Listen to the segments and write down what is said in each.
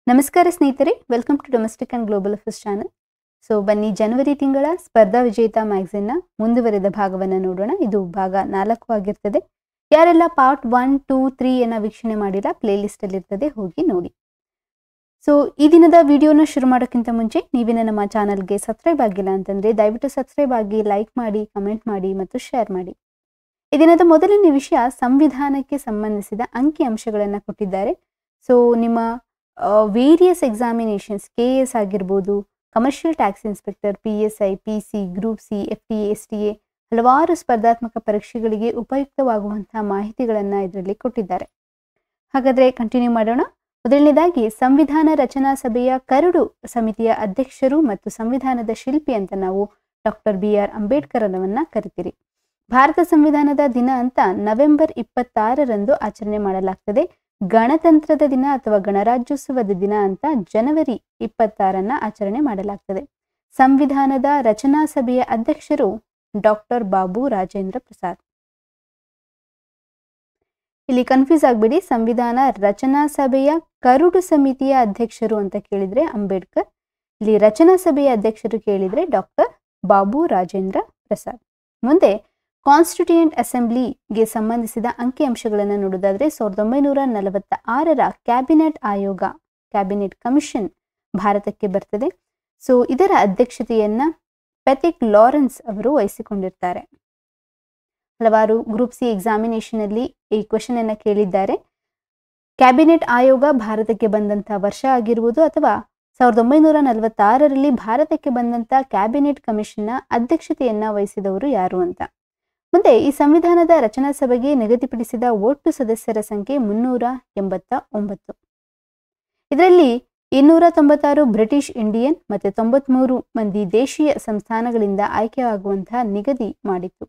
ನಮಸ್ಕಾರ ಸ್ನೇಹಿತರೆ, welcome to domestic and global affairs channel. So ಬನ್ನಿ, ಜನವರಿ ತಿಂಗಳ ಸ್ಪರ್ಧಾ ವಿಜೇತ ಮ್ಯಾಗಝಿನ್ನ ಮುಂದುವರೆದ ಭಾಗವನ್ನು ನೋಡೋಣ. ಇದು ಭಾಗ 4 ಆಗಿರ್ತದೆ. ಯಾರೆಲ್ಲ ಪಾರ್ಟ್ 1, 2, 3 ವೀಕ್ಷಣೆ ಮಾಡಿಲ್ಲ, ಪ್ಲೇ ಲಿಸ್ಟ್ ಅಲ್ಲಿ ಇರ್ತದೆ, ಹೋಗಿ ನೋಡಿ. ಸೊ ಈ ದಿನದ ವಿಡಿಯೋನ ಶುರು ಮಾಡೋಕ್ಕಿಂತ ಮುಂಚೆ ನೀವೇನ ನಮ್ಮ ಚಾನಲ್ಗೆ ಸಬ್ಸ್ಕ್ರೈಬ್ ಆಗಿಲ್ಲ ಅಂತಂದ್ರೆ ದಯವಿಟ್ಟು ಸಬ್ಸ್ಕ್ರೈಬ್ ಆಗಿ, ಲೈಕ್ ಮಾಡಿ, ಕಮೆಂಟ್ ಮಾಡಿ ಮತ್ತು ಶೇರ್ ಮಾಡಿ. ಈ ದಿನದ ಮೊದಲನೇ ವಿಷಯ ಸಂವಿಧಾನಕ್ಕೆ ಸಂಬಂಧಿಸಿದ ಅಂಕಿ ಅಂಶಗಳನ್ನು ಕೊಟ್ಟಿದ್ದಾರೆ. ಸೊ ನಿಮ್ಮ ವೇರಿಯಸ್ ಎಕ್ಸಾಮಿನೇಷನ್ಸ್, KS ಆಗಿರ್ಬೋದು, commercial tax inspector, PSI, PC, group C, FTA, STA ಹಲವಾರು ಸ್ಪರ್ಧಾತ್ಮಕ ಪರೀಕ್ಷೆಗಳಿಗೆ ಉಪಯುಕ್ತವಾಗುವಂತಹ ಮಾಹಿತಿಗಳನ್ನು ಇದರಲ್ಲಿ ಕೊಟ್ಟಿದ್ದಾರೆ. ಹಾಗಾದರೆ ಕಂಟಿನ್ಯೂ ಮಾಡೋಣ. ಮೊದಲನೇದಾಗಿ, ಸಂವಿಧಾನ ರಚನಾ ಸಭೆಯ ಕರಡು ಸಮಿತಿಯ ಅಧ್ಯಕ್ಷರು ಮತ್ತು ಸಂವಿಧಾನದ ಶಿಲ್ಪಿ ಅಂತ ನಾವು ಡಾಕ್ಟರ್ BR ಅಂಬೇಡ್ಕರ್ ಅವರನ್ನ ಕರಿತೀರಿ. ಭಾರತ ಸಂವಿಧಾನದ ದಿನ ಅಂತ ನವೆಂಬರ್ 26ರಂದು ಆಚರಣೆ ಮಾಡಲಾಗ್ತದೆ. ಗಣತಂತ್ರದ ದಿನ ಅಥವಾ ಗಣರಾಜ್ಯೋತ್ಸವದ ದಿನ ಅಂತ ಜನವರಿ 26 ಆಚರಣೆ ಮಾಡಲಾಗ್ತದೆ. ಸಂವಿಧಾನದ ರಚನಾ ಸಭೆಯ ಅಧ್ಯಕ್ಷರು ಡಾಕ್ಟರ್ ಬಾಬು ರಾಜೇಂದ್ರ ಪ್ರಸಾದ್. ಇಲ್ಲಿ ಕನ್ಫ್ಯೂಸ್ ಆಗ್ಬಿಡಿ, ಸಂವಿಧಾನ ರಚನಾ ಸಭೆಯ ಕರಡು ಸಮಿತಿಯ ಅಧ್ಯಕ್ಷರು ಅಂತ ಕೇಳಿದ್ರೆ ಅಂಬೇಡ್ಕರ್, ಇಲ್ಲಿ ರಚನಾ ಸಭೆಯ ಅಧ್ಯಕ್ಷರು ಕೇಳಿದ್ರೆ ಡಾಕ್ಟರ್ ಬಾಬು ರಾಜೇಂದ್ರ ಪ್ರಸಾದ್. ಮುಂದೆ ಕಾನ್ಸ್ಟಿಟ್ಯೂಯೆಂಟ್ ಅಸೆಂಬ್ಲಿಗೆ ಸಂಬಂಧಿಸಿದ ಅಂಕಿಅಂಶಗಳನ್ನು ನೋಡೋದಾದ್ರೆ 1946ರ ಕ್ಯಾಬಿನೆಟ್ ಆಯೋಗ, ಕ್ಯಾಬಿನೆಟ್ ಕಮಿಷನ್ ಭಾರತಕ್ಕೆ ಬರ್ತದೆ. ಸೊ ಇದರ ಅಧ್ಯಕ್ಷತೆಯನ್ನ ಪೆಥಿಕ್ ಲಾರೆನ್ಸ್ ಅವರು ವಹಿಸಿಕೊಂಡಿರ್ತಾರೆ. ಹಲವಾರು ಗ್ರೂಪ್ C ಎಕ್ಸಾಮಿನೇಷನ್ ಅಲ್ಲಿ ಈ ಕ್ವೆಶನ್ ಅನ್ನ ಕೇಳಿದ್ದಾರೆ. ಕ್ಯಾಬಿನೆಟ್ ಆಯೋಗ ಭಾರತಕ್ಕೆ ಬಂದಂತ ವರ್ಷ ಆಗಿರುವುದು ಅಥವಾ 1946ರಲ್ಲಿ ಭಾರತಕ್ಕೆ ಬಂದಂತ ಕ್ಯಾಬಿನೆಟ್ ಕಮಿಷನ್ನ ಅಧ್ಯಕ್ಷತೆಯನ್ನ ವಹಿಸಿದವರು ಯಾರು ಅಂತ. ಮುಂದೆ ಈ ಸಂವಿಧಾನದ ರಚನಾ ಸಭೆಗೆ ನಿಗದಿಪಡಿಸಿದ ಒಟ್ಟು ಸದಸ್ಯರ ಸಂಖ್ಯೆ 389. ಇದರಲ್ಲಿ 296 ಬ್ರಿಟಿಷ್ ಇಂಡಿಯನ್ ಮತ್ತೆ 93 ಮಂದಿ ದೇಶೀಯ ಸಂಸ್ಥಾನಗಳಿಂದ ಆಯ್ಕೆಯಾಗುವಂತಹ ನಿಗದಿ ಮಾಡಿತ್ತು.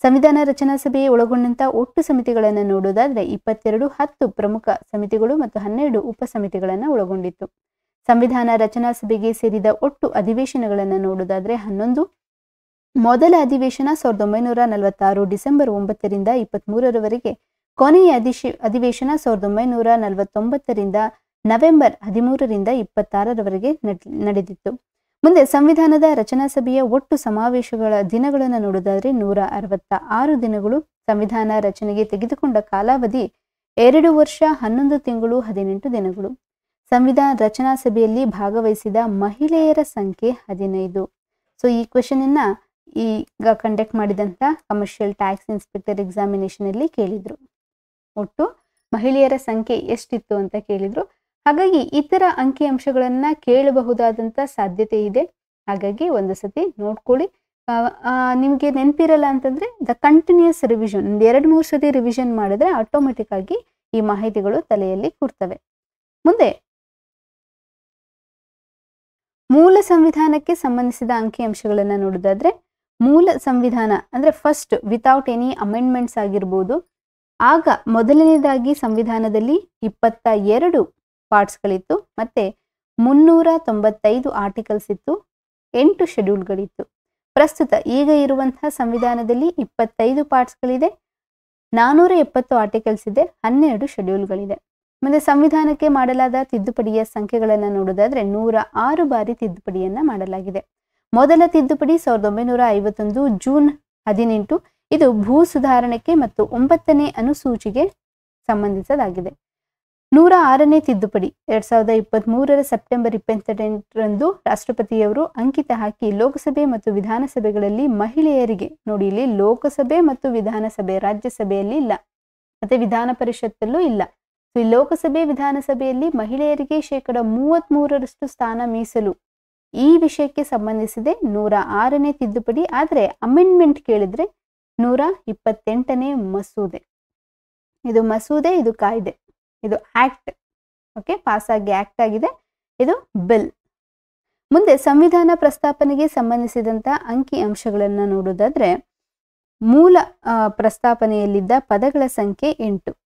ಸಂವಿಧಾನ ರಚನಾ ಸಭೆಯೇ ಒಳಗೊಂಡಂತ ಒಟ್ಟು ಸಮಿತಿಗಳನ್ನು ನೋಡೋದಾದ್ರೆ 22 10 ಪ್ರಮುಖ ಸಮಿತಿಗಳು ಮತ್ತು 12 ಉಪ ಸಮಿತಿಗಳನ್ನು ಒಳಗೊಂಡಿತ್ತು. ಸಂವಿಧಾನ ರಚನಾ ಸಭೆಗೆ ಸೇರಿದ ಒಟ್ಟು ಅಧಿವೇಶನಗಳನ್ನು ನೋಡೋದಾದ್ರೆ 11. ಮೊದಲ ಅಧಿವೇಶನ 1946 ಡಿಸೆಂಬರ್ 9ರಿಂದ 23ರವರೆಗೆ, ಕೊನೆಯ ಅಧಿವೇಶನ 1949ರಿಂದ ನವೆಂಬರ್ 13ರಿಂದ 26ರವರೆಗೆ ನಡೆದಿತ್ತು. ಮುಂದೆ ಸಂವಿಧಾನದ ರಚನಾ ಸಭೆಯ ಒಟ್ಟು ಸಮಾವೇಶಗಳ ದಿನಗಳನ್ನು ನೋಡೋದಾದ್ರೆ 166 ದಿನಗಳು. ಸಂವಿಧಾನ ರಚನೆಗೆ ತೆಗೆದುಕೊಂಡ ಕಾಲಾವಧಿ 2 ವರ್ಷ 11 ತಿಂಗಳು 18 ದಿನಗಳು. ಸಂವಿಧಾನ ರಚನಾ ಸಭೆಯಲ್ಲಿ ಭಾಗವಹಿಸಿದ ಮಹಿಳೆಯರ ಸಂಖ್ಯೆ 15. ಸೊ ಈ ಕ್ವೆಶನ್ ಅನ್ನ ಈಗ ಕಂಡಕ್ಟ್ ಮಾಡಿದಂತ ಕಮರ್ಷಿಯಲ್ ಟ್ಯಾಕ್ಸ್ ಇನ್ಸ್ಪೆಕ್ಟರ್ ಎಕ್ಸಾಮಿನೇಷನ್ ಅಲ್ಲಿ ಕೇಳಿದ್ರು. ಒಟ್ಟು ಮಹಿಳೆಯರ ಸಂಖ್ಯೆ ಎಷ್ಟಿತ್ತು ಅಂತ ಕೇಳಿದ್ರು. ಹಾಗಾಗಿ ಇತರ ಅಂಕಿಅಂಶಗಳನ್ನ ಕೇಳಬಹುದಾದಂತ ಸಾಧ್ಯತೆ ಇದೆ. ಹಾಗಾಗಿ ಒಂದು ಸತಿ ನೋಡ್ಕೊಳ್ಳಿ. ನಿಮ್ಗೆ ನೆನಪಿರಲ್ಲ ಅಂತಂದ್ರೆ ದ ಕಂಟಿನ್ಯೂಸ್ ರಿವಿಷನ್ 2-3 ಸತಿ ರಿವಿಷನ್ ಮಾಡಿದ್ರೆ ಆಟೋಮೆಟಿಕ್ ಆಗಿ ಈ ಮಾಹಿತಿಗಳು ತಲೆಯಲ್ಲಿ ಕೂರ್ತವೆ. ಮುಂದೆ ಮೂಲ ಸಂವಿಧಾನಕ್ಕೆ ಸಂಬಂಧಿಸಿದ ಅಂಕಿಅಂಶಗಳನ್ನ ನೋಡೋದಾದ್ರೆ, ಮೂಲ ಸಂವಿಧಾನ ಅಂದ್ರೆ ಫಸ್ಟ್ ವಿತೌಟ್ ಎನಿ ಅಮೆಂಡ್ಮೆಂಟ್ಸ್ ಆಗಿರ್ಬೋದು. ಆಗ ಮೊದಲನೇದಾಗಿ ಸಂವಿಧಾನದಲ್ಲಿ 22 ಪಾರ್ಟ್ಸ್ಗಳಿತ್ತು, ಮತ್ತೆ 395 ಆರ್ಟಿಕಲ್ಸ್ ಇತ್ತು, 8 ಶೆಡ್ಯೂಲ್ಗಳಿತ್ತು. ಪ್ರಸ್ತುತ ಈಗ ಇರುವಂತಹ ಸಂವಿಧಾನದಲ್ಲಿ 25 ಪಾರ್ಟ್ಸ್ಗಳಿದೆ, 470 ಆರ್ಟಿಕಲ್ಸ್ ಇದೆ, 12 ಶೆಡ್ಯೂಲ್ಗಳಿದೆ. ಮುಂದೆ ಸಂವಿಧಾನಕ್ಕೆ ಮಾಡಲಾದ ತಿದ್ದುಪಡಿಯ ಸಂಖ್ಯೆಗಳನ್ನು ನೋಡೋದಾದ್ರೆ 106 ಬಾರಿ ತಿದ್ದುಪಡಿಯನ್ನ ಮಾಡಲಾಗಿದೆ. ಮೊದಲ ತಿದ್ದುಪಡಿ 1951 ಜೂನ್ 18. ಇದು ಭೂ ಸುಧಾರಣೆಗೆ ಮತ್ತು 9ನೇ ಅನುಸೂಚಿಗೆ ಸಂಬಂಧಿಸಲಾಗಿದೆ. 106ನೇ ತಿದ್ದುಪಡಿ 2023ರ ಸೆಪ್ಟೆಂಬರ್ 28ರಂದು ರಾಷ್ಟ್ರಪತಿಯವರು ಅಂಕಿತ ಹಾಕಿ ಲೋಕಸಭೆ ಮತ್ತು ವಿಧಾನಸಭೆಗಳಲ್ಲಿ ಮಹಿಳೆಯರಿಗೆ, ನೋಡಿ ಇಲ್ಲಿ ಲೋಕಸಭೆ ಮತ್ತು ವಿಧಾನಸಭೆ, ರಾಜ್ಯಸಭೆಯಲ್ಲಿ ಇಲ್ಲ, ಮತ್ತೆ ವಿಧಾನ ಪರಿಷತ್ತಲ್ಲೂ ಇಲ್ಲ. ಈ ಲೋಕಸಭೆ ವಿಧಾನಸಭೆಯಲ್ಲಿ ಮಹಿಳೆಯರಿಗೆ 33% ಸ್ಥಾನ ಮೀಸಲು. ಈ ವಿಷಯಕ್ಕೆ ಸಂಬಂಧಿಸಿದೆ 106ನೇ ತಿದ್ದುಪಡಿ. ಆದರೆ ಅಮೆಂಡ್ಮೆಂಟ್ ಕೇಳಿದ್ರೆ 128ನೇ ಮಸೂದೆ. ಇದು ಮಸೂದೆ, ಇದು ಕಾಯ್ದೆ, ಇದು ಆಕ್ಟ್. ಓಕೆ, ಪಾಸ್ ಆಗಿ ಆಕ್ಟ್ ಆಗಿದೆ, ಇದು ಬಿಲ್. ಮುಂದೆ ಸಂವಿಧಾನ ಪ್ರಸ್ತಾಪನೆಗೆ ಸಂಬಂಧಿಸಿದಂತ ಅಂಕಿ ಅಂಶಗಳನ್ನ ನೋಡೋದಾದ್ರೆ, ಮೂಲ ಪ್ರಸ್ತಾಪನೆಯಲ್ಲಿದ್ದ ಪದಗಳ ಸಂಖ್ಯೆ 8.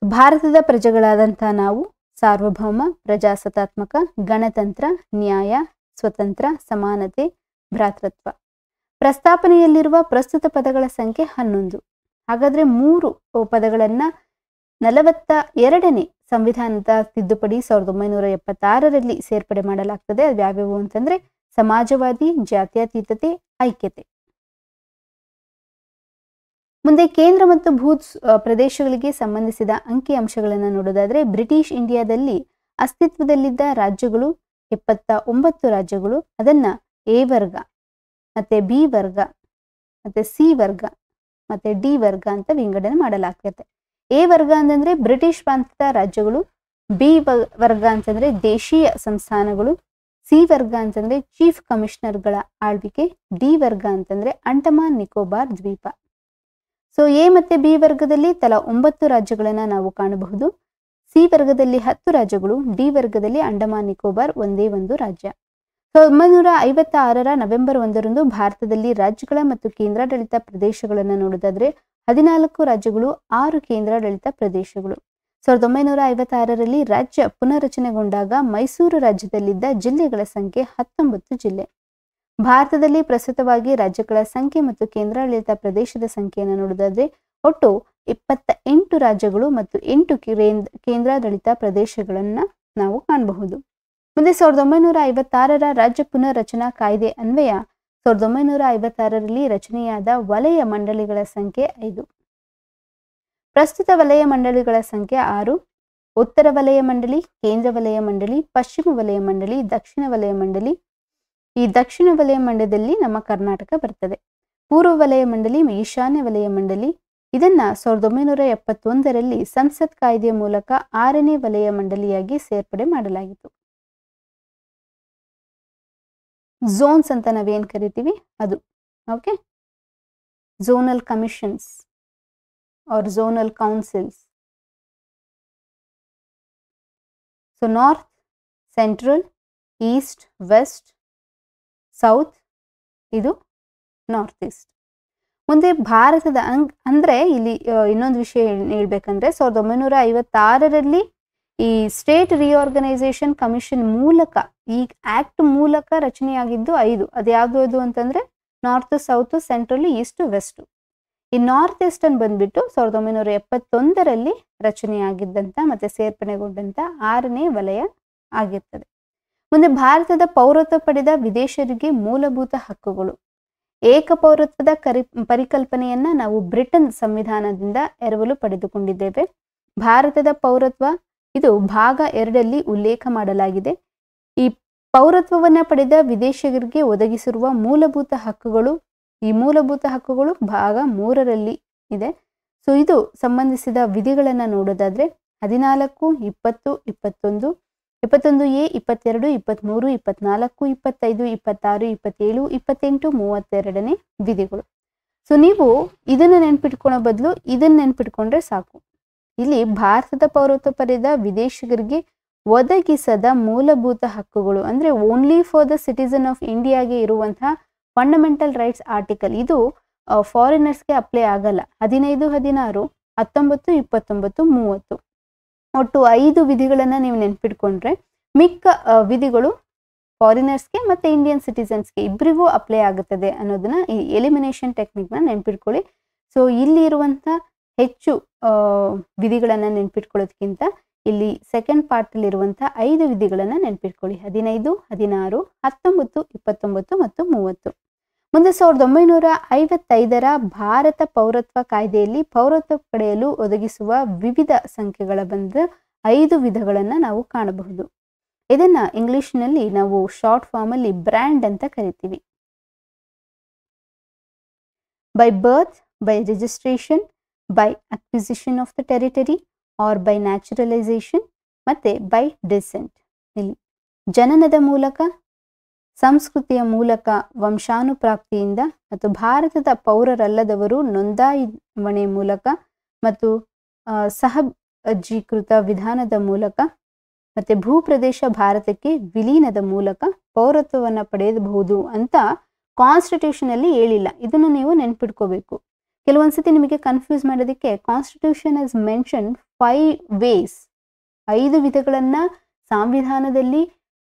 ಭಾರತದ ಪ್ರಜೆಗಳಾದಂಥ ನಾವು ಸಾರ್ವಭೌಮ, ಪ್ರಜಾಸತ್ತಾತ್ಮಕ, ಗಣತಂತ್ರ, ನ್ಯಾಯ, ಸ್ವತಂತ್ರ, ಸಮಾನತೆ, ಭ್ರಾತೃತ್ವ. ಪ್ರಸ್ತಾಪನೆಯಲ್ಲಿರುವ ಪ್ರಸ್ತುತ ಪದಗಳ ಸಂಖ್ಯೆ 11. ಹಾಗಾದ್ರೆ 3 ಪದಗಳನ್ನ 42ನೇ ಸಂವಿಧಾನದ ತಿದ್ದುಪಡಿ 1976ರಲ್ಲಿ ಸೇರ್ಪಡೆ ಮಾಡಲಾಗ್ತದೆ. ಅದು ಯಾವ್ಯಾವು ಅಂತಂದ್ರೆ ಸಮಾಜವಾದಿ, ಜಾತ್ಯತೀತತೆ, ಐಕ್ಯತೆ. ಮುಂದೆ ಕೇಂದ್ರ ಮತ್ತು ಭೂ ಪ್ರದೇಶಗಳಿಗೆ ಸಂಬಂಧಿಸಿದ ಅಂಕಿ ಅಂಶಗಳನ್ನು ನೋಡೋದಾದ್ರೆ, ಬ್ರಿಟಿಷ್ ಇಂಡಿಯಾದಲ್ಲಿ ಅಸ್ತಿತ್ವದಲ್ಲಿದ್ದ ರಾಜ್ಯಗಳು 79 ರಾಜ್ಯಗಳು. ಅದನ್ನ ಎ ವರ್ಗ ಮತ್ತೆ ಬಿ ವರ್ಗ ಮತ್ತೆ ಸಿ ವರ್ಗ ಮತ್ತೆ ಡಿ ವರ್ಗ ಅಂತ ವಿಂಗಡಣೆ ಮಾಡಲಾಗ್ತದೆ. ಎ ವರ್ಗ ಅಂತಂದ್ರೆ ಬ್ರಿಟಿಷ್ ಪ್ರಾಂತದ ರಾಜ್ಯಗಳು, ಬಿ ವರ್ಗ ಅಂತಂದ್ರೆ ದೇಶೀಯ ಸಂಸ್ಥಾನಗಳು, ಸಿ ವರ್ಗ ಅಂತಂದ್ರೆ ಚೀಫ್ ಕಮಿಷನರ್ಗಳ ಆಳ್ವಿಕೆ, ಡಿ ವರ್ಗ ಅಂತಂದ್ರೆ ಅಂಡಮಾನ್ ನಿಕೋಬಾರ್ ದ್ವೀಪ. ಸೊ ಎ ಮತ್ತೆ ಬಿ ವರ್ಗದಲ್ಲಿ ತಲಾ 9 ರಾಜ್ಯಗಳನ್ನ ನಾವು ಕಾಣಬಹುದು. ಸಿ ವರ್ಗದಲ್ಲಿ 10 ರಾಜ್ಯಗಳು, ಡಿ ವರ್ಗದಲ್ಲಿ ಅಂಡಮಾನ್ ನಿಕೋಬಾರ್ ಒಂದೇ ಒಂದು ರಾಜ್ಯ. 1956ರ ನವೆಂಬರ್ 1ರಂದು ಭಾರತದಲ್ಲಿ ರಾಜ್ಯಗಳ ಮತ್ತು ಕೇಂದ್ರಾಡಳಿತ ಪ್ರದೇಶಗಳನ್ನು ನೋಡೋದಾದ್ರೆ 14 ರಾಜ್ಯಗಳು, 6 ಕೇಂದ್ರಾಡಳಿತ ಪ್ರದೇಶಗಳು. 1956ರಲ್ಲಿ ರಾಜ್ಯ ಪುನರ್ರಚನೆಗೊಂಡಾಗ ಮೈಸೂರು ರಾಜ್ಯದಲ್ಲಿದ್ದ ಜಿಲ್ಲೆಗಳ ಸಂಖ್ಯೆ 19 ಜಿಲ್ಲೆ. ಭಾರತದಲ್ಲಿ ಪ್ರಸ್ತುತವಾಗಿ ರಾಜ್ಯಗಳ ಸಂಖ್ಯೆ ಮತ್ತು ಕೇಂದ್ರಾಡಳಿತ ಪ್ರದೇಶದ ಸಂಖ್ಯೆಯನ್ನು ನೋಡೋದಾದ್ರೆ ಒಟ್ಟು 28 ರಾಜ್ಯಗಳು ಮತ್ತು 8 ಕೇಂದ್ರಾಡಳಿತ ಪ್ರದೇಶಗಳನ್ನ ನಾವು ಕಾಣಬಹುದು. ಮುಂದೆ 1956ರ ರಾಜ್ಯ ಪುನರ್ರಚನಾ ಕಾಯ್ದೆ ಅನ್ವಯ 1956ರಲ್ಲಿ ರಚನೆಯಾದ ವಲಯ ಮಂಡಳಿಗಳ ಸಂಖ್ಯೆ 5. ಪ್ರಸ್ತುತ ವಲಯ ಮಂಡಳಿಗಳ ಸಂಖ್ಯೆ 6. ಉತ್ತರ ವಲಯ ಮಂಡಳಿ, ಕೇಂದ್ರ ವಲಯ ಮಂಡಳಿ, ಪಶ್ಚಿಮ ವಲಯ ಮಂಡಳಿ, ದಕ್ಷಿಣ ವಲಯ ಮಂಡಳಿ. ಈ ದಕ್ಷಿಣ ವಲಯ ಮಂಡಲದಲ್ಲಿ ನಮ್ಮ ಕರ್ನಾಟಕ ಬರ್ತದೆ. ಪೂರ್ವ ವಲಯ ಮಂಡಳಿ, ಈಶಾನ್ಯ ವಲಯ ಮಂಡಳಿ. ಇದನ್ನ 1971ರಲ್ಲಿ ಸಂಸತ್ ಕಾಯ್ದೆಯ ಮೂಲಕ 6ನೇ ವಲಯ ಮಂಡಳಿಯಾಗಿ ಸೇರ್ಪಡೆ ಮಾಡಲಾಗಿತ್ತು. ಝೋನ್ಸ್ ಅಂತ ನಾವೇನ್ ಕರಿತೀವಿ ಅದು. Okay, zonal commissions or zonal councils. So north, central, east, west, south, ಇದು ನಾರ್ತ್ ಈಸ್ಟ್. ಮುಂದೆ ಭಾರತದ ಅಂದ್ರೆ ಇಲ್ಲಿ ಇನ್ನೊಂದು ವಿಷಯ ಹೇಳ್ಬೇಕಂದ್ರೆ 1956ರಲ್ಲಿ ಈ ಸ್ಟೇಟ್ ರಿಆರ್ಗನೈಸೇಷನ್ ಕಮಿಷನ್ ಮೂಲಕ, ಈ ಆಕ್ಟ್ ಮೂಲಕ ರಚನೆಯಾಗಿದ್ದು 5. ಅದ್ಯಾವುದು ಅಂತಂದ್ರೆ north, south, central, east, west. ಈ ನಾರ್ತ್ ಈಸ್ಟ್ ಅನ್ನು ಬಂದ್ಬಿಟ್ಟು 1971ರಲ್ಲಿ ರಚನೆಯಾಗಿದ್ದಂತ ಮತ್ತೆ ಸೇರ್ಪಡೆಗೊಂಡಂತ 6ನೇ ವಲಯ ಆಗಿರ್ತದೆ. ಮುಂದೆ ಭಾರತದ ಪೌರತ್ವ ಪಡೆದ ವಿದೇಶಿಯರಿಗೆ ಮೂಲಭೂತ ಹಕ್ಕುಗಳು. ಏಕ ಪೌರತ್ವದ ಪರಿಕಲ್ಪನೆಯನ್ನ ನಾವು ಬ್ರಿಟನ್ ಸಂವಿಧಾನದಿಂದ ಎರವಲು ಪಡೆದುಕೊಂಡಿದ್ದೇವೆ. ಭಾರತದ ಪೌರತ್ವ ಇದು ಭಾಗ 2ರಲ್ಲಿ ಉಲ್ಲೇಖ ಮಾಡಲಾಗಿದೆ. ಈ ಪೌರತ್ವವನ್ನ ಪಡೆದ ವಿದೇಶಿಗರಿಗೆ ಒದಗಿಸಿರುವ ಮೂಲಭೂತ ಹಕ್ಕುಗಳು, ಈ ಮೂಲಭೂತ ಹಕ್ಕುಗಳು ಭಾಗ 3ರಲ್ಲಿ ಇದೆ. ಸೊ ಇದು ಸಂಬಂಧಿಸಿದ ವಿಧಿಗಳನ್ನ ನೋಡೋದಾದ್ರೆ 14, 20, 21, 21A, 22, 23, 24, 25, 26, 27, 28, 32ನೇ ವಿಧಿಗಳು. ಸೊ ನೀವು ಇದನ್ನ ನೆನ್ಪಿಟ್ಕೊಳ್ಳೋ ಬದಲು ಇದನ್ನ ನೆನ್ಪಿಟ್ಕೊಂಡ್ರೆ ಸಾಕು. ಇಲ್ಲಿ ಭಾರತದ ಪೌರತ್ವ ಪಡೆದ ವಿದೇಶಿಗರಿಗೆ ಒದಗಿಸದ ಮೂಲಭೂತ ಹಕ್ಕುಗಳು ಅಂದ್ರೆ only for the citizen of ಇಂಡಿಯಾಗೆ ಇರುವಂತಹ ಫಂಡಮೆಂಟಲ್ ರೈಟ್ಸ್ ಆರ್ಟಿಕಲ್. ಇದು ಫಾರಿನರ್ಸ್ಗೆ ಅಪ್ಲೈ ಆಗಲ್ಲ. 15, 16, 19, 29, 30 ಒಟ್ಟು 5 ವಿಧಿಗಳನ್ನ ನೀವು ನೆನ್ಪಿಟ್ಕೊಂಡ್ರೆ ಮಿಕ್ಕ ವಿಧಿಗಳು ಫಾರಿನರ್ಸ್ಗೆ ಮತ್ತೆ ಇಂಡಿಯನ್ ಸಿಟಿಸನ್ಸ್ಗೆ ಇಬ್ಬರಿಗೂ ಅಪ್ಲೈ ಆಗುತ್ತದೆ ಅನ್ನೋದನ್ನ ಈ ಎಲಿಮಿನೇಷನ್ ಟೆಕ್ನಿಕ್ನ ನೆನ್ಪಿಟ್ಕೊಳ್ಳಿ. ಸೊ ಇಲ್ಲಿ ಇರುವಂತ ಹೆಚ್ಚು ವಿಧಿಗಳನ್ನ ನೆನ್ಪಿಟ್ಕೊಳ್ಳೋದಕ್ಕಿಂತ ಇಲ್ಲಿ ಸೆಕೆಂಡ್ ಪಾರ್ಟ್ ಅಲ್ಲಿ ಇರುವಂತಹ 5 ವಿಧಿಗಳನ್ನ ನೆನ್ಪಿಟ್ಕೊಳ್ಳಿ. 15, 16, 19, 29 ಮತ್ತು 30. ಮುಂದೆ 1955ರ ಭಾರತ ಪೌರತ್ವ ಕಾಯ್ದೆಯಲ್ಲಿ ಪೌರತ್ವ ಪಡೆಯಲು ಒದಗಿಸುವ ವಿವಿಧ ಸಂಖ್ಯೆಗಳ ಬಂದ 5 ವಿಧಗಳನ್ನ ನಾವು ಕಾಣಬಹುದು. ಇದನ್ನ ಇಂಗ್ಲಿಷ್ನಲ್ಲಿ ನಾವು ಶಾರ್ಟ್ ಫಾರ್ಮ್ ಅಲ್ಲಿ ಬ್ರ್ಯಾಂಡ್ ಅಂತ ಕರಿತೀವಿ. By birth, by registration, by acquisition of the territory or by naturalization ಮತ್ತೆ ಬೈ ಡಿಸೆಂಟ್. ಇಲ್ಲಿ ಜನನದ ಮೂಲಕ, ಸಂಸ್ಕೃತಿಯ ಮೂಲಕ, ವಂಶಾನುಪ್ರಾಪ್ತಿಯಿಂದ ಮತ್ತು ಭಾರತದ ಪೌರರಲ್ಲದವರು ನೋಂದಾವಣೆ ಮೂಲಕ ಮತ್ತು ಸಹಜೀಕೃತ ವಿಧಾನದ ಮೂಲಕ ಮತ್ತೆ ಭೂಪ್ರದೇಶ ಭಾರತಕ್ಕೆ ವಿಲೀನದ ಮೂಲಕ ಪೌರತ್ವವನ್ನು ಪಡೆಯಬಹುದು ಅಂತ ಕಾನ್ಸ್ಟಿಟ್ಯೂಷನ್ ಅಲ್ಲಿ ಹೇಳಿಲ್ಲ. ಇದನ್ನು ನೀವು ನೆನ್ಪಿಟ್ಕೋಬೇಕು. ಕೆಲವೊಂದ್ಸತಿ ನಿಮಗೆ ಕನ್ಫ್ಯೂಸ್ ಮಾಡೋದಕ್ಕೆ ಕಾನ್ಸ್ಟಿಟ್ಯೂಷನ್ ಇಸ್ ಮೆನ್ಷನ್ 5 ways, 5 ವಿಧಗಳನ್ನ ಸಂವಿಧಾನದಲ್ಲಿ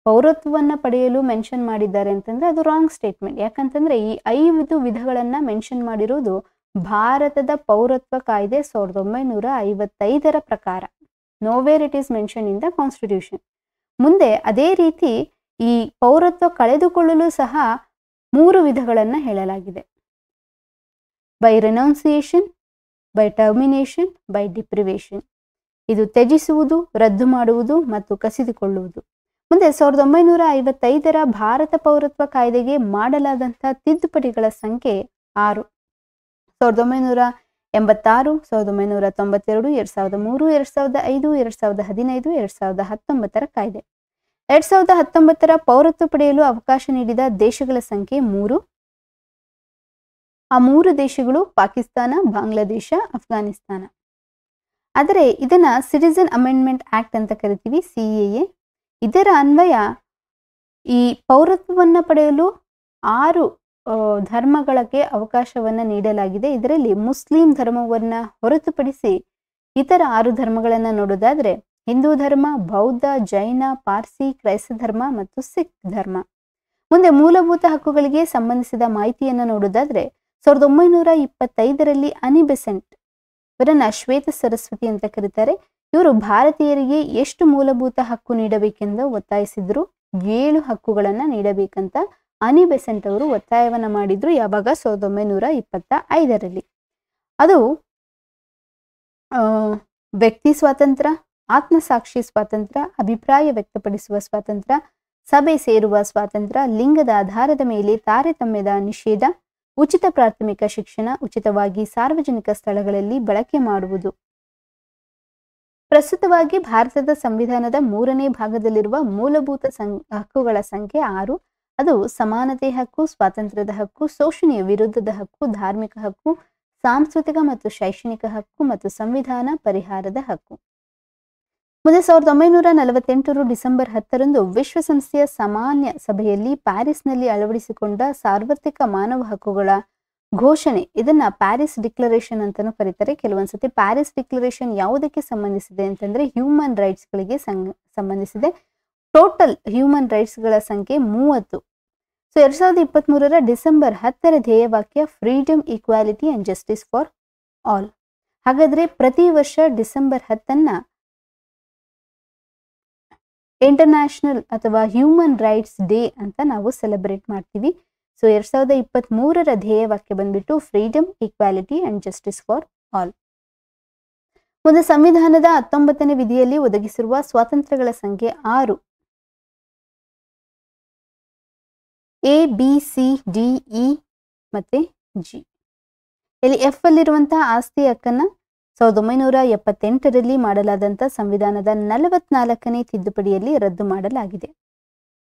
ಪೌರತ್ವವನ್ನ ಪಡೆಯಲು ಮೆನ್ಷನ್ ಮಾಡಿದ್ದಾರೆ ಅಂತಂದ್ರೆ ಅದು ರಾಂಗ್ ಸ್ಟೇಟ್ಮೆಂಟ್. ಯಾಕಂತಂದ್ರೆ ಈ 5 ವಿಧಗಳನ್ನ ಮೆನ್ಷನ್ ಮಾಡಿರೋದು ಭಾರತದ ಪೌರತ್ವ ಕಾಯ್ದೆ 1955ರ ಪ್ರಕಾರ. Nowhere it is mention in the constitution. ಮುಂದೆ ಅದೇ ರೀತಿ ಈ ಪೌರತ್ವ ಕಳೆದುಕೊಳ್ಳಲು ಸಹ 3 ವಿಧಗಳನ್ನು ಹೇಳಲಾಗಿದೆ. By renunciation, by termination, by deprivation. ಇದು ತ್ಯಜಿಸುವುದು, ರದ್ದು ಮಾಡುವುದು ಮತ್ತು ಕಸಿದುಕೊಳ್ಳುವುದು. ಮುಂದೆ 1955ರ ಭಾರತ ಪೌರತ್ವ ಕಾಯ್ದೆಗೆ ಮಾಡಲಾದಂಥ ತಿದ್ದುಪಡಿಗಳ ಸಂಖ್ಯೆ 6. 1986, 1992, 2003, 2005, 2015, 2019ರ ಕಾಯ್ದೆ. 2019ರ ಪೌರತ್ವ ಪಡೆಯಲು ಅವಕಾಶ ನೀಡಿದ ದೇಶಗಳ ಸಂಖ್ಯೆ 3. ಆ 3 ದೇಶಗಳು ಪಾಕಿಸ್ತಾನ, ಬಾಂಗ್ಲಾದೇಶ, ಅಫ್ಘಾನಿಸ್ತಾನ. ಆದರೆ ಇದನ್ನ ಸಿಟಿಜನ್ ಅಮೆಂಡ್ಮೆಂಟ್ ಆಕ್ಟ್ ಅಂತ ಕರಿತೀವಿ, CAA. ಇದರ ಅನ್ವಯ ಈ ಪೌರತ್ವವನ್ನು ಪಡೆಯಲು 6 ಧರ್ಮಗಳಿಗೆ ಅವಕಾಶವನ್ನು ನೀಡಲಾಗಿದೆ. ಇದರಲ್ಲಿ ಮುಸ್ಲಿಂ ಧರ್ಮವನ್ನು ಹೊರತುಪಡಿಸಿ ಇತರ 6 ಧರ್ಮಗಳನ್ನು ನೋಡೋದಾದ್ರೆ ಹಿಂದೂ ಧರ್ಮ, ಬೌದ್ಧ, ಜೈನ, ಪಾರ್ಸಿ, ಕ್ರೈಸ್ತ ಧರ್ಮ ಮತ್ತು ಸಿಖ್ ಧರ್ಮ. ಮುಂದೆ ಮೂಲಭೂತ ಹಕ್ಕುಗಳಿಗೆ ಸಂಬಂಧಿಸಿದ ಮಾಹಿತಿಯನ್ನು ನೋಡೋದಾದ್ರೆ 1925ರಲ್ಲಿ ಅನಿ ಬೆಸೆಂಟ್ ಇವರನ್ನ ಶ್ವೇತ ಸರಸ್ವತಿ ಅಂತ ಕರೀತಾರೆ. ಇವರು ಭಾರತೀಯರಿಗೆ ಎಷ್ಟು ಮೂಲಭೂತ ಹಕ್ಕು ನೀಡಬೇಕೆಂದು ಒತ್ತಾಯಿಸಿದ್ರು. 7 ಹಕ್ಕುಗಳನ್ನ ನೀಡಬೇಕಂತ ಅನಿ ಬೆಸೆಂಟ್ ಅವರು ಒತ್ತಾಯವನ್ನ ಮಾಡಿದ್ರು. ಯಾವಾಗ? 1925ರಲ್ಲಿ. ಅದು ವ್ಯಕ್ತಿ ಸ್ವಾತಂತ್ರ್ಯ, ಆತ್ಮಸಾಕ್ಷಿ ಸ್ವಾತಂತ್ರ್ಯ, ಅಭಿಪ್ರಾಯ ವ್ಯಕ್ತಪಡಿಸುವ ಸ್ವಾತಂತ್ರ್ಯ, ಸಭೆ ಸೇರುವ ಸ್ವಾತಂತ್ರ್ಯ, ಲಿಂಗದ ಆಧಾರದ ಮೇಲೆ ತಾರತಮ್ಯದ ನಿಷೇಧ, ಉಚಿತ ಪ್ರಾಥಮಿಕ ಶಿಕ್ಷಣ, ಉಚಿತವಾಗಿ ಸಾರ್ವಜನಿಕ ಸ್ಥಳಗಳಲ್ಲಿ ಬಳಕೆ ಮಾಡುವುದು. ಪ್ರಸ್ತುತವಾಗಿ ಭಾರತದ ಸಂವಿಧಾನದ 3ನೇ ಭಾಗದಲ್ಲಿರುವ ಮೂಲಭೂತ ಹಕ್ಕುಗಳ ಸಂಖ್ಯೆ 6. ಅದು ಸಮಾನತೆ ಹಕ್ಕು, ಸ್ವಾತಂತ್ರ್ಯದ ಹಕ್ಕು, ಶೋಷಣೆಯ ವಿರುದ್ಧದ ಹಕ್ಕು, ಧಾರ್ಮಿಕ ಹಕ್ಕು, ಸಾಂಸ್ಕೃತಿಕ ಮತ್ತು ಶೈಕ್ಷಣಿಕ ಹಕ್ಕು ಮತ್ತು ಸಂವಿಧಾನ ಪರಿಹಾರದ ಹಕ್ಕು. ಮುಂದೆ 1948 ಡಿಸೆಂಬರ್ 10ರಂದು ವಿಶ್ವಸಂಸ್ಥೆಯ ಸಾಮಾನ್ಯ ಸಭೆಯಲ್ಲಿ ಪ್ಯಾರಿಸ್ನಲ್ಲಿ ಅಳವಡಿಸಿಕೊಂಡ ಸಾರ್ವತ್ರಿಕ ಮಾನವ ಹಕ್ಕುಗಳ ಘೋಷಣೆ, ಇದನ್ನ ಪ್ಯಾರಿಸ್ ಡಿಕ್ಲರೇಷನ್ ಅಂತಾನೂ ಕರೀತಾರೆ. ಕೆಲವೊಂದ್ಸತಿ ಪ್ಯಾರಿಸ್ ಡಿಕ್ಲರೇಷನ್ ಯಾವುದಕ್ಕೆ ಸಂಬಂಧಿಸಿದೆ ಅಂತಂದ್ರೆ ಹ್ಯೂಮನ್ ರೈಟ್ಸ್ಗಳಿಗೆ ಸಂಬಂಧಿಸಿದೆ. ಟೋಟಲ್ ಹ್ಯೂಮನ್ ರೈಟ್ಸ್ಗಳ ಸಂಖ್ಯೆ 30. 2023ರ ಡಿಸೆಂಬರ್ 10ರ ಧ್ಯೇಯವಾಕ್ಯ freedom, equality and justice for all. ಹಾಗಾದ್ರೆ ಪ್ರತಿ ವರ್ಷ ಡಿಸೆಂಬರ್ 10ನ್ನ ಇಂಟರ್ನ್ಯಾಷನಲ್ ಅಥವಾ ಹ್ಯೂಮನ್ ರೈಟ್ಸ್ ಡೇ ಅಂತ ನಾವು ಸೆಲೆಬ್ರೇಟ್ ಮಾಡ್ತೀವಿ. 2023ರ ಧ್ಯೇಯವಾಕ್ಯ ಬಂದ್ಬಿಟ್ಟು freedom, equality and justice for all. ಮುಂದೆ ಸಂವಿಧಾನದ 19ನೇ ವಿಧಿಯಲ್ಲಿ ಒದಗಿಸಿರುವ ಸ್ವಾತಂತ್ರ್ಯಗಳ ಸಂಖ್ಯೆ 6. A, B, C, D, E ಮತ್ತೆ G. ಇಲ್ಲಿ F ಅಲ್ಲಿರುವಂತಹ ಆಸ್ತಿ ಹಕ್ಕನ್ನ 1978ರಲ್ಲಿ ಮಾಡಲಾದಂಥ ಸಂವಿಧಾನದ 44ನೇ ತಿದ್ದುಪಡಿಯಲ್ಲಿ ರದ್ದು ಮಾಡಲಾಗಿದೆ.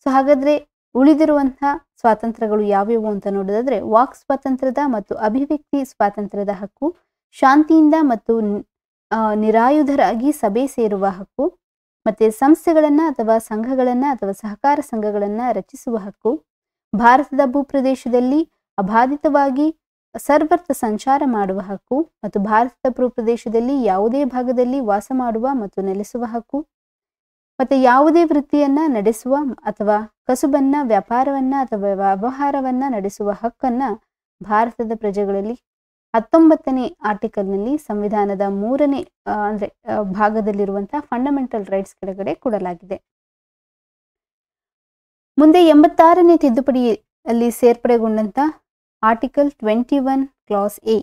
ಹಾಗಾದ್ರೆ ಉಳಿದಿರುವಂತಹ ಸ್ವಾತಂತ್ರ್ಯಗಳು ಯಾವ್ಯಾವು ಅಂತ ನೋಡೋದಾದ್ರೆ ವಾಕ್ ಸ್ವಾತಂತ್ರ್ಯದ ಮತ್ತು ಅಭಿವ್ಯಕ್ತಿ ಸ್ವಾತಂತ್ರ್ಯದ ಹಕ್ಕು, ಶಾಂತಿಯಿಂದ ಮತ್ತು ನಿರಾಯುಧರಾಗಿ ಸಭೆ ಸೇರುವ ಹಕ್ಕು, ಮತ್ತೆ ಸಂಸ್ಥೆಗಳನ್ನ ಅಥವಾ ಸಂಘಗಳನ್ನ ಅಥವಾ ಸಹಕಾರ ಸಂಘಗಳನ್ನ ರಚಿಸುವ ಹಕ್ಕು, ಭಾರತದ ಭೂಪ್ರದೇಶದಲ್ಲಿ ಅಬಾಧಿತವಾಗಿ ಸರ್ವತ್ರ ಸಂಚಾರ ಮಾಡುವ ಹಕ್ಕು ಮತ್ತು ಭಾರತದ ಭೂಪ್ರದೇಶದಲ್ಲಿ ಯಾವುದೇ ಭಾಗದಲ್ಲಿ ವಾಸ ಮಾಡುವ ಮತ್ತು ನೆಲೆಸುವ ಹಕ್ಕು, ಮತ್ತೆ ಯಾವುದೇ ವೃತ್ತಿಯನ್ನ ನಡೆಸುವ ಅಥವಾ ಕಸುಬನ್ನ, ವ್ಯಾಪಾರವನ್ನ ಅಥವಾ ವ್ಯವಹಾರವನ್ನ ನಡೆಸುವ ಹಕ್ಕನ್ನ ಭಾರತದ ಪ್ರಜೆಗಳಲ್ಲಿ 19ನೇ ಆರ್ಟಿಕಲ್ನಲ್ಲಿ ಸಂವಿಧಾನದ 3ನೇ ಭಾಗದಲ್ಲಿರುವಂತಹ ಫಂಡಮೆಂಟಲ್ ರೈಟ್ಸ್ ಕೆಳಗಡೆ ಕೊಡಲಾಗಿದೆ. ಮುಂದೆ 86ನೇ ತಿದ್ದುಪಡಿಯಲ್ಲಿ ಸೇರ್ಪಡೆಗೊಂಡಂತ ಆರ್ಟಿಕಲ್ 21 ಕ್ಲಾಸ್ A.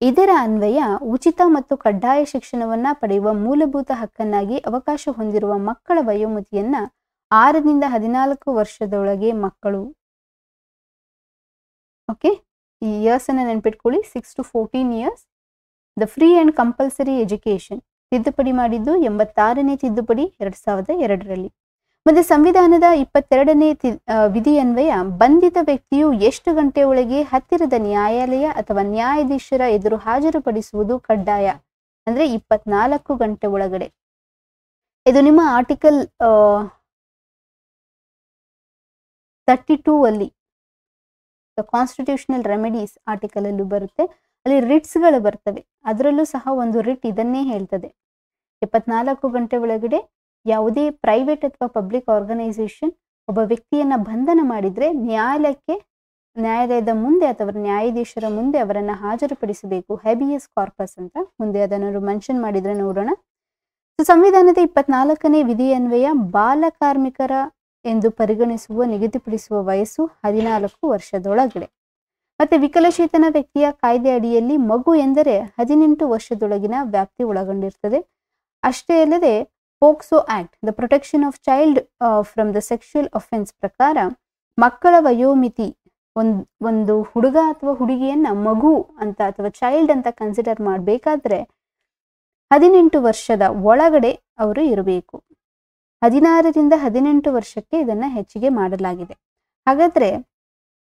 ಇದರ ಅನ್ವಯ ಉಚಿತ ಮತ್ತು ಕಡ್ಡಾಯ ಶಿಕ್ಷಣವನ್ನ ಪಡೆಯುವ ಮೂಲಭೂತ ಹಕ್ಕನ್ನಾಗಿ ಅವಕಾಶ ಹೊಂದಿರುವ ಮಕ್ಕಳ ವಯೋಮಿತಿಯನ್ನ 6ರಿಂದ 14 ವರ್ಷದೊಳಗೆ ಮಕ್ಕಳು. ಓಕೆ, ಈ ಇಯರ್ಸ್ ಅನ್ನ ನೆನ್ಪಿಟ್ಕೊಳ್ಳಿ. 6 to 14 years. The free and compulsory education ತಿದ್ದುಪಡಿ ಮಾಡಿದ್ದು 86ನೇ ತಿದ್ದುಪಡಿ 2002ರಲ್ಲಿ. ಮತ್ತೆ ಸಂವಿಧಾನದ 22ನೇ ವಿಧಿ ಅನ್ವಯ ಬಂಧಿತ ವ್ಯಕ್ತಿಯು ಎಷ್ಟು ಗಂಟೆ ಒಳಗೆ ಹತ್ತಿರದ ನ್ಯಾಯಾಲಯ ಅಥವಾ ನ್ಯಾಯಾಧೀಶರ ಎದುರು ಹಾಜರುಪಡಿಸುವುದು ಕಡ್ಡಾಯ ಅಂದ್ರೆ 24 ಗಂಟೆ ಒಳಗಡೆ. ಇದು ನಿಮ್ಮ ಆರ್ಟಿಕಲ್ 32 ಅಲ್ಲಿ ಕಾನ್ಸ್ಟಿಟ್ಯೂಷನಲ್ ರೆಮಿಡೀಸ್ ಆರ್ಟಿಕಲ್ ಅಲ್ಲೂ ಬರುತ್ತೆ. ಅಲ್ಲಿ ರಿಟ್ಸ್ಗಳು ಬರ್ತವೆ. ಅದರಲ್ಲೂ ಸಹ ಒಂದು ರಿಟ್ ಇದನ್ನೇ ಹೇಳ್ತದೆ, 24 ಗಂಟೆ ಒಳಗಡೆ ಯಾವುದೇ ಪ್ರೈವೇಟ್ ಅಥವಾ ಪಬ್ಲಿಕ್ ಆರ್ಗನೈಸೇಷನ್ ಒಬ್ಬ ವ್ಯಕ್ತಿಯನ್ನ ಬಂಧನ ಮಾಡಿದ್ರೆ ನ್ಯಾಯಾಲಯಕ್ಕೆ ನ್ಯಾಯಾಲಯದ ಮುಂದೆ ಅಥವಾ ನ್ಯಾಯಾಧೀಶರ ಮುಂದೆ ಅವರನ್ನ ಹಾಜರುಪಡಿಸಬೇಕು, ಹೆಬಿಯಸ್ ಕಾರ್ಪಸ್ ಅಂತ. ಮುಂದೆ ಅದನ್ನು ಮೆನ್ಷನ್ ಮಾಡಿದ್ರೆ ನೋಡೋಣ. ಸಂವಿಧಾನದ 24ನೇ ವಿಧಿಯನ್ವಯ ಬಾಲ ಕಾರ್ಮಿಕರ ಎಂದು ಪರಿಗಣಿಸುವ ನಿಗದಿಪಡಿಸುವ ವಯಸ್ಸು 14 ವರ್ಷದೊಳಗಡೆ. ಮತ್ತೆ ವಿಕಲಚೇತನ ವ್ಯಕ್ತಿಯ ಕಾಯ್ದೆ ಅಡಿಯಲ್ಲಿ ಮಗು ಎಂದರೆ 18 ವರ್ಷದೊಳಗಿನ ವ್ಯಾಪ್ತಿ ಒಳಗೊಂಡಿರ್ತದೆ. ಅಷ್ಟೇ ಅಲ್ಲದೆ POCSO act, the protection of child from the sexual offence ಪ್ರಕಾರ ಮಕ್ಕಳ ವಯೋಮಿತಿ ಒಂದು ಹುಡುಗ ಅಥವಾ ಹುಡುಗಿಯನ್ನ ಮಗು ಅಂತ ಅಥವಾ ಚೈಲ್ಡ್ ಅಂತ ಕನ್ಸಿಡರ್ ಮಾಡಬೇಕಾದ್ರೆ 18 ವರ್ಷದ ಒಳಗಡೆ ಅವರು ಇರಬೇಕು. 16ರಿಂದ 18 ವರ್ಷಕ್ಕೆ ಇದನ್ನ ಹೆಚ್ಚಿಗೆ ಮಾಡಲಾಗಿದೆ. ಹಾಗಾದ್ರೆ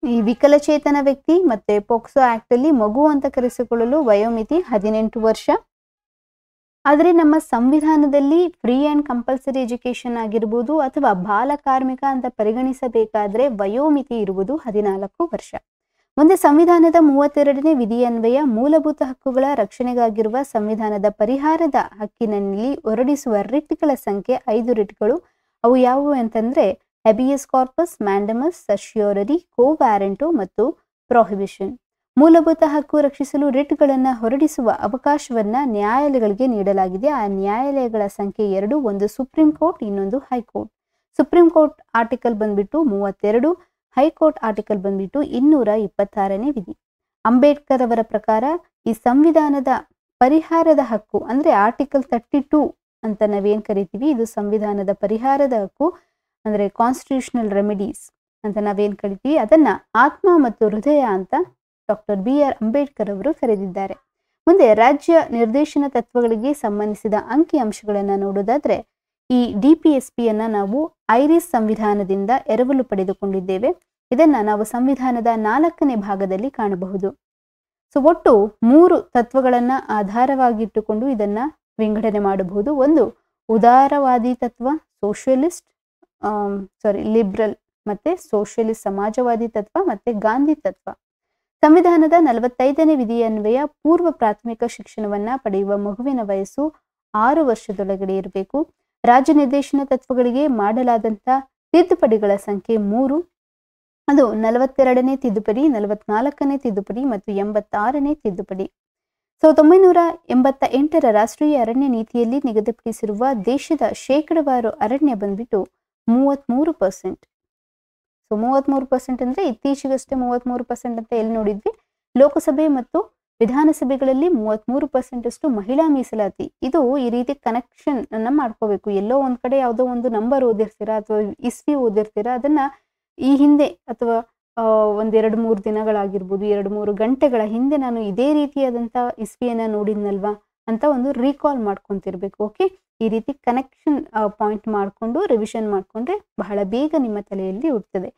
ಈ ವಿಕಲಚೇತನ ವ್ಯಕ್ತಿ ಮತ್ತೆ ಪೋಕ್ಸೋ ಆಕ್ಟ್ ಅಲ್ಲಿ ಮಗು ಅಂತ ಕರೆಸಿಕೊಳ್ಳಲು ವಯೋಮಿತಿ 18 ವರ್ಷ. ಆದರೆ ನಮ್ಮ ಸಂವಿಧಾನದಲ್ಲಿ ಫ್ರೀ ಅಂಡ್ ಕಂಪಲ್ಸರಿ ಎಜುಕೇಶನ್ ಆಗಿರ್ಬೋದು ಅಥವಾ ಬಾಲ ಕಾರ್ಮಿಕ ಅಂತ ಪರಿಗಣಿಸಬೇಕಾದ್ರೆ ವಯೋಮಿತಿ ಇರುವುದು 14 ವರ್ಷ. ಮುಂದೆ ಸಂವಿಧಾನದ 32ನೇ ವಿಧಿಯನ್ವಯ ಮೂಲಭೂತ ಹಕ್ಕುಗಳ ರಕ್ಷಣೆಗಾಗಿರುವ ಸಂವಿಧಾನದ ಪರಿಹಾರದ ಹಕ್ಕಿನಲ್ಲಿ ಹೊರಡಿಸುವ ರಿಟ್ಗಳ ಸಂಖ್ಯೆ 5 ರಿಟ್ಗಳು. ಅವು ಯಾವುವು ಅಂತಂದ್ರೆ ಹೆಬಿಯಸ್ ಕಾರ್ಪಸ್, ಮ್ಯಾಂಡಮಸ್, ಸರ್ಶಿಯೋರರಿ, ಕೋ ವ್ಯಾರೆಂಟೋ ಮತ್ತು ಪ್ರೊಹಿಬಿಷನ್. ಮೂಲಭೂತ ಹಕ್ಕು ರಕ್ಷಿಸಲು ರಿಟ್ಗಳನ್ನು ಹೊರಡಿಸುವ ಅವಕಾಶವನ್ನ ನ್ಯಾಯಾಲಯಗಳಿಗೆ ನೀಡಲಾಗಿದೆ. ಆ ನ್ಯಾಯಾಲಯಗಳ ಸಂಖ್ಯೆ 2, ಒಂದು ಸುಪ್ರೀಂ ಕೋರ್ಟ್, ಇನ್ನೊಂದು ಹೈಕೋರ್ಟ್. ಸುಪ್ರೀಂ ಕೋರ್ಟ್ ಆರ್ಟಿಕಲ್ ಬಂದ್ಬಿಟ್ಟು 32, ಹೈಕೋರ್ಟ್ ಆರ್ಟಿಕಲ್ ಬಂದ್ಬಿಟ್ಟು 226ನೇ ವಿಧಿ. ಅಂಬೇಡ್ಕರ್ ಅವರ ಪ್ರಕಾರ ಈ ಸಂವಿಧಾನದ ಪರಿಹಾರದ ಹಕ್ಕು ಅಂದ್ರೆ ಆರ್ಟಿಕಲ್ 32 ಅಂತ ನಾವೇನ್ ಕರಿತೀವಿ, ಇದು ಸಂವಿಧಾನದ ಪರಿಹಾರದ ಹಕ್ಕು ಅಂದ್ರೆ ಕಾನ್ಸ್ಟಿಟ್ಯೂಷನಲ್ ರೆಮಿಡೀಸ್ ಅಂತ ನಾವೇನ್ ಕರಿತೀವಿ, ಅದನ್ನ ಆತ್ಮ ಮತ್ತು ಹೃದಯ ಅಂತ ಡಾಕ್ಟರ್ BR ಅಂಬೇಡ್ಕರ್ ಅವರು ಕರೆದಿದ್ದಾರೆ. ಮುಂದೆ ರಾಜ್ಯ ನಿರ್ದೇಶನ ತತ್ವಗಳಿಗೆ ಸಂಬಂಧಿಸಿದ ಅಂಕಿ ಅಂಶಗಳನ್ನ ನೋಡೋದಾದ್ರೆ ಈ DPSP ಅನ್ನ ನಾವು ಐರಿಸ್ ಸಂವಿಧಾನದಿಂದ ಎರವಲು ಪಡೆದುಕೊಂಡಿದ್ದೇವೆ. ಇದನ್ನ ನಾವು ಸಂವಿಧಾನದ 4ನೇ ಭಾಗದಲ್ಲಿ ಕಾಣಬಹುದು. ಒಟ್ಟು 3 ತತ್ವಗಳನ್ನ ಆಧಾರವಾಗಿಟ್ಟುಕೊಂಡು ಇದನ್ನ ವಿಂಗಡಣೆ ಮಾಡಬಹುದು. ಒಂದು ಉದಾರವಾದಿ ತತ್ವ, ಸೋಷಿಯಲಿಸ್ಟ್ ಲಿಬ್ರಲ್ ಮತ್ತೆ ಸೋಷಿಯಲಿಸ್ಟ್ ಸಮಾಜವಾದಿ ತತ್ವ ಮತ್ತೆ ಗಾಂಧಿ ತತ್ವ. ಸಂವಿಧಾನದ 45ನೇ ವಿಧಿಯನ್ವಯ ಪೂರ್ವ ಪ್ರಾಥಮಿಕ ಶಿಕ್ಷಣವನ್ನ ಪಡೆಯುವ ಮಗುವಿನ ವಯಸ್ಸು 6 ವರ್ಷದೊಳಗಡೆ ಇರಬೇಕು. ರಾಜ್ಯ ನಿರ್ದೇಶನ ತತ್ವಗಳಿಗೆ ಮಾಡಲಾದಂಥ ತಿದ್ದುಪಡಿಗಳ ಸಂಖ್ಯೆ 3. ಅದು 42ನೇ ತಿದ್ದುಪಡಿ, 44ನೇ ತಿದ್ದುಪಡಿ ಮತ್ತು 86ನೇ ತಿದ್ದುಪಡಿ. 1988ರ ರಾಷ್ಟ್ರೀಯ ಅರಣ್ಯ ನೀತಿಯಲ್ಲಿ ನಿಗದಿಪಡಿಸಿರುವ ದೇಶದ ಶೇಕಡವಾರು ಅರಣ್ಯ ಬಂದ್ಬಿಟ್ಟು 33%. 33% ಅಂದ್ರೆ ಇತ್ತೀಚೆಗಷ್ಟೇ 33% ಅಂತ ಎಲ್ಲಿ ನೋಡಿದ್ವಿ. ಲೋಕಸಭೆ ಮತ್ತು ವಿಧಾನಸಭೆಗಳಲ್ಲಿ 33% ಅಷ್ಟು ಮಹಿಳಾ ಮೀಸಲಾತಿ. ಇದು ಈ ರೀತಿ ಕನೆಕ್ಷನ್ ಅನ್ನ ಮಾಡ್ಕೋಬೇಕು. ಎಲ್ಲೋ ಒಂದ್ ಕಡೆ ಯಾವುದೋ ಒಂದು ನಂಬರ್ ಓದಿರ್ತೀರಾ ಅಥವಾ ಇಸ್ವಿ ಓದಿರ್ತೀರಾ, ಅದನ್ನ ಈ ಹಿಂದೆ ಅಥವಾ 1-2-3 ದಿನಗಳಾಗಿರ್ಬೋದು, 2-3 ಗಂಟೆಗಳ ಹಿಂದೆ ನಾನು ಇದೇ ರೀತಿಯಾದಂಥ ಇಸ್ವಿಯನ್ನ ನೋಡಿದ್ನಲ್ವಾ ಅಂತ ಒಂದು ರೀಕಾಲ್ ಮಾಡ್ಕೊಂತಿರ್ಬೇಕು. ಓಕೆ, ಈ ರೀತಿ ಕನೆಕ್ಷನ್ ಪಾಯಿಂಟ್ ಮಾಡಿಕೊಂಡು ರಿವಿಷನ್ ಮಾಡಿಕೊಂಡ್ರೆ ಬಹಳ ಬೇಗ ನಿಮ್ಮ ತಲೆಯಲ್ಲಿ ಉಡ್ತದೆ.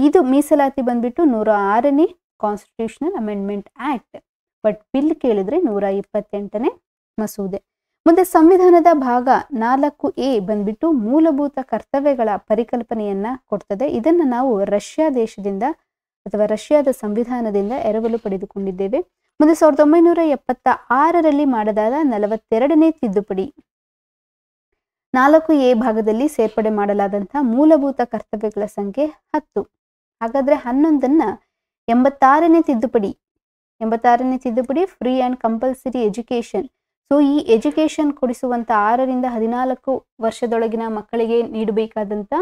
ಇದು ಮೀಸಲಾತಿ ಬಂದ್ಬಿಟ್ಟು 106ನೇ constitutional amendment act. But bill ಕೇಳಿದ್ರೆ 128ನೇ ಮಸೂದೆ. ಮುಂದೆ ಸಂವಿಧಾನದ ಭಾಗ 4A ಬಂದ್ಬಿಟ್ಟು ಮೂಲಭೂತ ಕರ್ತವ್ಯಗಳ ಪರಿಕಲ್ಪನೆಯನ್ನ ಕೊಡ್ತದೆ. ಇದನ್ನ ನಾವು ರಷ್ಯಾ ದೇಶದಿಂದ ಅಥವಾ ರಷ್ಯಾದ ಸಂವಿಧಾನದಿಂದ ಎರವಲು ಪಡೆದುಕೊಂಡಿದ್ದೇವೆ. ಮುಂದೆ 1976ರಲ್ಲಿ ಮಾಡಲಾದ 42ನೇ ತಿದ್ದುಪಡಿ 4A ಭಾಗದಲ್ಲಿ ಸೇರ್ಪಡೆ ಮಾಡಲಾದಂತಹ ಮೂಲಭೂತ ಕರ್ತವ್ಯಗಳ ಸಂಖ್ಯೆ 10. ಹಾಗಾದ್ರೆ 11ನ್ನ 86ನೇ ತಿದ್ದುಪಡಿ ಫ್ರೀ ಅಂಡ್ ಕಂಪಲ್ಸರಿ ಎಜುಕೇಶನ್. ಈ ಎಜುಕೇಶನ್ ಕೊಡಿಸುವಂತ 6ರಿಂದ 14 ವರ್ಷದೊಳಗಿನ ಮಕ್ಕಳಿಗೆ ನೀಡಬೇಕಾದಂತ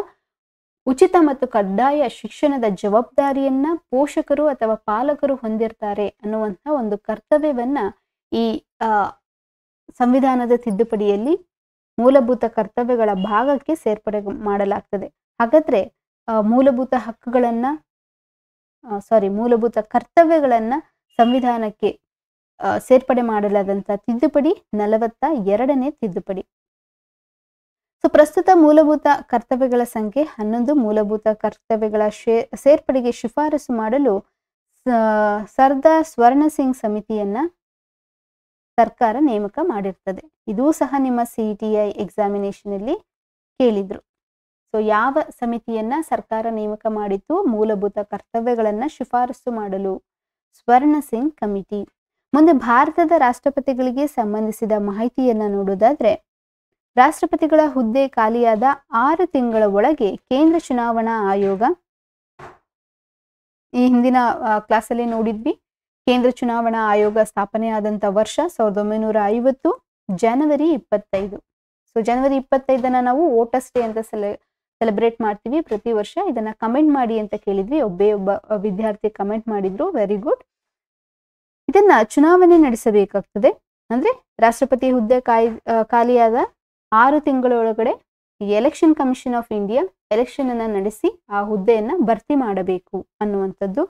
ಉಚಿತ ಮತ್ತು ಕಡ್ಡಾಯ ಶಿಕ್ಷಣದ ಜವಾಬ್ದಾರಿಯನ್ನ ಪೋಷಕರು ಅಥವಾ ಪಾಲಕರು ಹೊಂದಿರ್ತಾರೆ ಅನ್ನುವಂಥ ಒಂದು ಕರ್ತವ್ಯವನ್ನ ಈ ಸಂವಿಧಾನದ ತಿದ್ದುಪಡಿಯಲ್ಲಿ ಮೂಲಭೂತ ಕರ್ತವ್ಯಗಳ ಭಾಗಕ್ಕೆ ಸೇರ್ಪಡೆ ಮಾಡಲಾಗ್ತದೆ. ಹಾಗಾದ್ರೆ ಮೂಲಭೂತ ಕರ್ತವ್ಯಗಳನ್ನ ಸಂವಿಧಾನಕ್ಕೆ ಸೇರ್ಪಡೆ ಮಾಡಲಾದಂಥ ತಿದ್ದುಪಡಿ 42ನೇ ತಿದ್ದುಪಡಿ. ಪ್ರಸ್ತುತ ಮೂಲಭೂತ ಕರ್ತವ್ಯಗಳ ಸಂಖ್ಯೆ 11. ಮೂಲಭೂತ ಕರ್ತವ್ಯಗಳ ಸೇರ್ಪಡೆಗೆ ಶಿಫಾರಸು ಮಾಡಲು ಸರ್ದಾರ್ ಸ್ವರ್ಣ ಸಿಂಗ್ ಸಮಿತಿಯನ್ನ ಸರ್ಕಾರ ನೇಮಕ ಮಾಡಿರ್ತದೆ. ಇದೂ ಸಹ ನಿಮ್ಮ CETI ಎಕ್ಸಾಮಿನೇಷನ್ ಅಲ್ಲಿ ಕೇಳಿದ್ರು. ಯಾವ ಸಮಿತಿಯನ್ನ ಸರ್ಕಾರ ನೇಮಕ ಮಾಡಿತ್ತು? ಮೂಲಭೂತ ಕರ್ತವ್ಯಗಳನ್ನ ಶಿಫಾರಸು ಮಾಡಲು ಸ್ವರ್ಣ ಸಿಂಗ್ ಕಮಿಟಿ. ಮುಂದೆ ಭಾರತದ ರಾಷ್ಟ್ರಪತಿಗಳಿಗೆ ಸಂಬಂಧಿಸಿದ ಮಾಹಿತಿಯನ್ನ ನೋಡೋದಾದ್ರೆ, ರಾಷ್ಟ್ರಪತಿಗಳ ಹುದ್ದೆ ಖಾಲಿಯಾದ 6 ತಿಂಗಳ ಒಳಗೆ ಕೇಂದ್ರ ಚುನಾವಣಾ ಆಯೋಗ ಈ ಹಿಂದಿನ ಕ್ಲಾಸಲ್ಲಿ ನೋಡಿದ್ವಿ. ಕೇಂದ್ರ ಚುನಾವಣಾ ಆಯೋಗ ಸ್ಥಾಪನೆಯಾದಂಥ ವರ್ಷ 1950 ಜನವರಿ 25. ಸೊ ಜನವರಿ 25 ನಾವು ವೋಟರ್ಸ್ ಡೇ ಅಂತ ಸೆಲೆಬ್ರೇಟ್ ಮಾಡ್ತೀವಿ ಪ್ರತಿ ವರ್ಷ. ಇದನ್ನ ಕಮೆಂಟ್ ಮಾಡಿ ಅಂತ ಕೇಳಿದ್ವಿ, ಒಬ್ಬ ವಿದ್ಯಾರ್ಥಿ ಕಮೆಂಟ್ ಮಾಡಿದ್ರು, ವೆರಿ ಗುಡ್. ಇದನ್ನ ಚುನಾವಣೆ ನಡೆಸಬೇಕಾಗ್ತದೆ. ಅಂದ್ರೆ ರಾಷ್ಟ್ರಪತಿ ಹುದ್ದೆ ಖಾಲಿಯಾದ 6 ತಿಂಗಳ ಒಳಗಡೆ election commission of India election ಅನ್ನ ನಡೆಸಿ ಆ ಹುದ್ದೆಯನ್ನ ಭರ್ತಿ ಮಾಡಬೇಕು ಅನ್ನುವಂಥದ್ದು.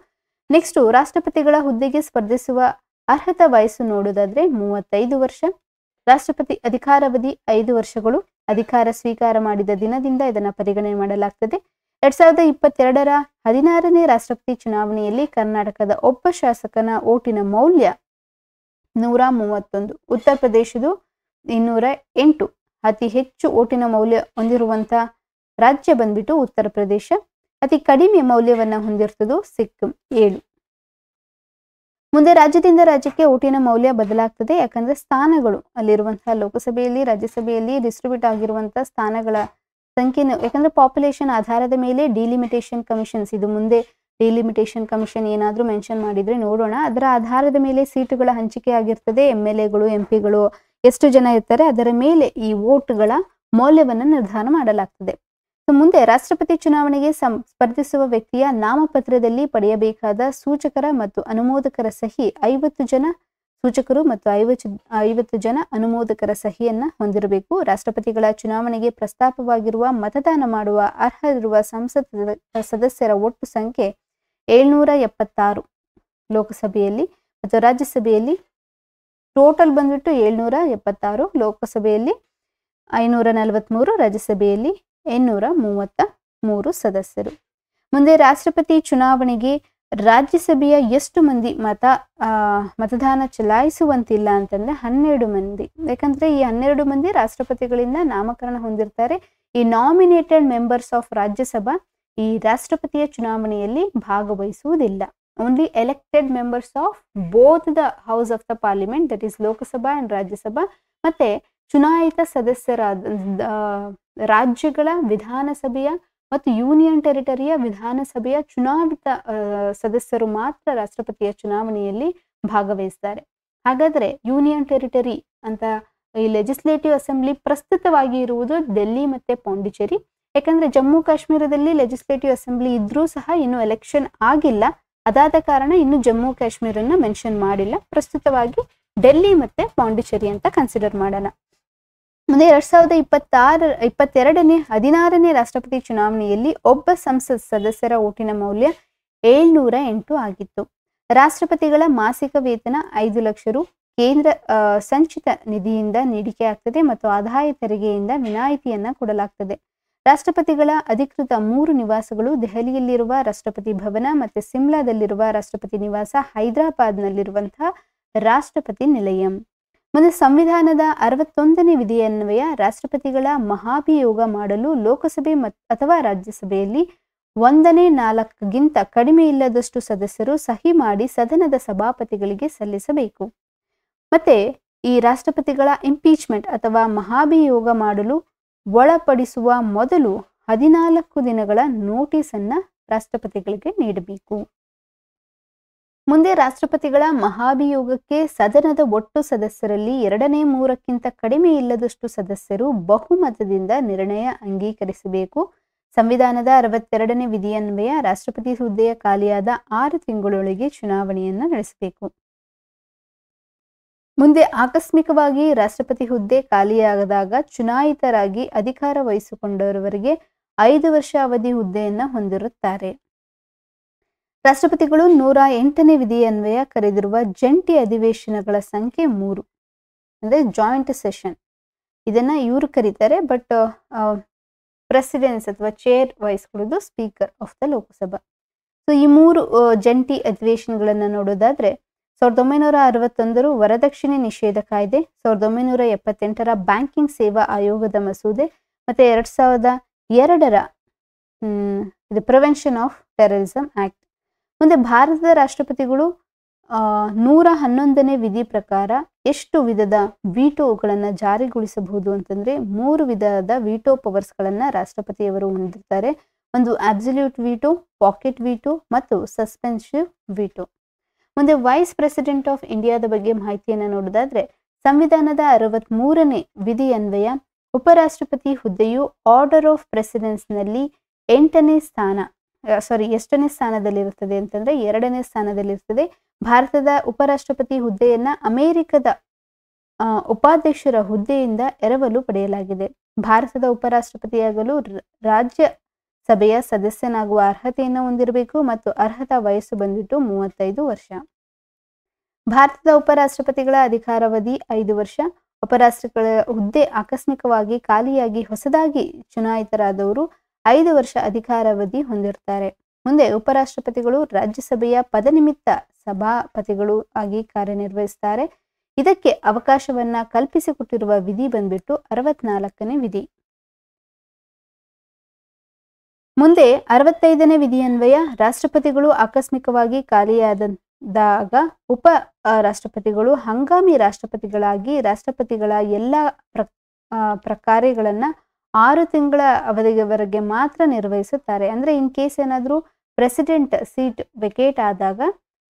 ನೆಕ್ಸ್ಟ್, ರಾಷ್ಟ್ರಪತಿಗಳ ಹುದ್ದೆಗೆ ಸ್ಪರ್ಧಿಸುವ ಅರ್ಹತಾ ವಯಸ್ಸು ನೋಡೋದಾದ್ರೆ 35 ವರ್ಷ. ರಾಷ್ಟ್ರಪತಿ ಅಧಿಕಾರಾವಧಿ 5 ವರ್ಷಗಳು. ಅಧಿಕಾರ ಸ್ವೀಕಾರ ಮಾಡಿದ ದಿನದಿಂದ ಇದನ್ನ ಪರಿಗಣನೆ ಮಾಡಲಾಗ್ತದೆ. 2022ರ 16ನೇ ರಾಷ್ಟ್ರಪತಿ ಚುನಾವಣೆಯಲ್ಲಿ ಕರ್ನಾಟಕದ ಒಬ್ಬ ಶಾಸಕನ ಓಟಿನ ಮೌಲ್ಯ 131. ಉತ್ತರ ಪ್ರದೇಶದ 208. ಅತಿ ಹೆಚ್ಚು ಓಟಿನ ಮೌಲ್ಯ ಹೊಂದಿರುವಂತ ರಾಜ್ಯ ಬಂದ್ಬಿಟ್ಟು ಉತ್ತರ ಪ್ರದೇಶ. ಅತಿ ಕಡಿಮೆ ಮೌಲ್ಯವನ್ನ ಹೊಂದಿರ್ತದ್ದು ಸಿಕ್ಕಿಂ 7. ಮುಂದೆ ರಾಜ್ಯದಿಂದ ರಾಜ್ಯಕ್ಕೆ ಓಟಿನ ಮೌಲ್ಯ ಬದಲಾಗ್ತದೆ. ಯಾಕಂದ್ರೆ ಸ್ಥಾನಗಳು ಅಲ್ಲಿರುವಂತಹ ಲೋಕಸಭೆಯಲ್ಲಿ ರಾಜ್ಯಸಭೆಯಲ್ಲಿ ಡಿಸ್ಟ್ರಿಬ್ಯೂಟ್ ಆಗಿರುವಂತಹ ಸ್ಥಾನಗಳ ಸಂಖ್ಯೆನು, ಯಾಕಂದ್ರೆ ಪಾಪ್ಯುಲೇಷನ್ ಆಧಾರದ ಮೇಲೆ ಡಿಲಿಮಿಟೇಷನ್ ಕಮಿಷನ್ಸ್, ಇದು ಮುಂದೆ ಡಿಲಿಮಿಟೇಷನ್ ಕಮಿಷನ್ ಏನಾದ್ರೂ ಮೆನ್ಷನ್ ಮಾಡಿದ್ರೆ ನೋಡೋಣ. ಅದರ ಆಧಾರದ ಮೇಲೆ ಸೀಟುಗಳ ಹಂಚಿಕೆ ಆಗಿರ್ತದೆ. MLAಗಳು MP ಗಳು ಎಷ್ಟು ಜನ ಇರ್ತಾರೆ ಅದರ ಮೇಲೆ ಈ ವೋಟ್ಗಳ ಮೌಲ್ಯವನ್ನು ನಿರ್ಧಾರ ಮಾಡಲಾಗ್ತದೆ. ಮುಂದೆ ರಾಷ್ಟ್ರಪತಿ ಚುನಾವಣೆಗೆ ಸ್ಪರ್ಧಿಸುವ ವ್ಯಕ್ತಿಯ ನಾಮಪತ್ರದಲ್ಲಿ ಪಡೆಯಬೇಕಾದ ಸೂಚಕರ ಮತ್ತು ಅನುಮೋದಕರ ಸಹಿ 50 ಜನ ಸೂಚಕರು ಮತ್ತು 50 ಜನ ಅನುಮೋದಕರ ಸಹಿಯನ್ನ ಹೊಂದಿರಬೇಕು. ರಾಷ್ಟ್ರಪತಿಗಳ ಚುನಾವಣೆಗೆ ಪ್ರಸ್ತಾಪವಾಗಿರುವ ಮತದಾನ ಮಾಡುವ ಅರ್ಹರಿರುವ ಸಂಸತ್ ಸದಸ್ಯರ ಒಟ್ಟು ಸಂಖ್ಯೆ 776 ಲೋಕಸಭೆಯಲ್ಲಿ ಮತ್ತು ರಾಜ್ಯಸಭೆಯಲ್ಲಿ ಟೋಟಲ್ ಬಂದ್ಬಿಟ್ಟು 776, ಲೋಕಸಭೆಯಲ್ಲಿ 543, ರಾಜ್ಯಸಭೆಯಲ್ಲಿ 833 ಸದಸ್ಯರು. ಮುಂದೆ ರಾಷ್ಟ್ರಪತಿ ಚುನಾವಣೆಗೆ ರಾಜ್ಯಸಭೆಯ ಎಷ್ಟು ಮಂದಿ ಮತದಾನ ಚಲಾಯಿಸುವಂತಿಲ್ಲ ಅಂತಂದ್ರೆ 12 ಮಂದಿ. ಯಾಕಂದ್ರೆ ಈ 12 ಮಂದಿ ರಾಷ್ಟ್ರಪತಿಗಳಿಂದ ನಾಮಕರಣ ಹೊಂದಿರ್ತಾರೆ. ಈ ನಾಮಿನೇಟೆಡ್ ಮೆಂಬರ್ಸ್ ಆಫ್ ರಾಜ್ಯಸಭಾ ಈ ರಾಷ್ಟ್ರಪತಿಯ ಚುನಾವಣೆಯಲ್ಲಿ ಭಾಗವಹಿಸುವುದಿಲ್ಲ. Only elected members of both the house of the parliament, that is Lok Sabha and Rajya Sabha, ಮತ್ತೆ ಚುನಾಯಿತ ಸದಸ್ಯರಾದ ರಾಜ್ಯಗಳ ವಿಧಾನಸಭೆಯ ಮತ್ತು ಯೂನಿಯನ್ ಟೆರಿಟರಿಯ ವಿಧಾನಸಭೆಯ ಚುನಾಯಿತ ಸದಸ್ಯರು ಮಾತ್ರ ರಾಷ್ಟ್ರಪತಿಯ ಚುನಾವಣೆಯಲ್ಲಿ ಭಾಗವಹಿಸ್ತಾರೆ. ಹಾಗಾದ್ರೆ ಯೂನಿಯನ್ ಟೆರಿಟರಿ ಅಂತ ಈ ಲೆಜಿಸ್ಲೇಟಿವ್ ಅಸೆಂಬ್ಲಿ ಪ್ರಸ್ತುತವಾಗಿ ಇರುವುದು ಡೆಲ್ಲಿ ಮತ್ತೆ ಪಾಂಡಿಚೇರಿ. ಯಾಕಂದ್ರೆ ಜಮ್ಮು ಕಾಶ್ಮೀರದಲ್ಲಿ ಲೆಜಿಸ್ಲೇಟಿವ್ ಅಸೆಂಬ್ಲಿ ಇದ್ರೂ ಸಹ ಇನ್ನು ಎಲೆಕ್ಷನ್ ಆಗಿಲ್ಲ. ಅದಾದ ಕಾರಣ ಇನ್ನು ಜಮ್ಮು ಕಾಶ್ಮೀರನ್ನ ಮೆನ್ಷನ್ ಮಾಡಿಲ್ಲ. ಪ್ರಸ್ತುತವಾಗಿ ಡೆಲ್ಲಿ ಮತ್ತೆ ಪಾಂಡಿಚೇರಿ ಅಂತ ಕನ್ಸಿಡರ್ ಮಾಡೋಣ. ಮುಂದೆ 2022ನೇ 16ನೇ ರಾಷ್ಟ್ರಪತಿ ಚುನಾವಣೆಯಲ್ಲಿ ಒಬ್ಬ ಸಂಸತ್ ಸದಸ್ಯರ ಓಟಿನ ಮೌಲ್ಯ 708 ಆಗಿತ್ತು. ರಾಷ್ಟ್ರಪತಿಗಳ ಮಾಸಿಕ ವೇತನ 5 ಲಕ್ಷ ರು ಕೇಂದ್ರ ಸಂಚಿತ ನಿಧಿಯಿಂದ ನೀಡಿಕೆ ಆಗ್ತದೆ ಮತ್ತು ಆದಾಯ ತೆರಿಗೆಯಿಂದ ವಿನಾಯಿತಿಯನ್ನ ಕೊಡಲಾಗ್ತದೆ. ರಾಷ್ಟ್ರಪತಿಗಳ ಅಧಿಕೃತ 3 ನಿವಾಸಗಳು ದೆಹಲಿಯಲ್ಲಿರುವ ರಾಷ್ಟ್ರಪತಿ ಭವನ ಮತ್ತೆ ಸಿಮ್ಲಾದಲ್ಲಿರುವ ರಾಷ್ಟ್ರಪತಿ ನಿವಾಸ, ಹೈದರಾಬಾದ್ನಲ್ಲಿರುವಂತಹ ರಾಷ್ಟ್ರಪತಿ ನಿಲಯಂ. ಮುಂದೆ ಸಂವಿಧಾನದ 61ನೇ ವಿಧಿಯನ್ವಯ ರಾಷ್ಟ್ರಪತಿಗಳ ಮಹಾಭಿಯೋಗ ಮಾಡಲು ಲೋಕಸಭೆ ಅಥವಾ ರಾಜ್ಯಸಭೆಯಲ್ಲಿ 1/4ಗಿಂತ ಕಡಿಮೆ ಇಲ್ಲದಷ್ಟು ಸದಸ್ಯರು ಸಹಿ ಮಾಡಿ ಸದನದ ಸಭಾಪತಿಗಳಿಗೆ ಸಲ್ಲಿಸಬೇಕು. ಮತ್ತೆ ಈ ರಾಷ್ಟ್ರಪತಿಗಳ ಇಂಪೀಚ್ಮೆಂಟ್ ಅಥವಾ ಮಹಾಭಿಯೋಗ ಮಾಡಲು ಒಳಪಡಿಸುವ ಮೊದಲು 14 ದಿನಗಳ ನೋಟಿಸ್ ಅನ್ನ ರಾಷ್ಟ್ರಪತಿಗಳಿಗೆ ನೀಡಬೇಕು. ಮುಂದೆ ರಾಷ್ಟ್ರಪತಿಗಳ ಮಹಾಭಿಯೋಗಕ್ಕೆ ಸದನದ ಒಟ್ಟು ಸದಸ್ಯರಲ್ಲಿ 2/3ಕ್ಕಿಂತ ಕಡಿಮೆ ಇಲ್ಲದಷ್ಟು ಸದಸ್ಯರು ಬಹುಮತದಿಂದ ನಿರ್ಣಯ ಅಂಗೀಕರಿಸಬೇಕು. ಸಂವಿಧಾನದ 62ನೇ ವಿಧಿಯನ್ವಯ ರಾಷ್ಟ್ರಪತಿ ಹುದ್ದೆಯ ಖಾಲಿಯಾದ 6 ತಿಂಗಳೊಳಗೆ ಚುನಾವಣೆಯನ್ನ ನಡೆಸಬೇಕು. ಮುಂದೆ ಆಕಸ್ಮಿಕವಾಗಿ ರಾಷ್ಟ್ರಪತಿ ಹುದ್ದೆ ಖಾಲಿಯಾಗದಾಗ ಚುನಾಯಿತರಾಗಿ ಅಧಿಕಾರ ವಹಿಸಿಕೊಂಡವರಿಗೆ 5 ವರ್ಷ ಅವಧಿ ಹುದ್ದೆಯನ್ನ ಹೊಂದಿರುತ್ತಾರೆ. ರಾಷ್ಟ್ರಪತಿಗಳು 108ನೇ ವಿಧಿಯನ್ವಯ ಕರೆದಿರುವ ಜಂಟಿ ಅಧಿವೇಶನಗಳ ಸಂಖ್ಯೆ 3, ಅಂದ್ರೆ ಜಾಯಿಂಟ್ ಸೆಷನ್. ಇದನ್ನ ಇವರು ಕರೀತಾರೆ, ಬಟ್ ಪ್ರೆಸಿಡೆನ್ಸ್ ಅಥವಾ ಚೇರ್ ವಹಿಸ್ಕೊಳ್ಳೋದು speaker of the Lok Sabha. So ಈ 3 ಜಂಟಿ ಅಧಿವೇಶನಗಳನ್ನ ನೋಡೋದಾದ್ರೆ 1961 ವರದಕ್ಷಿಣೆ ನಿಷೇಧ ಕಾಯ್ದೆ, 1978ರ ಬ್ಯಾಂಕಿಂಗ್ ಸೇವಾ ಆಯೋಗದ ಮಸೂದೆ, ಮತ್ತೆ 2002ರ ಪ್ರಿವೆನ್ಷನ್ ಆಫ್ ಟೆರರಿಸಂ ಆಕ್ಟ್. ಮುಂದೆ ಭಾರತದ ರಾಷ್ಟ್ರಪತಿಗಳು 111ನೇ ವಿಧಿ ಪ್ರಕಾರ ಎಷ್ಟು ವಿಧದ ವಿಟೋಗಳನ್ನ ಜಾರಿಗೊಳಿಸಬಹುದು ಅಂತಂದ್ರೆ 3 ವಿಧದ ವಿಟೋ ಪವರ್ಸ್ಗಳನ್ನ ರಾಷ್ಟ್ರಪತಿಯವರು ಹೊಂದಿರ್ತಾರೆ. ಒಂದು ಅಬ್ಸಲ್ಯೂಟ್ ವೀಟೋ, ಪಾಕೆಟ್ ವೀಟೋ ಮತ್ತು ಸಸ್ಪೆನ್ಸಿವ್ ವೀಟೋ. ಮುಂದೆ ವೈಸ್ ಪ್ರೆಸಿಡೆಂಟ್ ಆಫ್ ಇಂಡಿಯಾದ ಬಗ್ಗೆ ಮಾಹಿತಿಯನ್ನು ನೋಡೋದಾದ್ರೆ, ಸಂವಿಧಾನದ 63ನೇ ವಿಧಿ ಅನ್ವಯ ಉಪರಾಷ್ಟ್ರಪತಿ ಹುದ್ದೆಯು ಆರ್ಡರ್ ಆಫ್ ಪ್ರೆಸಿಡೆನ್ಸ್ನಲ್ಲಿ ಎಷ್ಟನೇ ಸ್ಥಾನದಲ್ಲಿರುತ್ತದೆ ಅಂತಂದ್ರೆ 2ನೇ ಸ್ಥಾನದಲ್ಲಿರ್ತದೆ. ಭಾರತದ ಉಪರಾಷ್ಟ್ರಪತಿ ಹುದ್ದೆಯನ್ನ ಅಮೆರಿಕದ ಉಪಾಧ್ಯಕ್ಷರ ಹುದ್ದೆಯಿಂದ ಎರವಲು ಪಡೆಯಲಾಗಿದೆ. ಭಾರತದ ಉಪರಾಷ್ಟ್ರಪತಿಯಾಗಲು ರಾಜ್ಯ ಸಭೆಯ ಸದಸ್ಯನಾಗುವ ಅರ್ಹತೆಯನ್ನು ಹೊಂದಿರಬೇಕು ಮತ್ತು ಅರ್ಹತಾ ವಯಸ್ಸು ಬಂದ್ಬಿಟ್ಟು 35 ವರ್ಷ. ಭಾರತದ ಉಪರಾಷ್ಟ್ರಪತಿಗಳ ಅಧಿಕಾರಾವಧಿ 5 ವರ್ಷ. ಉಪರಾಷ್ಟ್ರಪತಿಗಳ ಹುದ್ದೆ ಆಕಸ್ಮಿಕವಾಗಿ ಖಾಲಿಯಾಗಿ ಹೊಸದಾಗಿ ಚುನಾಯಿತರಾದವರು 5 ವರ್ಷ ಅಧಿಕಾರಾವಧಿ ಹೊಂದಿರ್ತಾರೆ. ಮುಂದೆ ಉಪರಾಷ್ಟ್ರಪತಿಗಳು ರಾಜ್ಯಸಭೆಯ ಪದನಿಮಿತ್ತ ಸಭಾಪತಿಗಳು ಆಗಿ ಕಾರ್ಯನಿರ್ವಹಿಸ್ತಾರೆ. ಇದಕ್ಕೆ ಅವಕಾಶವನ್ನ ಕಲ್ಪಿಸಿಕೊಟ್ಟಿರುವ ವಿಧಿ ಬಂದ್ಬಿಟ್ಟು 64ನೇ ವಿಧಿ. ಮುಂದೆ 65ನೇ ವಿಧಿ ಅನ್ವಯ ರಾಷ್ಟ್ರಪತಿಗಳು ಆಕಸ್ಮಿಕವಾಗಿ ಖಾಲಿಯಾದಾಗ ಉಪ ರಾಷ್ಟ್ರಪತಿಗಳು ಹಂಗಾಮಿ ರಾಷ್ಟ್ರಪತಿಗಳಾಗಿ ರಾಷ್ಟ್ರಪತಿಗಳ ಎಲ್ಲ ಕಾರ್ಯಗಳನ್ನ 6 ತಿಂಗಳ ಅವಧಿಯವರೆಗೆ ಮಾತ್ರ ನಿರ್ವಹಿಸುತ್ತಾರೆ. ಅಂದ್ರೆ ಇನ್ ಕೇಸ್ ಏನಾದರೂ ಪ್ರೆಸಿಡೆಂಟ್ ಸೀಟ್ ವೆಕೇಟ್ ಆದಾಗ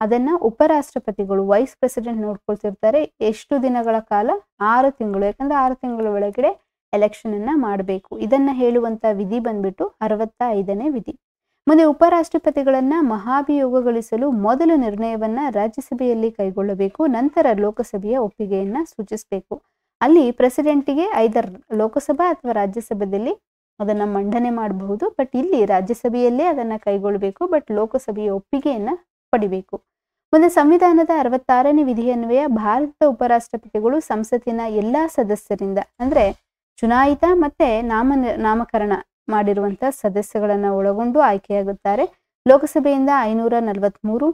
ಅದನ್ನ ಉಪರಾಷ್ಟ್ರಪತಿಗಳು ವೈಸ್ ಪ್ರೆಸಿಡೆಂಟ್ ನೋಡ್ಕೊಳ್ತಿರ್ತಾರೆ. ಎಷ್ಟು ದಿನಗಳ ಕಾಲ? 6 ತಿಂಗಳು. ಯಾಕಂದ್ರೆ 6 ತಿಂಗಳ ಒಳಗಡೆ ಎಲೆಕ್ಷನ್ ಅನ್ನ ಮಾಡಬೇಕು. ಇದನ್ನ ಹೇಳುವಂತ ವಿಧಿ ಬಂದ್ಬಿಟ್ಟು 65ನೇ ವಿಧಿ. ಮುಂದೆ ಉಪರಾಷ್ಟ್ರಪತಿಗಳನ್ನ ಮಹಾಭಿಯೋಗಗೊಳಿಸಲು ಮೊದಲು ನಿರ್ಣಯವನ್ನ ರಾಜ್ಯಸಭೆಯಲ್ಲಿ ಕೈಗೊಳ್ಳಬೇಕು. ನಂತರ ಲೋಕಸಭೆಯ ಒಪ್ಪಿಗೆಯನ್ನ ಸೂಚಿಸಬೇಕು. ಅಲ್ಲಿ ಪ್ರೆಸಿಡೆಂಟಿಗೆ ಐದರ್ ಲೋಕಸಭಾ ಅಥವಾ ರಾಜ್ಯಸಭೆಯಲ್ಲಿ ಅದನ್ನ ಮಂಡನೆ ಮಾಡಬಹುದು. ಬಟ್ ಇಲ್ಲಿ ರಾಜ್ಯಸಭೆಯಲ್ಲೇ ಅದನ್ನ ಕೈಗೊಳ್ಳಬೇಕು. ಬಟ್ ಲೋಕಸಭೆಯ ಒಪ್ಪಿಗೆಯನ್ನ ಪಡಿಬೇಕು. ಮುಂದೆ ಸಂವಿಧಾನದ 66ನೇ ವಿಧಿ ಅನ್ವಯ ಭಾರತದ ಉಪರಾಷ್ಟ್ರಪತಿಗಳು ಸಂಸತ್ತಿನ ಎಲ್ಲಾ ಸದಸ್ಯರಿಂದ ಅಂದ್ರೆ ಚುನಾಯಿತ ಮತ್ತೆ ನಾಮಕರಣ ಮಾಡಿರುವಂತಹ ಸದಸ್ಯಗಳನ್ನ ಒಳಗೊಂಡು ಆಯ್ಕೆಯಾಗುತ್ತಾರೆ. ಲೋಕಸಭೆಯಿಂದ 543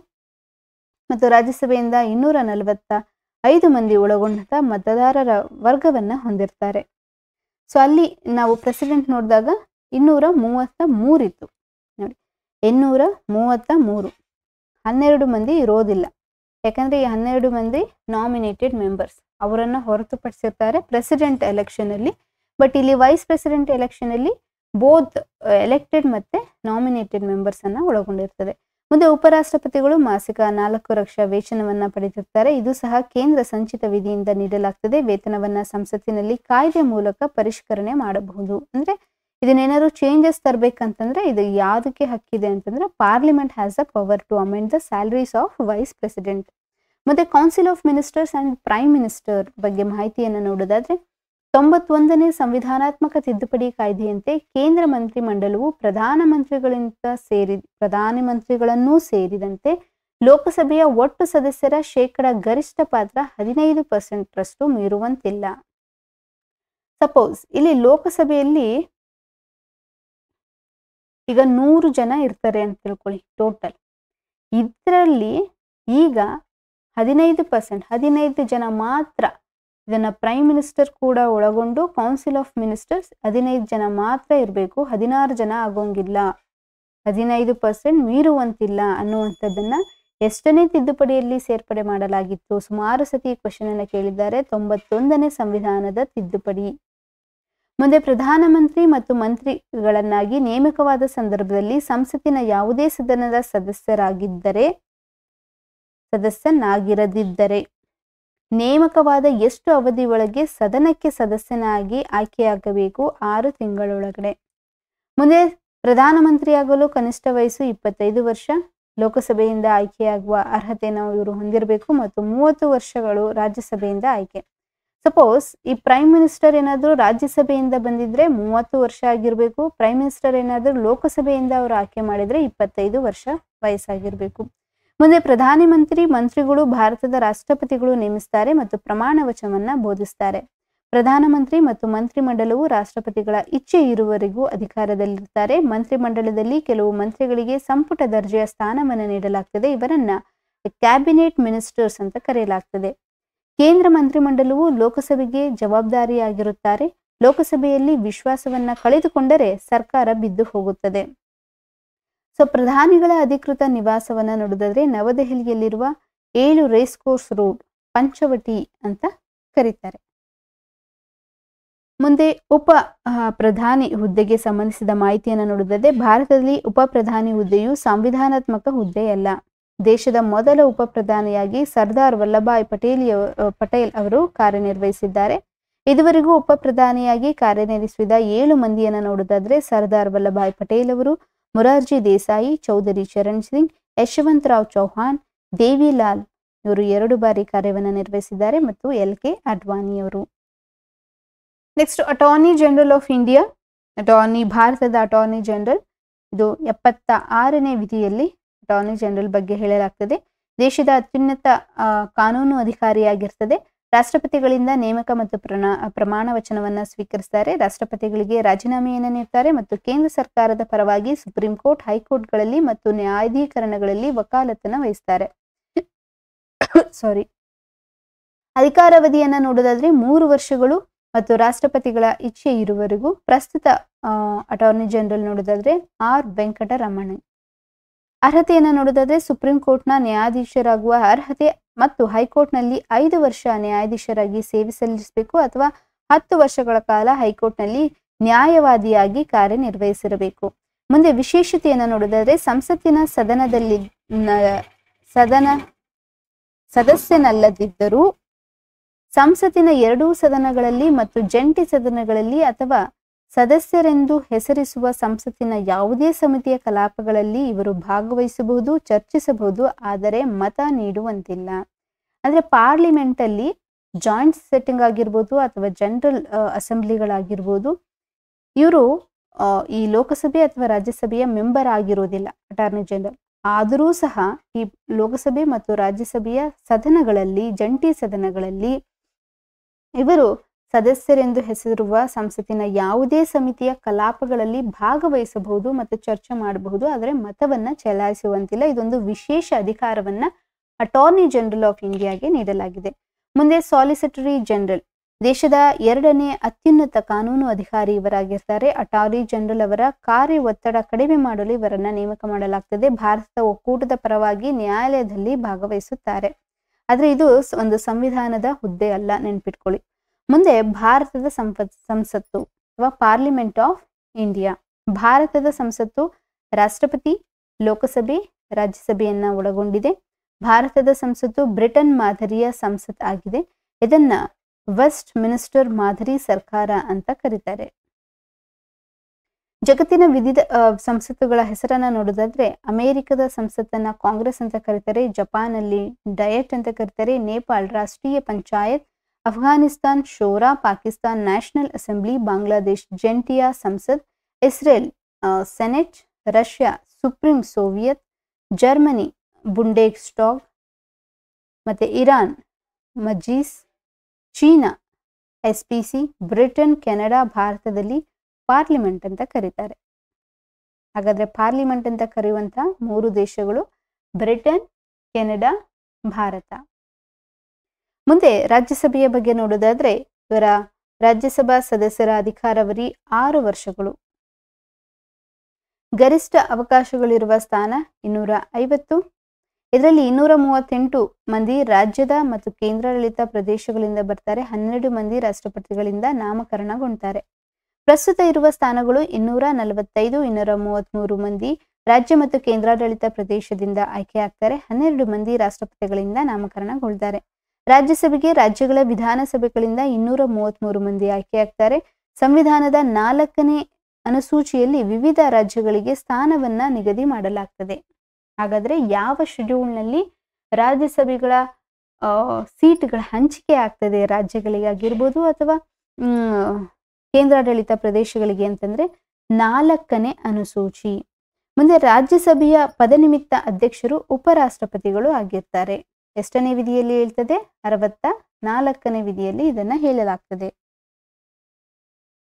ಮತ್ತು ರಾಜ್ಯಸಭೆಯಿಂದ 245 ಮಂದಿ ಒಳಗೊಂಡ ಮತದಾರರ ವರ್ಗವನ್ನ ಹೊಂದಿರ್ತಾರೆ. ಸೊ ಅಲ್ಲಿ ನಾವು ಪ್ರೆಸಿಡೆಂಟ್ ನೋಡಿದಾಗ 233 ಇತ್ತು ನೋಡಿ, 233. 12 ಮಂದಿ ಇರೋದಿಲ್ಲ. ಯಾಕಂದ್ರೆ ಈ 12 ಮಂದಿ ನಾಮಿನೇಟೆಡ್ ಮೆಂಬರ್ಸ್, ಅವರನ್ನ ಹೊರತುಪಡಿಸಿರ್ತಾರೆ ಪ್ರೆಸಿಡೆಂಟ್ ಎಲೆಕ್ಷನ್ ಅಲ್ಲಿ. ಬಟ್ ಇಲ್ಲಿ ವೈಸ್ ಪ್ರೆಸಿಡೆಂಟ್ ಎಲೆಕ್ಷನ್ ಅಲ್ಲಿ ಬೋತ್ ಎಲೆಕ್ಟೆಡ್ ಮತ್ತೆ ನಾಮಿನೇಟೆಡ್ ಮೆಂಬರ್ಸ್ ಅನ್ನ ಒಳಗೊಂಡಿರ್ತದೆ. ಮುಂದೆ ಉಪರಾಷ್ಟ್ರಪತಿಗಳು ಮಾಸಿಕ 4 ಲಕ್ಷ ವೇತನವನ್ನ ಪಡೆದಿರ್ತಾರೆ. ಇದು ಸಹ ಕೇಂದ್ರ ಸಂಚಿತ ವಿಧಿಯಿಂದ ನೀಡಲಾಗ್ತದೆ. ವೇತನವನ್ನ ಸಂಸತ್ತಿನಲ್ಲಿ ಕಾಯ್ದೆ ಮೂಲಕ ಪರಿಷ್ಕರಣೆ ಮಾಡಬಹುದು. ಅಂದ್ರೆ ಇದನ್ನೇನಾದ್ರು ಚೇಂಜಸ್ ತರಬೇಕಂತಂದ್ರೆ ಇದು ಯಾವುದಕ್ಕೆ ಹಕ್ಕಿದೆ ಅಂತಂದ್ರೆ parliament has the power to amend the salaries of vice president. ಮತ್ತೆ council of ministers and prime minister ಬಗ್ಗೆ ಮಾಹಿತಿಯನ್ನು ನೋಡೋದಾದ್ರೆ 91ನೇ ಸಂವಿಧಾನಾತ್ಮಕ ತಿದ್ದುಪಡಿ ಕಾಯ್ದೆಯಂತೆ ಕೇಂದ್ರ ಮಂತ್ರಿ ಮಂಡಲವು ಪ್ರಧಾನಮಂತ್ರಿಗಳನ್ನೂ ಸೇರಿದಂತೆ ಲೋಕಸಭೆಯ ಒಟ್ಟು ಸದಸ್ಯರ ಗರಿಷ್ಠ ಪಾತ್ರ 15% ಮೀರುವಂತಿಲ್ಲ. ಸಪೋಸ್ ಇಲ್ಲಿ ಲೋಕಸಭೆಯಲ್ಲಿ ಈಗ 100 ಜನ ಇರ್ತಾರೆ ಅಂತ ತಿಳ್ಕೊಳ್ಳಿ ಟೋಟಲ್. ಇದರಲ್ಲಿ ಈಗ 15% ಜನ ಮಾತ್ರ ಇದನ್ನ ಪ್ರೈಮ್ ಮಿನಿಸ್ಟರ್ ಕೂಡ ಒಳಗೊಂಡು ಕೌನ್ಸಿಲ್ ಆಫ್ ಮಿನಿಸ್ಟರ್ಸ್ 15 ಜನ ಮಾತ್ರ ಇರಬೇಕು. 16 ಜನ ಆಗೋಂಗಿಲ್ಲ. 15% ಮೀರುವಂತಿಲ್ಲ ಅನ್ನುವಂಥದ್ದನ್ನ ಎಷ್ಟನೇ ತಿದ್ದುಪಡಿಯಲ್ಲಿ ಸೇರ್ಪಡೆ ಮಾಡಲಾಗಿತ್ತು? ಸುಮಾರು ಸತಿ ಕ್ವಶನ್ ಅನ್ನ ಕೇಳಿದ್ದಾರೆ. 91ನೇ ಸಂವಿಧಾನದ ತಿದ್ದುಪಡಿ. ಮುಂದೆ ಪ್ರಧಾನಮಂತ್ರಿ ಮತ್ತು ಮಂತ್ರಿಗಳನ್ನಾಗಿ ನೇಮಕವಾದ ಸಂದರ್ಭದಲ್ಲಿ ಸಂಸತ್ತಿನ ಯಾವುದೇ ಸದನದ ಸದಸ್ಯನಾಗಿರದಿದ್ದರೆ ನೇಮಕವಾದ ಎಷ್ಟು ಅವಧಿ ಒಳಗೆ ಸದನಕ್ಕೆ ಸದಸ್ಯನಾಗಿ ಆಯ್ಕೆಯಾಗಬೇಕು? 6 ತಿಂಗಳೊಳಗಡೆ. ಮುಂದೆ ಪ್ರಧಾನಮಂತ್ರಿಯಾಗಲು ಕನಿಷ್ಠ ವಯಸ್ಸು 25 ವರ್ಷ. ಲೋಕಸಭೆಯಿಂದ ಆಯ್ಕೆಯಾಗುವ ಅರ್ಹತೆಯನ್ನು ಇವರು ಹೊಂದಿರಬೇಕು ಮತ್ತು 30 ವರ್ಷಗಳು ರಾಜ್ಯಸಭೆಯಿಂದ ಆಯ್ಕೆ. ಸಪೋಸ್ ಈ ಪ್ರೈಮ್ ಮಿನಿಸ್ಟರ್ ಏನಾದರೂ ರಾಜ್ಯಸಭೆಯಿಂದ ಬಂದಿದ್ರೆ 30 ವರ್ಷ ಆಗಿರ್ಬೇಕು. ಪ್ರೈಮ್ ಮಿನಿಸ್ಟರ್ ಏನಾದರೂ ಲೋಕಸಭೆಯಿಂದ ಅವರು ಆಯ್ಕೆ ಮಾಡಿದ್ರೆ 25 ವರ್ಷ ವಯಸ್ಸಾಗಿರ್ಬೇಕು. ಮುಂದೆ ಮಂತ್ರಿಗಳು ಭಾರತದ ರಾಷ್ಟ್ರಪತಿಗಳು ನೇಮಿಸ್ತಾರೆ ಮತ್ತು ಪ್ರಮಾಣ ವಚನವನ್ನ ಬೋಧಿಸ್ತಾರೆ. ಪ್ರಧಾನಮಂತ್ರಿ ಮತ್ತು ಮಂತ್ರಿಮಂಡಲವು ರಾಷ್ಟ್ರಪತಿಗಳ ಇಚ್ಛೆ ಇರುವವರೆಗೂ ಅಧಿಕಾರದಲ್ಲಿರ್ತಾರೆ. ಮಂತ್ರಿಮಂಡಲದಲ್ಲಿ ಕೆಲವು ಮಂತ್ರಿಗಳಿಗೆ ಸಂಪುಟ ದರ್ಜೆಯ ಸ್ಥಾನವನ್ನು ನೀಡಲಾಗ್ತದೆ. ಇವರನ್ನ ಕ್ಯಾಬಿನೆಟ್ ಮಿನಿಸ್ಟರ್ಸ್ ಅಂತ ಕರೆಯಲಾಗ್ತದೆ. ಕೇಂದ್ರ ಮಂತ್ರಿಮಂಡಲವು ಲೋಕಸಭೆಗೆ ಜವಾಬ್ದಾರಿಯಾಗಿರುತ್ತಾರೆ. ಲೋಕಸಭೆಯಲ್ಲಿ ವಿಶ್ವಾಸವನ್ನ ಕಳೆದುಕೊಂಡರೆ ಸರ್ಕಾರ ಬಿದ್ದು ಹೋಗುತ್ತದೆ. ಸೊ ಪ್ರಧಾನಿಗಳ ಅಧಿಕೃತ ನಿವಾಸವನ್ನ ನೋಡಿದ್ರೆ ನವದೆಹಲಿಯಲ್ಲಿರುವ 7 ರೇಸ್ ಕೋರ್ಸ್ ರೋಡ್ ಪಂಚವಟಿ ಅಂತ ಕರೀತಾರೆ. ಮುಂದೆ ಉಪ ಪ್ರಧಾನಿ ಹುದ್ದೆಗೆ ಸಂಬಂಧಿಸಿದ ಮಾಹಿತಿಯನ್ನು ನೋಡಿದರೆ ಭಾರತದಲ್ಲಿ ಉಪ ಪ್ರಧಾನಿ ಹುದ್ದೆಯು ಸಂವಿಧಾನಾತ್ಮಕ ಹುದ್ದೆಯಲ್ಲ. ದೇಶದ ಮೊದಲ ಉಪ ಪ್ರಧಾನಿಯಾಗಿ ಸರ್ದಾರ್ ವಲ್ಲಭಾಯ್ ಪಟೇಲ್ ಅವರು ಕಾರ್ಯನಿರ್ವಹಿಸಿದ್ದಾರೆ. ಇದುವರೆಗೂ ಉಪ ಪ್ರಧಾನಿಯಾಗಿ ಕಾರ್ಯನಿರ್ವಹಿಸಿದ 7 ಮಂದಿಯನ್ನು ನೋಡೋದಾದ್ರೆ ಸರ್ದಾರ್ ವಲ್ಲಭಾಯ್ ಪಟೇಲ್ ಅವರು, ಮೊರಾರ್ಜಿ ದೇಸಾಯಿ, ಚೌಧರಿ ಚರಣ್ ಸಿಂಗ್, ಯಶವಂತರಾವ್ ಚೌಹಾಣ್, ದೇವಿಲಾಲ್ ಇವರು 2 ಬಾರಿ ಕಾರ್ಯವನ್ನು ನಿರ್ವಹಿಸಿದ್ದಾರೆ ಮತ್ತು LK ಅಡ್ವಾಣಿ ಅವರು. Next attorney general of India. ಭಾರತದ ಅಟಾರ್ನಿ ಜನರಲ್ ಇದು 76ನೇ ವಿಧಿಯಲ್ಲಿ ಅಟಾರ್ನಿ ಜನರಲ್ ಬಗ್ಗೆ ಹೇಳಲಾಗ್ತದೆ. ದೇಶದ ಅತ್ಯುನ್ನತ ಕಾನೂನು ಅಧಿಕಾರಿಯಾಗಿರ್ತದೆ. ರಾಷ್ಟ್ರಪತಿಗಳಿಂದ ನೇಮಕ ಮತ್ತು ಪ್ರಮಾಣ ವಚನವನ್ನ ಸ್ವೀಕರಿಸ್ತಾರೆ. ರಾಷ್ಟ್ರಪತಿಗಳಿಗೆ ರಾಜೀನಾಮೆಯನ್ನು ನೀಡ್ತಾರೆ ಮತ್ತು ಕೇಂದ್ರ ಸರ್ಕಾರದ ಪರವಾಗಿ ಸುಪ್ರೀಂ ಕೋರ್ಟ್, ಹೈಕೋರ್ಟ್ಗಳಲ್ಲಿ ಮತ್ತು ನ್ಯಾಯಾಧೀಕರಣಗಳಲ್ಲಿ ವಕಾಲತ್ತನ್ನು ವಹಿಸ್ತಾರೆ. ಅಧಿಕಾರಾವಧಿಯನ್ನ ನೋಡೋದಾದ್ರೆ 3 ವರ್ಷಗಳು ಮತ್ತು ರಾಷ್ಟ್ರಪತಿಗಳ ಇಚ್ಛೆ ಇರುವವರೆಗೂ. ಪ್ರಸ್ತುತ ಅಟಾರ್ನಿ ಜನರಲ್ ನೋಡೋದಾದ್ರೆ R ವೆಂಕಟರಮಣನ್. ಅರ್ಹತೆಯನ್ನು ನೋಡೋದಾದ್ರೆ ಸುಪ್ರೀಂ ಕೋರ್ಟ್ನ ನ್ಯಾಯಾಧೀಶರಾಗುವ ಅರ್ಹತೆ ಮತ್ತು ಹೈಕೋರ್ಟ್ನಲ್ಲಿ 5 ವರ್ಷ ನ್ಯಾಯಾಧೀಶರಾಗಿ ಸೇವೆ ಸಲ್ಲಿಸಬೇಕು ಅಥವಾ 10 ವರ್ಷಗಳ ಕಾಲ ಹೈಕೋರ್ಟ್ನಲ್ಲಿ ನ್ಯಾಯವಾದಿಯಾಗಿ ಕಾರ್ಯನಿರ್ವಹಿಸಿರಬೇಕು. ಮುಂದೆ ವಿಶೇಷತೆಯನ್ನು ನೋಡೋದಾದ್ರೆ ಸಂಸತ್ತಿನ ಸದಸ್ಯನಲ್ಲದಿದ್ದರೂ ಸಂಸತ್ತಿನ 2 ಸದನಗಳಲ್ಲಿ ಮತ್ತು ಜಂಟಿ ಸದನಗಳಲ್ಲಿ ಅಥವಾ ಸದಸ್ಯರೆಂದು ಹೆಸರಿಸುವ ಸಂಸತ್ತಿನ ಯಾವುದೇ ಸಮಿತಿಯ ಕಲಾಪಗಳಲ್ಲಿ ಇವರು ಭಾಗವಹಿಸಬಹುದು, ಚರ್ಚಿಸಬಹುದು, ಆದರೆ ಮತ ನೀಡುವಂತಿಲ್ಲ. ಅಂದ್ರೆ ಪಾರ್ಲಿಮೆಂಟ್ ಅಲ್ಲಿ ಜಾಯಿಂಟ್ ಸೆಟ್ಟಿಂಗ್ ಆಗಿರ್ಬೋದು ಅಥವಾ ಜನರಲ್ ಅಸೆಂಬ್ಲಿಗಳಾಗಿರ್ಬೋದು, ಇವರು ಈ ಲೋಕಸಭೆ ಅಥವಾ ರಾಜ್ಯಸಭೆಯ ಮೆಂಬರ್ ಆಗಿರೋದಿಲ್ಲ ಅಟಾರ್ನಿ ಜನರಲ್. ಆದರೂ ಸಹ ಈ ಲೋಕಸಭೆ ಮತ್ತು ರಾಜ್ಯಸಭೆಯ ಸದನಗಳಲ್ಲಿ, ಜಂಟಿ ಸದನಗಳಲ್ಲಿ ಇವರು ಸದಸ್ಯರೆಂದು ಹೆಸರಿರುವ ಸಂಸತ್ತಿನ ಯಾವುದೇ ಸಮಿತಿಯ ಕಲಾಪಗಳಲ್ಲಿ ಭಾಗವಹಿಸಬಹುದು ಮತ್ತು ಚರ್ಚೆ ಮಾಡಬಹುದು, ಆದರೆ ಮತವನ್ನ ಚಲಾಯಿಸುವಂತಿಲ್ಲ. ಇದೊಂದು ವಿಶೇಷ ಅಧಿಕಾರವನ್ನ ಅಟಾರ್ನಿ ಜನರಲ್ ಆಫ್ ಇಂಡಿಯಾಗೆ ನೀಡಲಾಗಿದೆ. ಮುಂದೆ ಸಾಲಿಸಿಟರಿ ಜನರಲ್. ದೇಶದ 2ನೇ ಅತ್ಯುನ್ನತ ಕಾನೂನು ಅಧಿಕಾರಿ ಇವರಾಗಿರ್ತಾರೆ. ಅಟಾರ್ನಿ ಜನರಲ್ ಅವರ ಕಾರ್ಯ ಒತ್ತಡ ಕಡಿಮೆ ಮಾಡಲು ಇವರನ್ನ ನೇಮಕ ಮಾಡಲಾಗ್ತದೆ. ಭಾರತದ ಒಕ್ಕೂಟದ ಪರವಾಗಿ ನ್ಯಾಯಾಲಯದಲ್ಲಿ ಭಾಗವಹಿಸುತ್ತಾರೆ. ಆದ್ರೆ ಇದು ಒಂದು ಸಂವಿಧಾನದ ಹುದ್ದೆ ಅಲ್ಲ, ನೆನ್ಪಿಟ್ಕೊಳ್ಳಿ. ಮುಂದೆ ಭಾರತದ ಸಂಸತ್ತು ಅಥವಾ ಪಾರ್ಲಿಮೆಂಟ್ ಆಫ್ ಇಂಡಿಯಾ. ಭಾರತದ ಸಂಸತ್ತು ರಾಷ್ಟ್ರಪತಿ, ಲೋಕಸಭೆ, ರಾಜ್ಯಸಭೆಯನ್ನ ಒಳಗೊಂಡಿದೆ. ಭಾರತದ ಸಂಸತ್ತು ಬ್ರಿಟನ್ ಮಾದರಿಯ ಸಂಸತ್ ಆಗಿದೆ. ಇದನ್ನ ವೆಸ್ಟ್ ಮಿನಿಸ್ಟರ್ ಮಾದರಿ ಸರ್ಕಾರ ಅಂತ ಕರೀತಾರೆ. ಜಗತ್ತಿನ ವಿವಿಧ ಸಂಸತ್ತುಗಳ ಹೆಸರನ್ನ ನೋಡೋದಾದ್ರೆ ಅಮೆರಿಕದ ಸಂಸತ್ತನ್ನ ಕಾಂಗ್ರೆಸ್ ಅಂತ ಕರೀತಾರೆ, ಜಪಾನ್ ಅಲ್ಲಿ ಡಯಟ್ ಅಂತ ಕರೀತಾರೆ, ನೇಪಾಳ ರಾಷ್ಟ್ರೀಯ ಪಂಚಾಯತ್, ಅಫ್ಘಾನಿಸ್ತಾನ್ ಶೋರಾ, ಪಾಕಿಸ್ತಾನ್ ನ್ಯಾಷನಲ್ ಅಸೆಂಬ್ಲಿ, ಬಾಂಗ್ಲಾದೇಶ್ ಜಂಟಿಯ Sansad, Israel senate, Russia supreme soviet, Germany Bundestag, ಮತ್ತೆ Iran Majlis, China SPC, Britain, Canada ಭಾರತದಲ್ಲಿ ಪಾರ್ಲಿಮೆಂಟ್ ಅಂತ ಕರೀತಾರೆ. ಹಾಗಾದ್ರೆ ಪಾರ್ಲಿಮೆಂಟ್ ಅಂತ ಕರೆಯುವಂತಹ 3 ದೇಶಗಳು ಬ್ರಿಟನ್, ಕೆನಡಾ, ಭಾರತ. ಮುಂದೆ ರಾಜ್ಯಸಭೆಯ ಬಗ್ಗೆ ನೋಡೋದಾದ್ರೆ ಇವರ ರಾಜ್ಯಸಭಾ ಸದಸ್ಯರ ಅಧಿಕಾರಾವಧಿ 6 ವರ್ಷಗಳು. ಗರಿಷ್ಠ ಅವಕಾಶಗಳಿರುವ ಸ್ಥಾನ 250. ಇದರಲ್ಲಿ 238 ಮಂದಿ ರಾಜ್ಯದ ಮತ್ತು ಕೇಂದ್ರಾಡಳಿತ ಪ್ರದೇಶಗಳಿಂದ ಬರ್ತಾರೆ. 12 ಮಂದಿ ರಾಷ್ಟ್ರಪತಿಗಳಿಂದ ನಾಮಕರಣಗೊಳ್ತಾರೆ. ಪ್ರಸ್ತುತ ಇರುವ ಸ್ಥಾನಗಳು 245. 233 ಮಂದಿ ರಾಜ್ಯ ಮತ್ತು ಕೇಂದ್ರಾಡಳಿತ ಪ್ರದೇಶದಿಂದ ಆಯ್ಕೆ ಆಗ್ತಾರೆ. 12 ಮಂದಿ ರಾಷ್ಟ್ರಪತಿಗಳಿಂದ ನಾಮಕರಣಗೊಳ್ತಾರೆ. ರಾಜ್ಯಸಭೆಗೆ ರಾಜ್ಯಗಳ ವಿಧಾನಸಭೆಗಳಿಂದ 233 ಮಂದಿ ಆಯ್ಕೆಯಾಗ್ತಾರೆ. ಸಂವಿಧಾನದ 4ನೇ ಅನುಸೂಚಿಯಲ್ಲಿ ವಿವಿಧ ರಾಜ್ಯಗಳಿಗೆ ಸ್ಥಾನವನ್ನ ನಿಗದಿ ಮಾಡಲಾಗ್ತದೆ. ಹಾಗಾದ್ರೆ ಯಾವ ಶೆಡ್ಯೂಲ್ನಲ್ಲಿ ರಾಜ್ಯಸಭೆಗಳ ಸೀಟ್ಗಳ ಹಂಚಿಕೆ ಆಗ್ತದೆ ರಾಜ್ಯಗಳಿಗೆ ಆಗಿರ್ಬೋದು ಅಥವಾ ಕೇಂದ್ರಾಡಳಿತ ಪ್ರದೇಶಗಳಿಗೆ ಅಂತಂದ್ರೆ 4ನೇ ಅನುಸೂಚಿ. ಮುಂದೆ ರಾಜ್ಯಸಭೆಯ ಪದನಿಮಿತ್ತ ಅಧ್ಯಕ್ಷರು ಉಪರಾಷ್ಟ್ರಪತಿಗಳು ಆಗಿರ್ತಾರೆ. ಎಷ್ಟನೇ ವಿಧಿಯಲ್ಲಿ ಹೇಳ್ತದೆ? 64ನೇ ವಿಧಿಯಲ್ಲಿ ಇದನ್ನ ಹೇಳಲಾಗ್ತದೆ.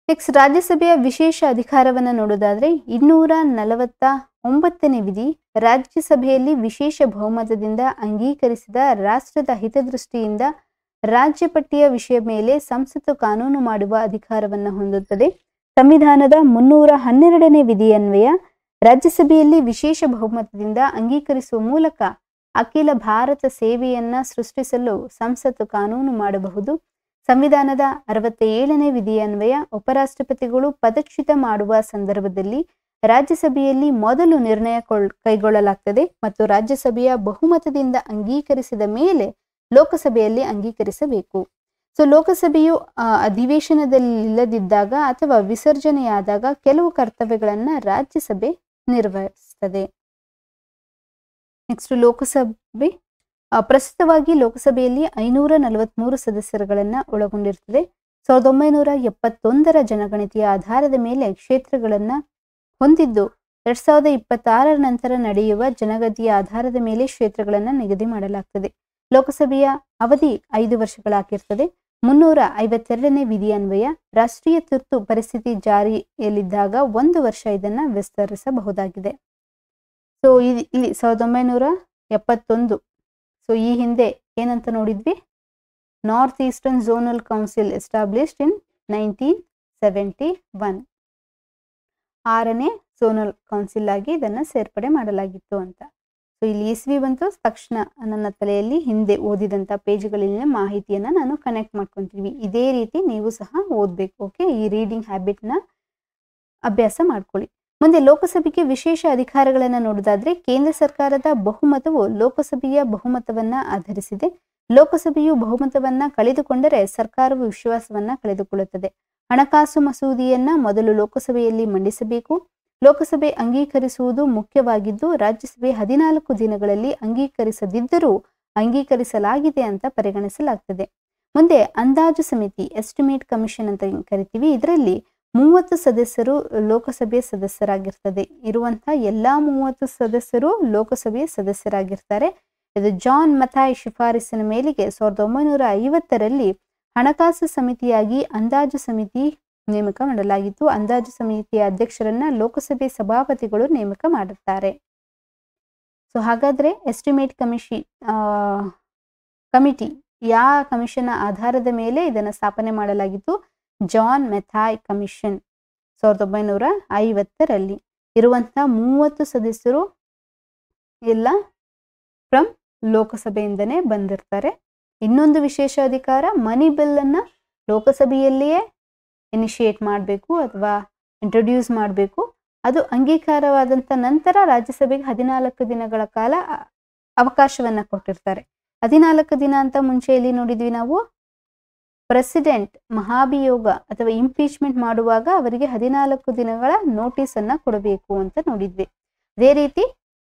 ನೆಕ್ಸ್ಟ್ ರಾಜ್ಯಸಭೆಯ ವಿಶೇಷ ಅಧಿಕಾರವನ್ನ ನೋಡೋದಾದ್ರೆ 249ನೇ ವಿಧಿ, ರಾಜ್ಯಸಭೆಯಲ್ಲಿ ವಿಶೇಷ ಬಹುಮತದಿಂದ ಅಂಗೀಕರಿಸಿದ ರಾಷ್ಟ್ರದ ಹಿತದೃಷ್ಟಿಯಿಂದ ರಾಜ್ಯ ಪಟ್ಟಿಯ ವಿಷಯ ಮೇಲೆ ಸಂಸತ್ತು ಕಾನೂನು ಮಾಡುವ ಅಧಿಕಾರವನ್ನು ಹೊಂದುತ್ತದೆ. ಸಂವಿಧಾನದ 312ನೇ ವಿಧಿಯನ್ವಯ ರಾಜ್ಯಸಭೆಯಲ್ಲಿ ವಿಶೇಷ ಬಹುಮತದಿಂದ ಅಂಗೀಕರಿಸುವ ಮೂಲಕ ಅಖಿಲ ಭಾರತ ಸೇವೆಯನ್ನ ಸೃಷ್ಟಿಸಲು ಸಂಸತ್ತು ಕಾನೂನು ಮಾಡಬಹುದು. ಸಂವಿಧಾನದ 67ನೇ ವಿಧಿಯ ಅನ್ವಯ ಉಪರಾಷ್ಟ್ರಪತಿಗಳು ಪದಚ್ಯುತ ಮಾಡುವ ಸಂದರ್ಭದಲ್ಲಿ ರಾಜ್ಯಸಭೆಯಲ್ಲಿ ಮೊದಲು ನಿರ್ಣಯ ಕೈಗೊಳ್ಳಲಾಗ್ತದೆ ಮತ್ತು ರಾಜ್ಯಸಭೆಯ ಬಹುಮತದಿಂದ ಅಂಗೀಕರಿಸಿದ ಮೇಲೆ ಲೋಕಸಭೆಯಲ್ಲಿ ಅಂಗೀಕರಿಸಬೇಕು. ಸೊ ಲೋಕಸಭೆಯು ಅಧಿವೇಶನದಲ್ಲಿಲ್ಲದಿದ್ದಾಗ ಅಥವಾ ವಿಸರ್ಜನೆಯಾದಾಗ ಕೆಲವು ಕರ್ತವ್ಯಗಳನ್ನ ರಾಜ್ಯಸಭೆ ನಿರ್ವಹಿಸ್ತದೆ. ನೆಕ್ಸ್ಟ್ ಲೋಕಸಭೆ ಪ್ರಸ್ತುತವಾಗಿ ಲೋಕಸಭೆಯಲ್ಲಿ 543 ಸದಸ್ಯರುಗಳನ್ನ ಒಳಗೊಂಡಿರ್ತದೆ. 1971ರ ಜನಗಣತಿಯ ಆಧಾರದ ಮೇಲೆ ಕ್ಷೇತ್ರಗಳನ್ನ ಹೊಂದಿದ್ದು 2026ರ ನಂತರ ನಡೆಯುವ ಜನಗಣತಿಯ ಆಧಾರದ ಮೇಲೆ ಕ್ಷೇತ್ರಗಳನ್ನ ನಿಗದಿ ಮಾಡಲಾಗ್ತದೆ. ಲೋಕಸಭೆಯ ಅವಧಿ 5 ವರ್ಷಗಳಾಗಿರ್ತದೆ. 352ನೇ ವಿಧಿ ಅನ್ವಯ ರಾಷ್ಟ್ರೀಯ ತುರ್ತು ಪರಿಸ್ಥಿತಿ ಜಾರಿಯಲ್ಲಿದ್ದಾಗ 1 ವರ್ಷ ಇದನ್ನ ವಿಸ್ತರಿಸಬಹುದಾಗಿದೆ. ಸೊ ಇಲ್ಲಿ 1971, ಸೊ ಈ ಹಿಂದೆ ಏನಂತ ನೋಡಿದ್ವಿ, north eastern zonal council established in 1971, 6ನೇ ಝೋನಲ್ ಕೌನ್ಸಿಲ್ ಆಗಿ ಇದನ್ನ ಸೇರ್ಪಡೆ ಮಾಡಲಾಗಿತ್ತು ಅಂತ. ಸೊ ಇಲ್ಲಿ ಇಸ್ವಿ ಬಂತು ತಕ್ಷಣ ನನ್ನ ತಲೆಯಲ್ಲಿ ಹಿಂದೆ ಓದಿದಂತ ಪೇಜ್ಗಳಲ್ಲಿನ ಮಾಹಿತಿಯನ್ನ ನಾನು ಕನೆಕ್ಟ್ ಮಾಡ್ಕೊಂತೀವಿ. ಇದೇ ರೀತಿ ನೀವು ಸಹ ಓದ್ಬೇಕು. ಓಕೆ, ಈ ರೀಡಿಂಗ್ ಹ್ಯಾಬಿಟ್ ನ ಅಭ್ಯಾಸ ಮಾಡ್ಕೊಳ್ಳಿ. ಮುಂದೆ ಲೋಕಸಭೆಗೆ ವಿಶೇಷ ಅಧಿಕಾರಗಳನ್ನ ನೋಡೋದಾದ್ರೆ, ಕೇಂದ್ರ ಸರ್ಕಾರದ ಬಹುಮತವು ಲೋಕಸಭೆಯ ಬಹುಮತವನ್ನ ಆಧರಿಸಿದೆ. ಲೋಕಸಭೆಯು ಬಹುಮತವನ್ನ ಕಳೆದುಕೊಂಡರೆ ಸರ್ಕಾರವು ವಿಶ್ವಾಸವನ್ನ ಕಳೆದುಕೊಳ್ಳುತ್ತದೆ. ಹಣಕಾಸು ಮಸೂದೆಯನ್ನ ಮೊದಲು ಲೋಕಸಭೆಯಲ್ಲಿ ಮಂಡಿಸಬೇಕು. ಲೋಕಸಭೆ ಅಂಗೀಕರಿಸುವುದು ಮುಖ್ಯವಾಗಿದ್ದು ರಾಜ್ಯಸಭೆ 14 ದಿನಗಳಲ್ಲಿ ಅಂಗೀಕರಿಸದಿದ್ದರೂ ಅಂಗೀಕರಿಸಲಾಗಿದೆ ಅಂತ ಪರಿಗಣಿಸಲಾಗ್ತದೆ. ಮುಂದೆ ಅಂದಾಜು ಸಮಿತಿ, ಎಸ್ಟಿಮೇಟ್ ಕಮಿಷನ್ ಅಂತ ಕರಿತೀವಿ. ಇದರಲ್ಲಿ 30 ಸದಸ್ಯರು ಲೋಕಸಭೆಯ ಸದಸ್ಯರಾಗಿರ್ತದೆ. ಇರುವಂತಹ ಎಲ್ಲಾ 30 ಸದಸ್ಯರು ಲೋಕಸಭೆಯ ಸದಸ್ಯರಾಗಿರ್ತಾರೆ. ಇದು ಜಾನ್ ಮಥಾಯ್ ಶಿಫಾರಸಿನ ಮೇಲೆಗೆ 1950ರಲ್ಲಿ ಹಣಕಾಸು ಸಮಿತಿಯಾಗಿ ಅಂದಾಜು ಸಮಿತಿ ನೇಮಕ ಮಾಡಲಾಗಿತ್ತು. ಅಂದಾಜು ಸಮಿತಿಯ ಅಧ್ಯಕ್ಷರನ್ನ ಲೋಕಸಭೆ ಸಭಾಪತಿಗಳು ನೇಮಕ ಮಾಡುತ್ತಾರೆ. ಸೊ ಹಾಗಾದ್ರೆ ಎಸ್ಟಿಮೇಟ್ ಕಮಿಟಿ ಯಾವ ಕಮಿಷನ್ ಆಧಾರದ ಮೇಲೆ ಇದನ್ನ ಸ್ಥಾಪನೆ ಮಾಡಲಾಗಿತ್ತು? ಜಾನ್ ಮೆಥಾಯ್ ಕಮಿಷನ್ 1950ರಲ್ಲಿ. ಇರುವಂತಹ 30 ಸದಸ್ಯರು ಎಲ್ಲ ಫ್ರಮ್ ಲೋಕಸಭೆಯಿಂದನೇ ಬಂದಿರ್ತಾರೆ. ಇನ್ನೊಂದು ವಿಶೇಷ ಅಧಿಕಾರ, ಮನಿ ಬಿಲ್ ಅನ್ನ ಲೋಕಸಭೆಯಲ್ಲಿಯೇ ಇನಿಷಿಯೇಟ್ ಮಾಡಬೇಕು ಅಥವಾ ಇಂಟ್ರೊಡ್ಯೂಸ್ ಮಾಡಬೇಕು. ಅದು ಅಂಗೀಕಾರವಾದಂತ ನಂತರ ರಾಜ್ಯಸಭೆಗೆ 14 ದಿನಗಳ ಕಾಲ ಅವಕಾಶವನ್ನ ಕೊಟ್ಟಿರ್ತಾರೆ. 14 ದಿನ ಅಂತ ಮುಂಚೆ ಎಲ್ಲಿ ನೋಡಿದ್ವಿ ನಾವು, ಪ್ರೆಸಿಡೆಂಟ್ ಮಹಾಭಿಯೋಗ ಅಥವಾ ಇಂಪೀಚ್ಮೆಂಟ್ ಮಾಡುವಾಗ ಅವರಿಗೆ 14 ದಿನಗಳ ನೋಟಿಸ್ ಅನ್ನ ಕೊಡಬೇಕು ಅಂತ ನೋಡಿದ್ವಿ. ಅದೇ ರೀತಿ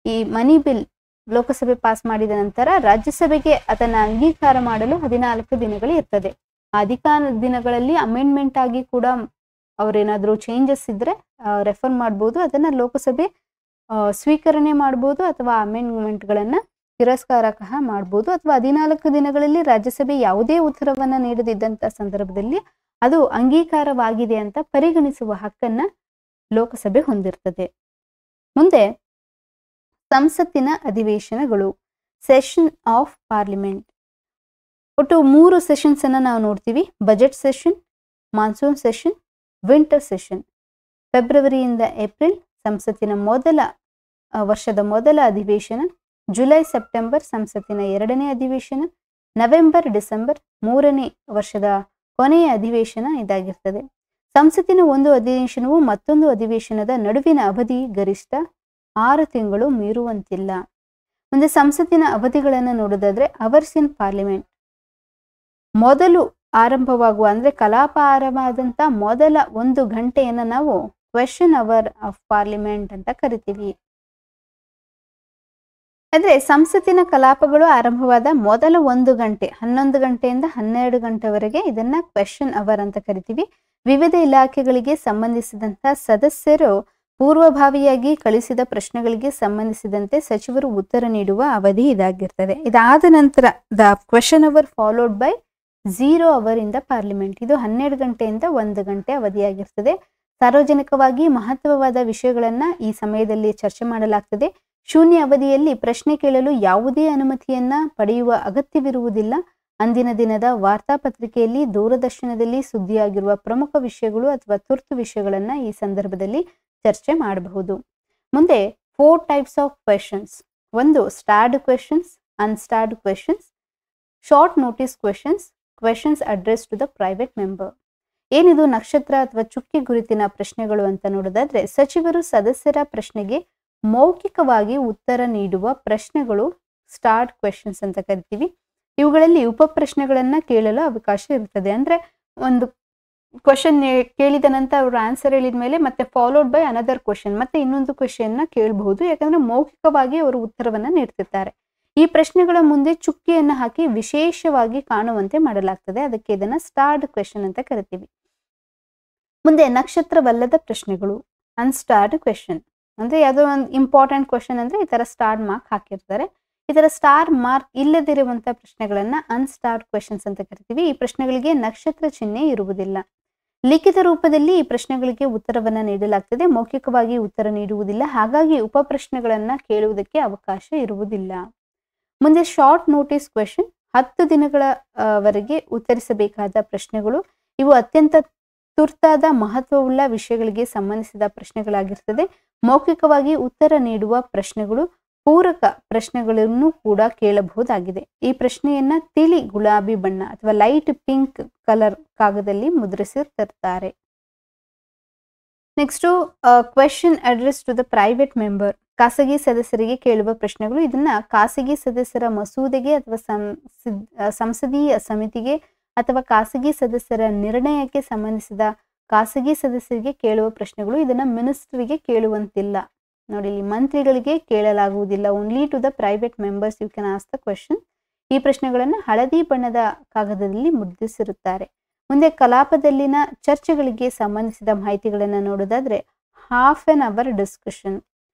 ಈ ಮನಿ ಬಿಲ್ ಲೋಕಸಭೆ ಪಾಸ್ ಮಾಡಿದ ನಂತರ ರಾಜ್ಯಸಭೆಗೆ ಅದನ್ನ ಅಂಗೀಕಾರ ಮಾಡಲು 14 ದಿನಗಳು ಇರ್ತದೆ. ಆ 14 ದಿನಗಳಲ್ಲಿ ಅಮೆಂಡ್ಮೆಂಟ್ ಆಗಿ ಕೂಡ ಅವ್ರೇನಾದ್ರೂ ಚೇಂಜಸ್ ಇದ್ರೆ ರೆಫರ್ ಮಾಡ್ಬೋದು. ಅದನ್ನ ಲೋಕಸಭೆ ಸ್ವೀಕರಣೆ ಮಾಡ್ಬೋದು ಅಥವಾ ಅಮೆಂಡ್ಮೆಂಟ್ಗಳನ್ನ ತಿರಸ್ಕಾರ ಮಾಡ್ಬೋದು. ಅಥವಾ 14 ದಿನಗಳಲ್ಲಿ ರಾಜ್ಯಸಭೆ ಯಾವುದೇ ಉತ್ತರವನ್ನ ನೀಡದಿದ್ದಂತ ಸಂದರ್ಭದಲ್ಲಿ ಅದು ಅಂಗೀಕಾರವಾಗಿದೆ ಅಂತ ಪರಿಗಣಿಸುವ ಹಕ್ಕನ್ನ ಲೋಕಸಭೆ ಹೊಂದಿರ್ತದೆ. ಮುಂದೆ ಸಂಸತ್ತಿನ ಅಧಿವೇಶನಗಳು, ಸೆಷನ್ ಆಫ್ ಪಾರ್ಲಿಮೆಂಟ್. ಒಟ್ಟು 3 ಸೆಷನ್ಸ್ ಅನ್ನ ನಾವು ನೋಡ್ತೀವಿ. Budget session, monsoon session, winter session. ಫೆಬ್ರವರಿಯಿಂದ ಏಪ್ರಿಲ್ ಸಂಸತ್ತಿನ ವರ್ಷದ ಮೊದಲ ಅಧಿವೇಶನ. ಜುಲೈ ಸೆಪ್ಟೆಂಬರ್ ಸಂಸತ್ತಿನ 2ನೇ ಅಧಿವೇಶನ. ನವೆಂಬರ್ ಡಿಸೆಂಬರ್ 3ನೇ ವರ್ಷದ ಕೊನೆಯ ಅಧಿವೇಶನ ಇದಾಗಿರ್ತದೆ. ಸಂಸತ್ತಿನ ಒಂದು ಅಧಿವೇಶನವು ಮತ್ತೊಂದು ಅಧಿವೇಶನದ ನಡುವಿನ ಅವಧಿ ಗರಿಷ್ಠ 6 ತಿಂಗಳು ಮೀರುವಂತಿಲ್ಲ. ಮುಂದೆ ಸಂಸತ್ತಿನ ಅವಧಿಗಳನ್ನು ನೋಡೋದಾದ್ರೆ, ಅವರ್ಸ್ ಇನ್ ಪಾರ್ಲಿಮೆಂಟ್. ಮೊದಲು ಆರಂಭವಾಗುವ ಅಂದ್ರೆ ಕಲಾಪ ಆರಂಭವಾದಂತ ಮೊದಲ 1 ಗಂಟೆಯನ್ನ ನಾವು ಕ್ವೆಶ್ಚನ್ ಅವರ್ ಆಫ್ ಪಾರ್ಲಿಮೆಂಟ್ ಅಂತ ಕರಿತೀವಿ. ಅಂದ್ರೆ ಸಂಸತ್ತಿನ ಕಲಾಪಗಳು ಆರಂಭವಾದ ಮೊದಲ 1 ಗಂಟೆ, 11 ಗಂಟೆಯಿಂದ 12 ಗಂಟೆವರೆಗೆ ಇದನ್ನ ಕ್ವೆಶ್ಚನ್ ಅವರ್ ಅಂತ ಕರಿತೀವಿ. ವಿವಿಧ ಇಲಾಖೆಗಳಿಗೆ ಸಂಬಂಧಿಸಿದಂತ ಸದಸ್ಯರು ಪೂರ್ವಭಾವಿಯಾಗಿ ಕಳಿಸಿದ ಪ್ರಶ್ನೆಗಳಿಗೆ ಸಂಬಂಧಿಸಿದಂತೆ ಸಚಿವರು ಉತ್ತರ ನೀಡುವ ಅವಧಿ ಇದಾಗಿರ್ತದೆ. ಇದಾದ ನಂತರ the question hour followed by 0 hour in the parliament. ಇದು 12 ಗಂಟೆಯಿಂದ 1 ಗಂಟೆ ಅವಧಿಯಾಗಿರ್ತದೆ. ಸಾರ್ವಜನಿಕವಾಗಿ ಮಹತ್ವವಾದ ವಿಷಯಗಳನ್ನ ಈ ಸಮಯದಲ್ಲಿ ಚರ್ಚೆ ಮಾಡಲಾಗ್ತದೆ. ಶೂನ್ಯ ಅವಧಿಯಲ್ಲಿ ಪ್ರಶ್ನೆ ಕೇಳಲು ಯಾವುದೇ ಅನುಮತಿಯನ್ನ ಪಡೆಯುವ ಅಗತ್ಯವಿರುವುದಿಲ್ಲ. ಅಂದಿನ ದಿನದ ವಾರ್ತಾಪತ್ರಿಕೆಯಲ್ಲಿ, ದೂರದರ್ಶನದಲ್ಲಿ ಸುದ್ದಿಯಾಗಿರುವ ಪ್ರಮುಖ ವಿಷಯಗಳು ಅಥವಾ ತುರ್ತು ವಿಷಯಗಳನ್ನ ಈ ಸಂದರ್ಭದಲ್ಲಿ ಚರ್ಚೆ ಮಾಡಬಹುದು. ಮುಂದೆ 4 ಟೈಪ್ಸ್ ಆಫ್ ಕ್ವೆಶನ್ಸ್. ಒಂದು starred questions, unstarred questions, short notice questions, questions address to the private member. ಏನಿದು ನಕ್ಷತ್ರ ಅಥವಾ ಚುಕ್ಕಿ ಗುರುತಿನ ಪ್ರಶ್ನೆಗಳು ಅಂತ ನೋಡೋದಾದ್ರೆ, ಸಚಿವರು ಸದಸ್ಯರ ಪ್ರಶ್ನೆಗೆ ಮೌಖಿಕವಾಗಿ ಉತ್ತರ ನೀಡುವ ಪ್ರಶ್ನೆಗಳು ಸ್ಟಾರ್ಟ್ ಕ್ವೆಶನ್ಸ್ ಅಂತ ಕರಿತೀವಿ. ಇವುಗಳಲ್ಲಿ ಉಪ ಪ್ರಶ್ನೆಗಳನ್ನ ಕೇಳಲು ಅವಕಾಶ ಇರ್ತದೆ. ಅಂದ್ರೆ ಒಂದು ಕ್ವಶನ್ ಕೇಳಿದ ನಂತರ ಅವರು ಆನ್ಸರ್ ಹೇಳಿದ ಮೇಲೆ ಮತ್ತೆ ಫಾಲೋಡ್ ಬೈ ಅನದರ್ ಕ್ವಶನ್, ಮತ್ತೆ ಇನ್ನೊಂದು ಕ್ವಶನ್ ಕೇಳಬಹುದು. ಯಾಕಂದ್ರೆ ಮೌಖಿಕವಾಗಿ ಅವರು ಉತ್ತರವನ್ನ ನೀಡ್ತಿರ್ತಾರೆ. ಈ ಪ್ರಶ್ನೆಗಳ ಮುಂದೆ ಚುಕ್ಕಿಯನ್ನ ಹಾಕಿ ವಿಶೇಷವಾಗಿ ಕಾಣುವಂತೆ ಮಾಡಲಾಗ್ತದೆ. ಅದಕ್ಕೆ ಇದನ್ನ ಸ್ಟಾರ್ಡ್ ಕ್ವೆಶನ್ ಅಂತ ಕರಿತೀವಿ. ಮುಂದೆ ನಕ್ಷತ್ರವಲ್ಲದ ಪ್ರಶ್ನೆಗಳು, ಅನ್ಸ್ಟಾರ್ಡ್ ಕ್ವೆಶನ್. ಅಂದ್ರೆ ಯಾವುದೋ ಒಂದು ಇಂಪಾರ್ಟೆಂಟ್ ಕ್ವಶನ್ ಅಂದ್ರೆ ಈ ತರ ಸ್ಟಾರ್ ಮಾರ್ಕ್ ಹಾಕಿರ್ತಾರೆ. ಈ ತರ ಸ್ಟಾರ್ ಮಾರ್ಕ್ ಇಲ್ಲದಿರುವಂತಹ ಪ್ರಶ್ನೆಗಳನ್ನ ಅನ್ಸ್ಟಾರ್ಡ್ ಕ್ವೆಶನ್ಸ್ ಅಂತ ಕರಿತೀವಿ. ಈ ಪ್ರಶ್ನೆಗಳಿಗೆ ನಕ್ಷತ್ರ ಚಿಹ್ನೆ ಇರುವುದಿಲ್ಲ. ಲಿಖಿತ ರೂಪದಲ್ಲಿ ಈ ಪ್ರಶ್ನೆಗಳಿಗೆ ಉತ್ತರವನ್ನ ನೀಡಲಾಗ್ತದೆ, ಮೌಖಿಕವಾಗಿ ಉತ್ತರ ನೀಡುವುದಿಲ್ಲ. ಹಾಗಾಗಿ ಉಪ ಪ್ರಶ್ನೆಗಳನ್ನ ಕೇಳುವುದಕ್ಕೆ ಅವಕಾಶ ಇರುವುದಿಲ್ಲ. ಮುಂದೆ ಶಾರ್ಟ್ ನೋಟಿಸ್ ಕ್ವೆಶನ್, 10 ದಿನಗಳ ವರೆಗೆ ಉತ್ತರಿಸಬೇಕಾದ ಪ್ರಶ್ನೆಗಳು. ಇವು ಅತ್ಯಂತ ತುರ್ತಾದ ಮಹತ್ವವುಳ್ಳ ವಿಷಯಗಳಿಗೆ ಸಂಬಂಧಿಸಿದ ಪ್ರಶ್ನೆಗಳಾಗಿರ್ತದೆ. ಮೌಖಿಕವಾಗಿ ಉತ್ತರ ನೀಡುವ ಪ್ರಶ್ನೆಗಳು ಪೂರಕ ಪ್ರಶ್ನೆಗಳನ್ನು ಕೂಡ ಕೇಳಬಹುದಾಗಿದೆ. ಈ ಪ್ರಶ್ನೆಯನ್ನ ತಿಳಿ ಗುಲಾಬಿ ಬಣ್ಣ ಅಥವಾ ಲೈಟ್ ಪಿಂಕ್ ಕಲರ್ ಕಾಗದಲ್ಲಿ ಮುದ್ರಿಸಿರ್ತಾರೆ. Next question address to the private member, ಖಾಸಗಿ ಸದಸ್ಯರಿಗೆ ಕೇಳುವ ಪ್ರಶ್ನೆಗಳು. ಇದನ್ನ ಖಾಸಗಿ ಸದಸ್ಯರ ಮಸೂದೆಗೆ ಅಥವಾ ಸಂಸದೀಯ ಸಮಿತಿಗೆ ಅಥವಾ ಖಾಸಗಿ ಸದಸ್ಯರ ನಿರ್ಣಯಕ್ಕೆ ಸಂಬಂಧಿಸಿದ ಖಾಸಗಿ ಸದಸ್ಯರಿಗೆ ಕೇಳುವ ಪ್ರಶ್ನೆಗಳು. ಇದನ್ನ ಮಿನಿಸ್ಟರ್ಗೆ ಕೇಳುವಂತಿಲ್ಲ. ನೋಡಿ, ಇಲ್ಲಿ ಮಂತ್ರಿಗಳಿಗೆ ಕೇಳಲಾಗುವುದಿಲ್ಲ. Only to the private members you can ask the question. ಈ ಪ್ರಶ್ನೆಗಳನ್ನು ಹಳದಿ ಬಣ್ಣದ ಕಾಗದದಲ್ಲಿ ಮುದ್ರಿಸಿರುತ್ತಾರೆ. ಮುಂದೆ ಕಲಾಪದಲ್ಲಿನ ಚರ್ಚೆಗಳಿಗೆ ಸಂಬಂಧಿಸಿದ ಮಾಹಿತಿಗಳನ್ನು ನೋಡೋದಾದ್ರೆ, ಹಾಫ್ ಆನ್ ಅವರ್ ಡಿಸ್ಕಷನ್.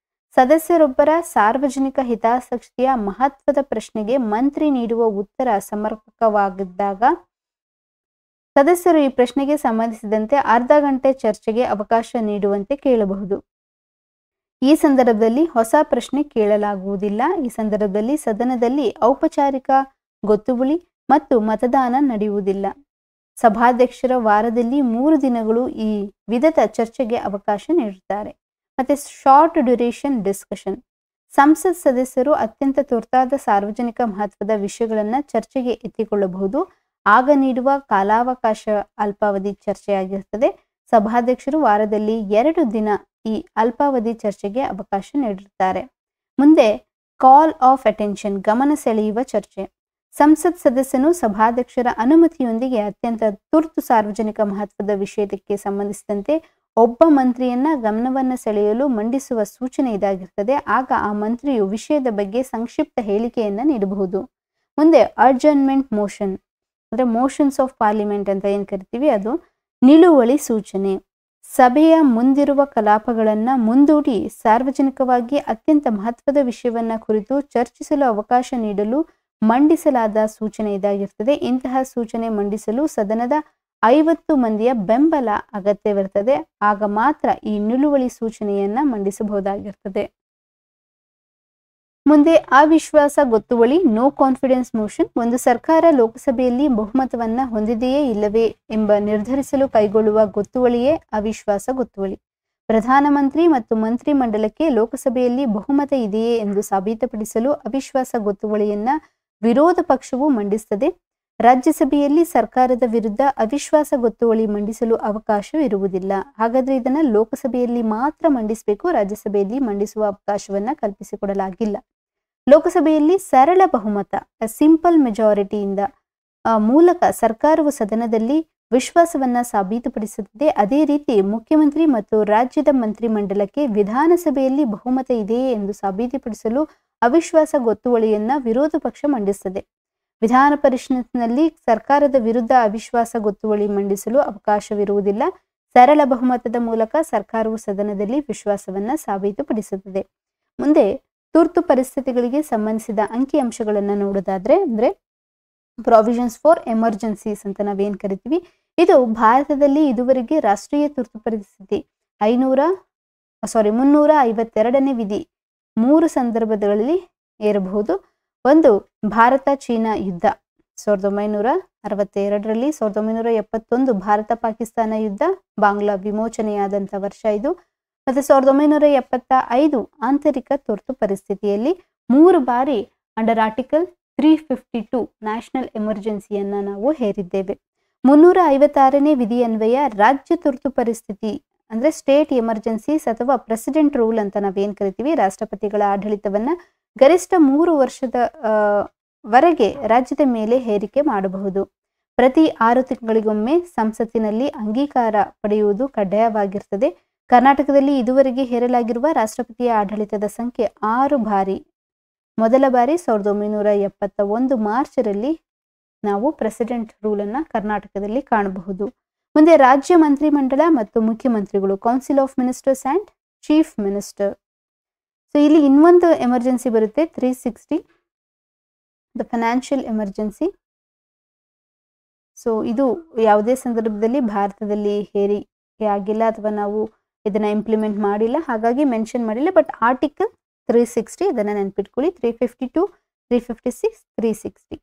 ಸದಸ್ಯರೊಬ್ಬರ ಸಾರ್ವಜನಿಕ ಹಿತಾಸಕ್ತಿಯ ಮಹತ್ವದ ಪ್ರಶ್ನೆಗೆ ಮಂತ್ರಿ ನೀಡುವ ಉತ್ತರ ಸಮರ್ಪಕವಾಗಿದ್ದಾಗ ಸದಸ್ಯರು ಈ ಪ್ರಶ್ನೆಗೆ ಸಂಬಂಧಿಸಿದಂತೆ ಅರ್ಧ ಗಂಟೆ ಚರ್ಚೆಗೆ ಅವಕಾಶ ನೀಡುವಂತೆ ಕೇಳಬಹುದು. ಈ ಸಂದರ್ಭದಲ್ಲಿ ಹೊಸ ಪ್ರಶ್ನೆ ಕೇಳಲಾಗುವುದಿಲ್ಲ. ಈ ಸಂದರ್ಭದಲ್ಲಿ ಸದನದಲ್ಲಿ ಔಪಚಾರಿಕ ಗೊತ್ತುವಳಿ ಮತ್ತು ಮತದಾನ ನಡೆಯುವುದಿಲ್ಲ. ಸಭಾಧ್ಯಕ್ಷರ ವಾರದಲ್ಲಿ 3 ದಿನಗಳು ಈ ವಿಧದ ಚರ್ಚೆಗೆ ಅವಕಾಶ ನೀಡುತ್ತಾರೆ. ಮತ್ತೆ ಶಾರ್ಟ್ ಡ್ಯೂರೇಷನ್ ಡಿಸ್ಕಷನ್. ಸಂಸತ್ ಸದಸ್ಯರು ಅತ್ಯಂತ ತುರ್ತಾದ ಸಾರ್ವಜನಿಕ ಮಹತ್ವದ ವಿಷಯಗಳನ್ನ ಚರ್ಚೆಗೆ ಎತ್ತಿಕೊಳ್ಳಬಹುದು. ಆಗ ನೀಡುವ ಕಾಲಾವಕಾಶ ಅಲ್ಪಾವಧಿ ಚರ್ಚೆಯಾಗಿರುತ್ತದೆ. ಸಭಾಧ್ಯಕ್ಷರು ವಾರದಲ್ಲಿ 2 ದಿನ ಈ ಅಲ್ಪಾವಧಿ ಚರ್ಚೆಗೆ ಅವಕಾಶ ನೀಡಿರುತ್ತಾರೆ. ಮುಂದೆ ಕಾಲ್ ಆಫ್ ಅಟೆನ್ಷನ್, ಗಮನ ಸೆಳೆಯುವ ಚರ್ಚೆ. ಸಂಸತ್ ಸದಸ್ಯನು ಸಭಾಧ್ಯಕ್ಷರ ಅನುಮತಿಯೊಂದಿಗೆ ಅತ್ಯಂತ ತುರ್ತು ಸಾರ್ವಜನಿಕ ಮಹತ್ವದ ವಿಷಯಕ್ಕೆ ಸಂಬಂಧಿಸಿದಂತೆ ಒಬ್ಬ ಮಂತ್ರಿಯನ್ನ ಗಮನವನ್ನು ಸೆಳೆಯಲು ಮಂಡಿಸುವ ಸೂಚನೆ ಇದಾಗಿರ್ತದೆ. ಆಗ ಆ ಮಂತ್ರಿಯು ವಿಷಯದ ಬಗ್ಗೆ ಸಂಕ್ಷಿಪ್ತ ಹೇಳಿಕೆಯನ್ನ ನೀಡಬಹುದು. ಮುಂದೆ ಅಡ್ಜರ್ನ್ಮೆಂಟ್ ಮೋಷನ್, ಅಂದ್ರೆ ಮೋಷನ್ಸ್ ಆಫ್ ಪಾರ್ಲಿಮೆಂಟ್ ಅಂತ ಏನ್ ಕರಿತೀವಿ, ಅದು ನಿಲುವಳಿ ಸೂಚನೆ. ಸಭೆಯ ಮುಂದಿರುವ ಕಲಾಪಗಳನ್ನ ಮುಂದೂಡಿ ಸಾರ್ವಜನಿಕವಾಗಿ ಅತ್ಯಂತ ಮಹತ್ವದ ವಿಷಯವನ್ನ ಕುರಿತು ಚರ್ಚಿಸಲು ಅವಕಾಶ ನೀಡಲು ಮಂಡಿಸಲಾದ ಸೂಚನೆ ಇದಾಗಿರ್ತದೆ. ಇಂತಹ ಸೂಚನೆ ಮಂಡಿಸಲು ಸದನದ 50 ಮಂದಿಯ ಬೆಂಬಲ ಅಗತ್ಯವಿರ್ತದೆ. ಆಗ ಮಾತ್ರ ಈ ನಿಲುವಳಿ ಸೂಚನೆಯನ್ನ ಮಂಡಿಸಬಹುದಾಗಿರ್ತದೆ. ಮುಂದೆ ಅವಿಶ್ವಾಸ ಗೊತ್ತುವಳಿ, ನೋ ಕಾನ್ಫಿಡೆನ್ಸ್ ಮೋಷನ್. ಒಂದು ಸರ್ಕಾರ ಲೋಕಸಭೆಯಲ್ಲಿ ಬಹುಮತವನ್ನ ಹೊಂದಿದೆಯೇ ಇಲ್ಲವೇ ಎಂಬ ನಿರ್ಧರಿಸಲು ಕೈಗೊಳ್ಳುವ ಗೊತ್ತುವಳಿಯೇ ಅವಿಶ್ವಾಸ ಗೊತ್ತುವಳಿ. ಪ್ರಧಾನಮಂತ್ರಿ ಮತ್ತು ಮಂತ್ರಿ ಮಂಡಲಕ್ಕೆ ಲೋಕಸಭೆಯಲ್ಲಿ ಬಹುಮತ ಇದೆಯೇ ಎಂದು ಸಾಬೀತುಪಡಿಸಲು ಅವಿಶ್ವಾಸ ಗೊತ್ತುವಳಿಯನ್ನ ವಿರೋಧ ಪಕ್ಷವು ಮಂಡಿಸುತ್ತದೆ. ರಾಜ್ಯಸಭೆಯಲ್ಲಿ ಸರ್ಕಾರದ ವಿರುದ್ಧ ಅವಿಶ್ವಾಸ ಗೊತ್ತುವಳಿ ಮಂಡಿಸಲು ಅವಕಾಶ ಇರುವುದಿಲ್ಲ. ಹಾಗಾದ್ರೆ ಇದನ್ನ ಲೋಕಸಭೆಯಲ್ಲಿ ಮಾತ್ರ ಮಂಡಿಸಬೇಕು, ರಾಜ್ಯಸಭೆಯಲ್ಲಿ ಮಂಡಿಸುವ ಅವಕಾಶವನ್ನ ಕಲ್ಪಿಸಿಕೊಡಲಾಗಿಲ್ಲ. ಲೋಕಸಭೆಯಲ್ಲಿ ಸರಳ ಬಹುಮತ, ಸಿಂಪಲ್ ಮೆಜಾರಿಟಿಯಿಂದ ಮೂಲಕ ಸರ್ಕಾರವು ಸದನದಲ್ಲಿ ವಿಶ್ವಾಸವನ್ನ ಸಾಬೀತುಪಡಿಸುತ್ತದೆ. ಅದೇ ರೀತಿ ಮುಖ್ಯಮಂತ್ರಿ ಮತ್ತು ರಾಜ್ಯದ ಮಂತ್ರಿ ಮಂಡಲಕ್ಕೆ ವಿಧಾನಸಭೆಯಲ್ಲಿ ಬಹುಮತ ಇದೆಯೇ ಎಂದು ಸಾಬೀತುಪಡಿಸಲು ಅವಿಶ್ವಾಸ ಗೊತ್ತುವಳಿಯನ್ನ ವಿರೋಧ ಪಕ್ಷ ಮಂಡಿಸುತ್ತದೆ. ವಿಧಾನ ಪರಿಷತ್ನಲ್ಲಿ ಸರ್ಕಾರದ ವಿರುದ್ಧ ಅವಿಶ್ವಾಸ ಗೊತ್ತುವಳಿ ಮಂಡಿಸಲು ಅವಕಾಶವಿರುವುದಿಲ್ಲ. ಸರಳ ಬಹುಮತದ ಮೂಲಕ ಸರ್ಕಾರವು ಸದನದಲ್ಲಿ ವಿಶ್ವಾಸವನ್ನ ಸಾಬೀತುಪಡಿಸುತ್ತದೆ. ಮುಂದೆ ತುರ್ತು ಪರಿಸ್ಥಿತಿಗಳಿಗೆ ಸಂಬಂಧಿಸಿದ ಅಂಕಿಅಂಶಗಳನ್ನ ನೋಡೋದಾದ್ರೆ, ಅಂದ್ರೆ ಪ್ರಾವಿಷನ್ಸ್ ಫಾರ್ ಎಮರ್ಜೆನ್ಸೀಸ್ ಅಂತ ನಾವೇನ್ ಕರಿತೀವಿ, ಇದು ಭಾರತದಲ್ಲಿ ಇದುವರೆಗೆ ರಾಷ್ಟ್ರೀಯ ತುರ್ತು ಪರಿಸ್ಥಿತಿ 352ನೇ ವಿಧಿ 3 ಸಂದರ್ಭಗಳಲ್ಲಿ ಇರಬಹುದು. ಒಂದು, ಭಾರತ ಚೀನಾ ಯುದ್ಧ 1962ರಲ್ಲಿ, 1971 ಭಾರತ ಪಾಕಿಸ್ತಾನ ಯುದ್ಧ, ಬಾಂಗ್ಲಾ ವಿಮೋಚನೆಯಾದಂಥ ವರ್ಷ ಇದು, ಮತ್ತೆ 1975 ಆಂತರಿಕ ತುರ್ತು ಪರಿಸ್ಥಿತಿಯಲ್ಲಿ 3 ಬಾರಿ ಅಂಡರ್ ಆರ್ಟಿಕಲ್ 352 ನ್ಯಾಷನಲ್ ಎಮರ್ಜೆನ್ಸಿಯನ್ನು ನಾವು ಹೇರಿದ್ದೇವೆ. 356ನೇ ವಿಧಿ ಅನ್ವಯ ರಾಜ್ಯ ತುರ್ತು ಪರಿಸ್ಥಿತಿ ಅಂದರೆ ಸ್ಟೇಟ್ ಎಮರ್ಜೆನ್ಸೀಸ್ ಅಥವಾ ಪ್ರೆಸಿಡೆಂಟ್ ರೂಲ್ ಅಂತ ನಾವೇನು ಕರಿತೀವಿ, ರಾಷ್ಟ್ರಪತಿಗಳ ಆಡಳಿತವನ್ನು ಗರಿಷ್ಠ 3 ವರ್ಷದ ವರೆಗೆ ರಾಜ್ಯದ ಮೇಲೆ ಹೇರಿಕೆ ಮಾಡಬಹುದು. ಪ್ರತಿ 6 ತಿಂಗಳಿಗೊಮ್ಮೆ ಸಂಸತ್ತಿನಲ್ಲಿ ಅಂಗೀಕಾರ ಪಡೆಯುವುದು ಕಡ್ಡಾಯವಾಗಿರ್ತದೆ. ಕರ್ನಾಟಕದಲ್ಲಿ ಇದುವರೆಗೆ ಹೇರಲಾಗಿರುವ ರಾಷ್ಟ್ರಪತಿಯ ಆಡಳಿತದ ಸಂಖ್ಯೆ 6 ಬಾರಿ. ಮೊದಲ ಬಾರಿ 1971 ಮಾರ್ಚರಲ್ಲಿ ನಾವು ಪ್ರೆಸಿಡೆಂಟ್ ರೂಲನ್ನು ಕರ್ನಾಟಕದಲ್ಲಿ ಕಾಣಬಹುದು. ಮುಂದೆ ರಾಜ್ಯ ಮಂತ್ರಿಮಂಡಲ ಮತ್ತು ಮುಖ್ಯಮಂತ್ರಿಗಳು, council of ministers and chief minister. So ಇಲ್ಲಿ ಇನ್ನೊಂದು ಎಮರ್ಜೆನ್ಸಿ ಬರುತ್ತೆ, 360 ದ ಫೈನಾನ್ಷಿಯಲ್ ಎಮರ್ಜೆನ್ಸಿ. ಸೊ ಇದು ಯಾವುದೇ ಸಂದರ್ಭದಲ್ಲಿ ಭಾರತದಲ್ಲಿ ಹೇರಿಕೆ ಆಗಿಲ್ಲ ಅಥವಾ ನಾವು ಇದನ್ನು ಇಂಪ್ಲಿಮೆಂಟ್ ಮಾಡಿಲ್ಲ, ಹಾಗಾಗಿ ಮೆನ್ಷನ್ ಮಾಡಿಲ್ಲ. ಬಟ್ ಆರ್ಟಿಕಲ್ 360 ಇದನ್ನು ನೆನ್ಪಿಟ್ಕೊಳ್ಳಿ. 352, 356, 360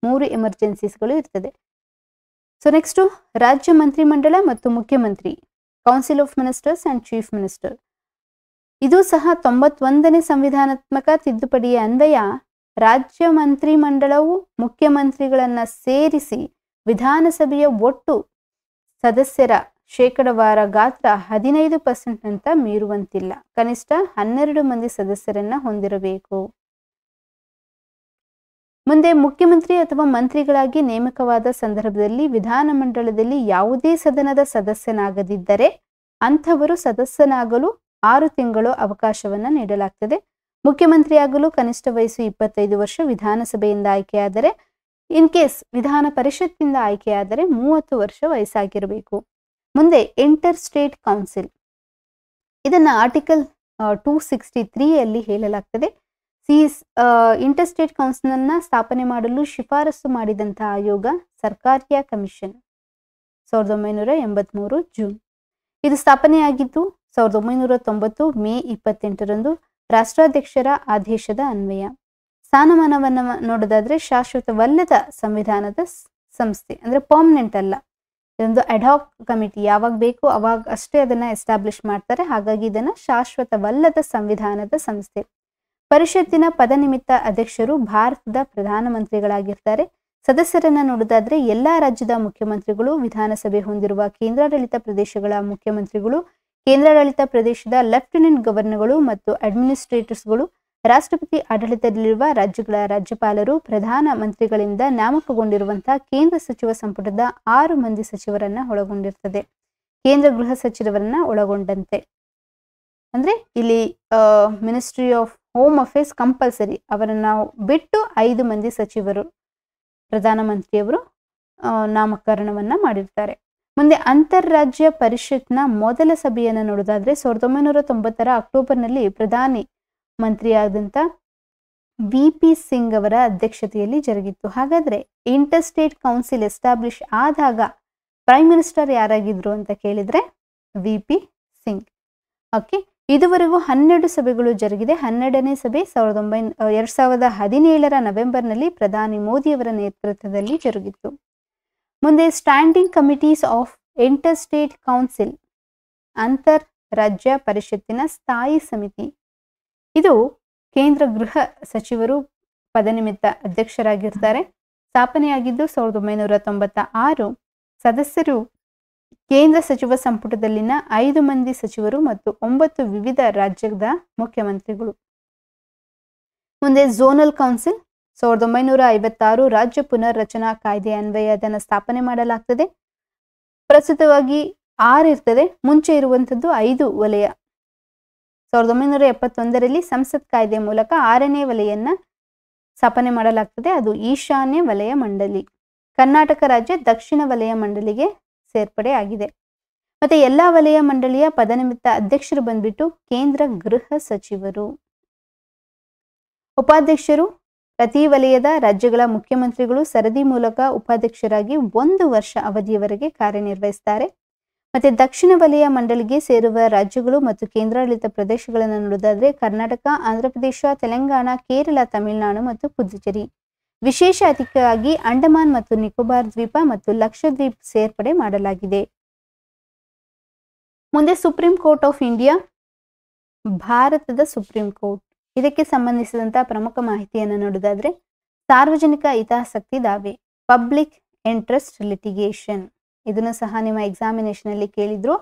3 ಎಮರ್ಜೆನ್ಸೀಸ್ಗಳು ಇರ್ತದೆ. ಸೊ ನೆಕ್ಸ್ಟು ರಾಜ್ಯ ಮಂತ್ರಿಮಂಡಲ ಮತ್ತು ಮುಖ್ಯಮಂತ್ರಿ, council of ministers and chief minister. ಇದು ಸಹ 91ನೇ ಸಂವಿಧಾನಾತ್ಮಕ ತಿದ್ದುಪಡಿಯ ಅನ್ವಯ ರಾಜ್ಯ ಮಂತ್ರಿಮಂಡಲವು ಮುಖ್ಯಮಂತ್ರಿಗಳನ್ನು ಸೇರಿಸಿ ವಿಧಾನಸಭೆಯ ಒಟ್ಟು ಸದಸ್ಯರ ಶೇಕಡವಾರ ಗಾತ್ರ 15% ಅಂತ ಮೀರುವಂತಿಲ್ಲ. ಕನಿಷ್ಠ 12 ಮಂದಿ ಸದಸ್ಯರನ್ನ ಹೊಂದಿರಬೇಕು. ಮುಂದೆ ಮುಖ್ಯಮಂತ್ರಿ ಅಥವಾ ಮಂತ್ರಿಗಳಾಗಿ ನೇಮಕವಾದ ಸಂದರ್ಭದಲ್ಲಿ ವಿಧಾನಮಂಡಲದಲ್ಲಿ ಯಾವುದೇ ಸದನದ ಸದಸ್ಯನಾಗದಿದ್ದರೆ ಅಂಥವರು ಸದಸ್ಯನಾಗಲು 6 ತಿಂಗಳು ಅವಕಾಶವನ್ನು ನೀಡಲಾಗ್ತದೆ. ಮುಖ್ಯಮಂತ್ರಿಯಾಗಲು ಕನಿಷ್ಠ ವಯಸ್ಸು 25 ವರ್ಷ, ವಿಧಾನಸಭೆಯಿಂದ ಆಯ್ಕೆಯಾದರೆ, ಇನ್ ಕೇಸ್ ವಿಧಾನ ಪರಿಷತ್ತಿಂದ ಆಯ್ಕೆಯಾದರೆ 30 ವರ್ಷ ವಯಸ್ಸಾಗಿರಬೇಕು. ಮುಂದೆ ಇಂಟರ್ ಸ್ಟೇಟ್ ಕೌನ್ಸಿಲ್, ಇದನ್ನು ಆರ್ಟಿಕಲ್ 263 ಅಲ್ಲಿ ಹೇಳಲಾಗ್ತದೆ. ಇಂಟರ್ ಸ್ಟೇಟ್ ಕೌನ್ಸಿಲ್ ಅನ್ನ ಸ್ಥಾಪನೆ ಮಾಡಲು ಶಿಫಾರಸು ಮಾಡಿದಂತಹ ಆಯೋಗ ಸರ್ಕಾರಿಯ ಕಮಿಷನ್ 1983 ಜೂನ್. ಇದು ಸ್ಥಾಪನೆಯಾಗಿದ್ದು 1990 ಮೇ 28ರಂದು ರಾಷ್ಟ್ರಾಧ್ಯಕ್ಷರ ಆದೇಶದ ಅನ್ವಯ. ಸ್ಥಾನಮಾನವನ್ನು ನೋಡೋದಾದ್ರೆ ಶಾಶ್ವತವಲ್ಲದ ಸಂವಿಧಾನದ ಸಂಸ್ಥೆ, ಅಂದ್ರೆ ಪರ್ಮನೆಂಟ್ ಅಲ್ಲ. ಇದೊಂದು ಅಡ್ಹಾಕ್ ಕಮಿಟಿ, ಯಾವಾಗ ಬೇಕು ಅವಾಗ ಅಷ್ಟೇ ಅದನ್ನ ಎಸ್ಟಾಬ್ಲಿಷ್ ಮಾಡ್ತಾರೆ. ಹಾಗಾಗಿ ಇದನ್ನ ಶಾಶ್ವತವಲ್ಲದ ಸಂವಿಧಾನದ ಸಂಸ್ಥೆ. ಪರಿಷತ್ತಿನ ಪದನಿಮಿತ್ತ ಅಧ್ಯಕ್ಷರು ಭಾರತದ ಪ್ರಧಾನಮಂತ್ರಿಗಳಾಗಿರ್ತಾರೆ. ಸದಸ್ಯರನ್ನ ನೋಡೋದಾದ್ರೆ ಎಲ್ಲಾ ರಾಜ್ಯದ ಮುಖ್ಯಮಂತ್ರಿಗಳು, ವಿಧಾನಸಭೆ ಹೊಂದಿರುವ ಕೇಂದ್ರಾಡಳಿತ ಪ್ರದೇಶಗಳ ಮುಖ್ಯಮಂತ್ರಿಗಳು, ಕೇಂದ್ರಾಡಳಿತ ಪ್ರದೇಶದ ಲೆಫ್ಟಿನೆಂಟ್ ಗವರ್ನರ್ಗಳು ಮತ್ತು ಅಡ್ಮಿನಿಸ್ಟ್ರೇಟರ್ಸ್ಗಳು, ರಾಷ್ಟ್ರಪತಿ ಆಡಳಿತದಲ್ಲಿರುವ ರಾಜ್ಯಗಳ ರಾಜ್ಯಪಾಲರು, ಪ್ರಧಾನ ಮಂತ್ರಿಗಳಿಂದ ನೇಮಕಗೊಂಡಿರುವಂತಹ ಕೇಂದ್ರ ಸಚಿವ ಸಂಪುಟದ 6 ಮಂದಿ ಸಚಿವರನ್ನ ಒಳಗೊಂಡಿರ್ತದೆ, ಕೇಂದ್ರ ಗೃಹ ಸಚಿವರನ್ನ ಒಳಗೊಂಡಂತೆ. ಅಂದ್ರೆ ಇಲ್ಲಿ ministry of home affairs compulsory, ಅವರನ್ನ ಬಿಟ್ಟು 5 ಮಂದಿ ಸಚಿವರು ಪ್ರಧಾನಮಂತ್ರಿಯವರು ನಾಮಕರಣವನ್ನ ಮಾಡಿರ್ತಾರೆ. ಮುಂದೆ ಅಂತಾರಾಜ್ಯ ಪರಿಷತ್ನ ಮೊದಲ ಸಭೆಯನ್ನು ನೋಡೋದಾದ್ರೆ 1990 ಅಕ್ಟೋಬರ್ನಲ್ಲಿ ಪ್ರಧಾನಿ ಮಂತ್ರಿಯಾದಂಥ VP ಸಿಂಗ್ ಅವರ ಅಧ್ಯಕ್ಷತೆಯಲ್ಲಿ ಜರುಗಿತ್ತು. ಹಾಗಾದ್ರೆ ಇಂಟರ್ ಸ್ಟೇಟ್ ಕೌನ್ಸಿಲ್ ಎಸ್ಟಾಬ್ಲಿಷ್ ಆದಾಗ ಪ್ರೈಮ್ ಮಿನಿಸ್ಟರ್ ಯಾರಾಗಿದ್ರು ಅಂತ ಕೇಳಿದ್ರೆ VP ಸಿಂಗ್. ಓಕೆ, ಇದುವರೆಗೂ 12 ಸಭೆಗಳು ಜರುಗಿದೆ. 12ನೇ ಸಭೆ 2017 ನವೆಂಬರ್ನಲ್ಲಿ ಪ್ರಧಾನಿ ಮೋದಿಯವರ ನೇತೃತ್ವದಲ್ಲಿ ಜರುಗಿತ್ತು. ಮುಂದೆ standing committees of inter state council, ಅಂತರ್ ರಾಜ್ಯ ಪರಿಷತ್ತಿನ ಸ್ಥಾಯಿ ಸಮಿತಿ. ಇದು ಕೇಂದ್ರ ಗೃಹ ಸಚಿವರು ಪದನಿಮಿತ್ತ ಅಧ್ಯಕ್ಷರಾಗಿರ್ತಾರೆ. ಸ್ಥಾಪನೆಯಾಗಿದ್ದು 1996. ಸದಸ್ಯರು ಕೇಂದ್ರ ಸಚಿವ ಸಂಪುಟದಲ್ಲಿನ 5 ಮಂದಿ ಸಚಿವರು ಮತ್ತು 9 ವಿವಿಧ ರಾಜ್ಯದ ಮುಖ್ಯಮಂತ್ರಿಗಳು. ಮುಂದೆ ಝೋನಲ್ ಕೌನ್ಸಿಲ್ 1956 ರಾಜ್ಯ ಪುನರ್ ರಚನಾ ಕಾಯ್ದೆ ಅನ್ವಯ ಅದನ್ನು ಸ್ಥಾಪನೆ ಮಾಡಲಾಗ್ತದೆ. ಪ್ರಸ್ತುತವಾಗಿ 6 ಇರ್ತದೆ, ಮುಂಚೆ ಇರುವಂಥದ್ದು 5 ವಲಯ. 1971ರಲ್ಲಿ ಸಂಸತ್ ಕಾಯ್ದೆ ಮೂಲಕ 6ನೇ ವಲಯನ್ನ ಸ್ಥಾಪನೆ ಮಾಡಲಾಗ್ತದೆ, ಅದು ಈಶಾನ್ಯ ವಲಯ ಮಂಡಳಿ. ಕರ್ನಾಟಕ ರಾಜ್ಯ ದಕ್ಷಿಣ ವಲಯ ಮಂಡಳಿಗೆ ಸೇರ್ಪಡೆ ಆಗಿದೆ. ಮತ್ತೆ ಎಲ್ಲಾ ವಲಯ ಮಂಡಳಿಯ ಪದನಿಮಿತ್ತ ಅಧ್ಯಕ್ಷರು ಬಂದ್ಬಿಟ್ಟು ಕೇಂದ್ರ ಗೃಹ ಸಚಿವರು. ಉಪಾಧ್ಯಕ್ಷರು ಪ್ರತಿ ವಲಯದ ರಾಜ್ಯಗಳ ಮುಖ್ಯಮಂತ್ರಿಗಳು ಸರದಿ ಮೂಲಕ ಉಪಾಧ್ಯಕ್ಷರಾಗಿ 1 ವರ್ಷ ಅವಧಿಯವರೆಗೆ ಕಾರ್ಯನಿರ್ವಹಿಸ್ತಾರೆ. ಮತ್ತೆ ದಕ್ಷಿಣ ವಲಯ ಮಂಡಳಿಗೆ ಸೇರುವ ರಾಜ್ಯಗಳು ಮತ್ತು ಕೇಂದ್ರಾಡಳಿತ ಪ್ರದೇಶಗಳನ್ನು ನೋಡೋದಾದ್ರೆ ಕರ್ನಾಟಕ, ಆಂಧ್ರಪ್ರದೇಶ, ತೆಲಂಗಾಣ, ಕೇರಳ, ತಮಿಳುನಾಡು ಮತ್ತು ಪುದುಚೇರಿ. ವಿಶೇಷ ಅತಿಥಿಯಾಗಿ ಅಂಡಮಾನ್ ಮತ್ತು ನಿಕೋಬಾರ್ ದ್ವೀಪ ಮತ್ತು ಲಕ್ಷದ್ವೀಪ್ ಸೇರ್ಪಡೆ ಮಾಡಲಾಗಿದೆ. ಮುಂದೆ ಸುಪ್ರೀಂ ಕೋರ್ಟ್ ಆಫ್ ಇಂಡಿಯಾ, ಭಾರತದ ಸುಪ್ರೀಂ ಕೋರ್ಟ್. ಇದಕ್ಕೆ ಸಂಬಂಧಿಸಿದಂತಹ ಪ್ರಮುಖ ಮಾಹಿತಿಯನ್ನು ನೋಡೋದಾದ್ರೆ ಸಾರ್ವಜನಿಕ ಹಿತಾಸಕ್ತಿ ದಾವೆ, ಪಬ್ಲಿಕ್ ಇಂಟ್ರೆಸ್ಟ್ ಲಿಟಿಗೇಷನ್. ಇದನ್ನು ಸಹ ನಿಮ್ಮ ಎಕ್ಸಾಮಿನೇಷನ್ ಅಲ್ಲಿ ಕೇಳಿದ್ರು.